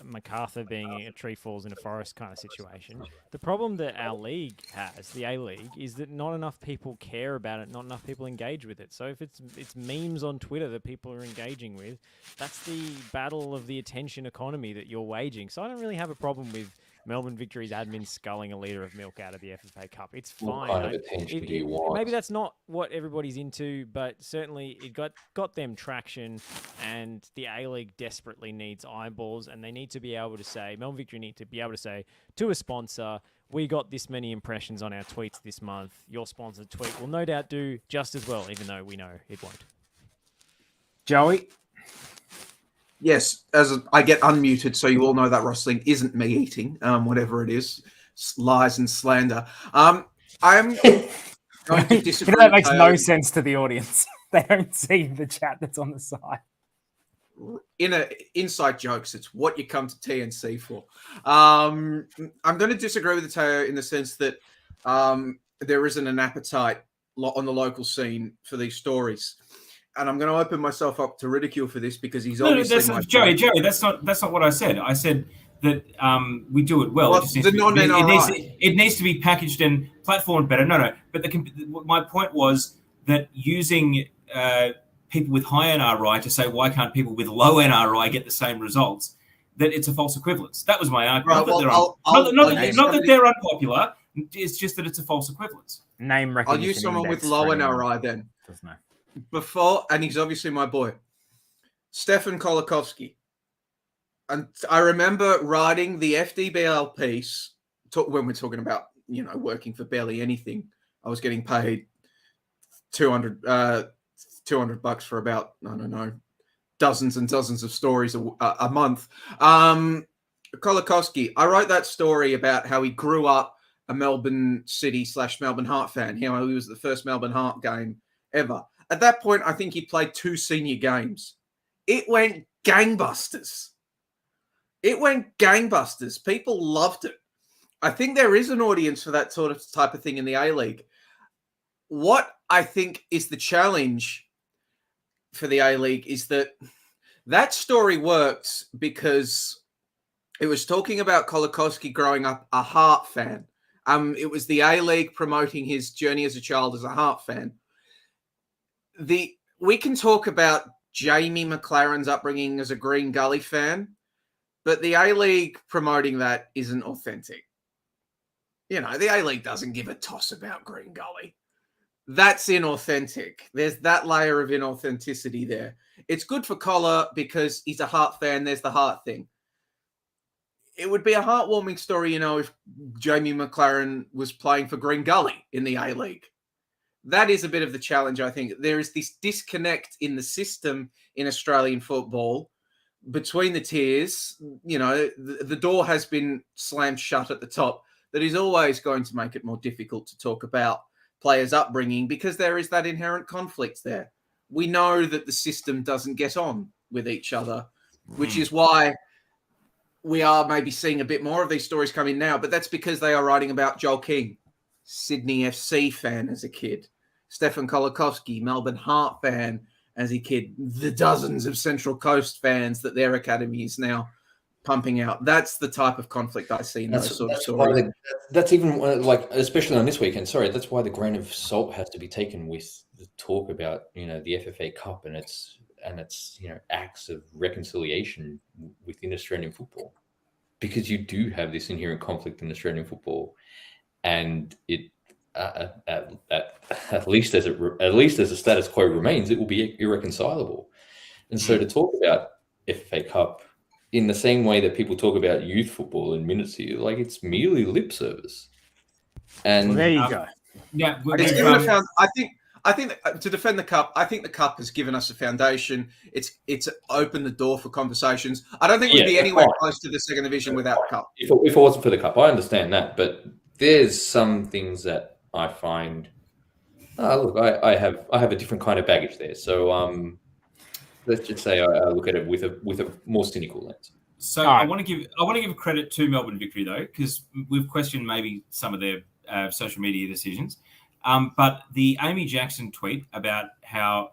MacArthur being a tree falls in a forest kind of situation? The problem that our league has, the A-League, is that not enough people care about it, not enough people engage with it. So if it's memes on Twitter that people are engaging with, that's the battle of the attention economy that you're waging. So I don't really have a problem with Melbourne Victory's admin sculling a litre of milk out of the FFA Cup. It's fine. What kind of attention do you want? Maybe that's not what everybody's into, but certainly it got them traction, and the A-League desperately needs eyeballs, and they need to be able to say, Melbourne Victory need to be able to say to a sponsor, we got this many impressions on our tweets this month. Your sponsored tweet will no doubt do just as well, even though we know it won't. Joey? Yes, as I get unmuted, so you all know that rustling isn't me eating, whatever it is, lies and slander. I'm going to disagree. That makes no sense to the audience. They don't see the chat that's on the side. Inside jokes, it's what you come to TNC for. I'm going to disagree with Teo in the sense that there isn't an appetite on the local scene for these stories. And I'm going to open myself up to ridicule for this because he's obviously Joey, that's not what I said. I said that we do it well. It needs to be packaged and platformed better. No. But my point was that using people with high NRI to say why can't people with low NRI get the same results, that it's a false equivalence. That was my argument. Not that they're unpopular. It's just that it's a false equivalence. Name I'll recognition. use someone with index low for anyone NRI then. who doesn't know. Before, and he's obviously my boy, Stefan Kolakowski. And I remember writing the FDBL piece when we're talking about, working for barely anything. I was getting paid $200 for about, I don't know, dozens and dozens of stories a month. Kolakowski, I wrote that story about how he grew up a Melbourne City / Melbourne Heart fan. He was the first Melbourne Heart game ever. At that point, I think he played 2 senior games. It went gangbusters. People loved it. I think there is an audience for that sort of type of thing in the A-League. What I think is the challenge for the A-League is that story works because it was talking about Kolakowski growing up a Heart fan. It was the A-League promoting his journey as a child as a Heart fan. We can talk about Jamie McLaren's upbringing as a Green Gully fan, but the A-League promoting that isn't authentic. The A-League doesn't give a toss about Green Gully. That's inauthentic. There's that layer of inauthenticity there. It's good for Collar because he's a Heart fan. There's the Heart thing. It would be a heartwarming story, if Jamie McLaren was playing for Green Gully in the A-League. That is a bit of the challenge, I think. There is this disconnect in the system in Australian football between the tiers. The door has been slammed shut at the top. That is always going to make it more difficult to talk about players' upbringing because there is that inherent conflict there. We know that the system doesn't get on with each other, which is why we are maybe seeing a bit more of these stories come in now, but that's because they are writing about Joel King, Sydney FC fan as a kid, Stefan Kolakowski, Melbourne Heart fan as a kid, the dozens of Central Coast fans that their academy is now pumping out. That's the type of conflict I see in those sort of stories. That's even especially on this weekend. Sorry, that's why the grain of salt has to be taken with the talk about the FFA Cup and its acts of reconciliation within Australian football, because you do have this inherent conflict in Australian football, and it at least as the status quo remains, it will be irreconcilable. And so to talk about FFA Cup in the same way that people talk about youth football and minutes here, it's merely lip service. And there you go. Yeah, I think to defend the cup, I think the cup has given us a foundation. It's opened the door for conversations. I don't think we'd be anywhere close to the second division without the cup. If it wasn't for the cup, I understand that, but there's some things that I find. Look, I have a different kind of baggage there. So let's just say I look at it with a more cynical lens. So I want to give credit to Melbourne Victory though, because we've questioned maybe some of their social media decisions. But the Amy Jackson tweet about how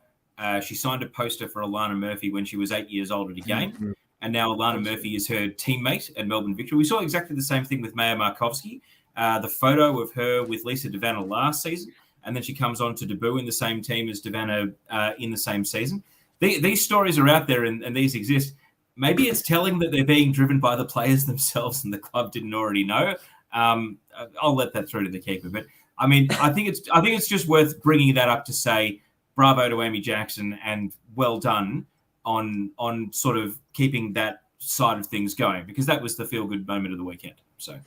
she signed a poster for Alana Murphy when she was 8 years old at a game, and now Alana Murphy is her teammate at Melbourne Victory. We saw exactly the same thing with Maya Markovski. The photo of her with Lisa Devanna last season, and then she comes on to debut in the same team as Devanna in the same season. These stories are out there and these exist. Maybe it's telling that they're being driven by the players themselves and the club didn't already know. I'll let that through to the keeper. But I mean, I think it's just worth bringing that up to say bravo to Amy Jackson and well done on sort of keeping that side of things going, because that was the feel-good moment of the weekend. So,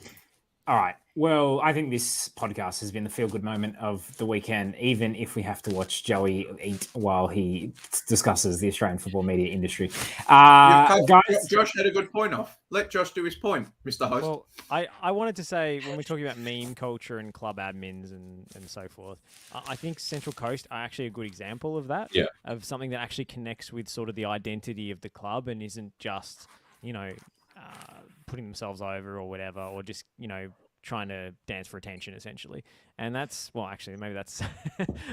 all right. Well, I think this podcast has been the feel-good moment of the weekend, even if we have to watch Joey eat while he discusses the Australian football media industry. Guys, Josh had a good point off. Let Josh do his point, Mr. Host. Well, I wanted to say, when we're talking about meme culture and club admins and so forth, I think Central Coast are actually a good example of that, of something that actually connects with sort of the identity of the club and isn't just, putting themselves over or whatever, or just, trying to dance for attention, essentially. And that's, well, actually, maybe that's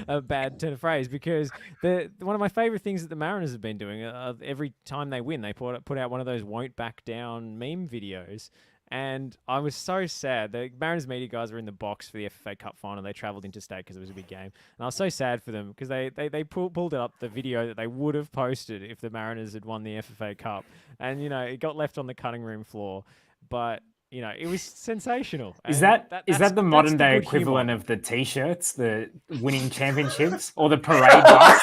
a bad turn of phrase, because one of my favorite things that the Mariners have been doing, every time they win, they put out one of those won't back down meme videos. And I was so sad. The Mariners media guys were in the box for the FFA Cup Final. They travelled interstate because it was a big game. And I was so sad for them because they pulled up the video that they would have posted if the Mariners had won the FFA Cup. And, it got left on the cutting room floor. But You know, it was sensational. Is And that that's the modern day good equivalent humour. of the T-shirts, the winning championships, or the parade bus?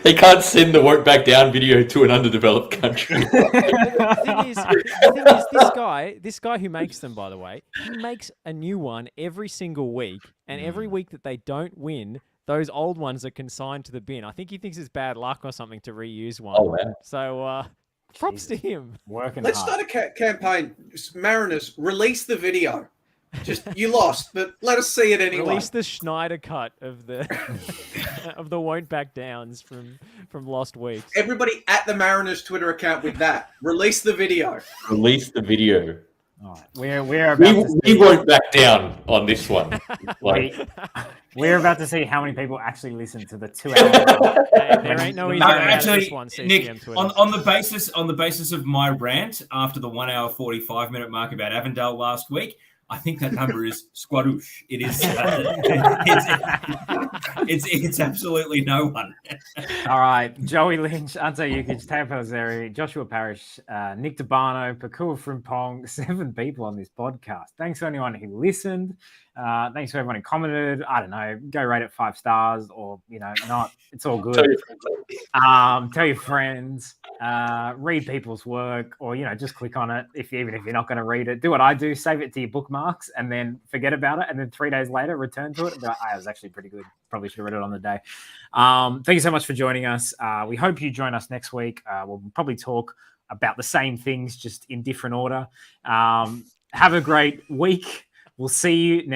They can't send the "Won't Back Down" video to an underdeveloped country. The thing is, this guy who makes them, by the way, he makes a new one every single week, and every week that they don't win, those old ones are consigned to the bin. I think he thinks it's bad luck or something to reuse one. Oh, man. So, props to him. Working Let's hard. start a campaign. Mariners, release the video. Just you lost, but let us see it anyway. Release the Schneider cut of the of the Won't Back Downs from lost weeks. Everybody at the Mariners Twitter account with that. Release the video. Release the video. All right. We're about to We won't back down on this one. we're about to see how many people actually listen to the 2 hour. There ain't no easy No, way out of actually, this one, CCM Nick, Twitter. on the basis of my rant after the 1 hour 45-minute mark about Avondale last week, I think that number is squadoosh. It is. It's absolutely no one. All right. Joey Lynch, Ante Jukic, Teo Pellizzeri, Joshua Parish, Nick D'Urbano, Pakua Frimpong, 7 people on this podcast. Thanks to anyone who listened. Thanks to everyone who commented. I don't know, go rate it 5 stars or, not. It's all good. Tell your friends, read people's work or, just click on it. Even if you're not going to read it, do what I do, save it to your bookmarks and then forget about it. And then 3 days later, return to it. And be like, it was actually pretty good. Probably should have read it on the day. Thank you so much for joining us. We hope you join us next week. We'll probably talk about the same things, just in different order. Have a great week. We'll see you next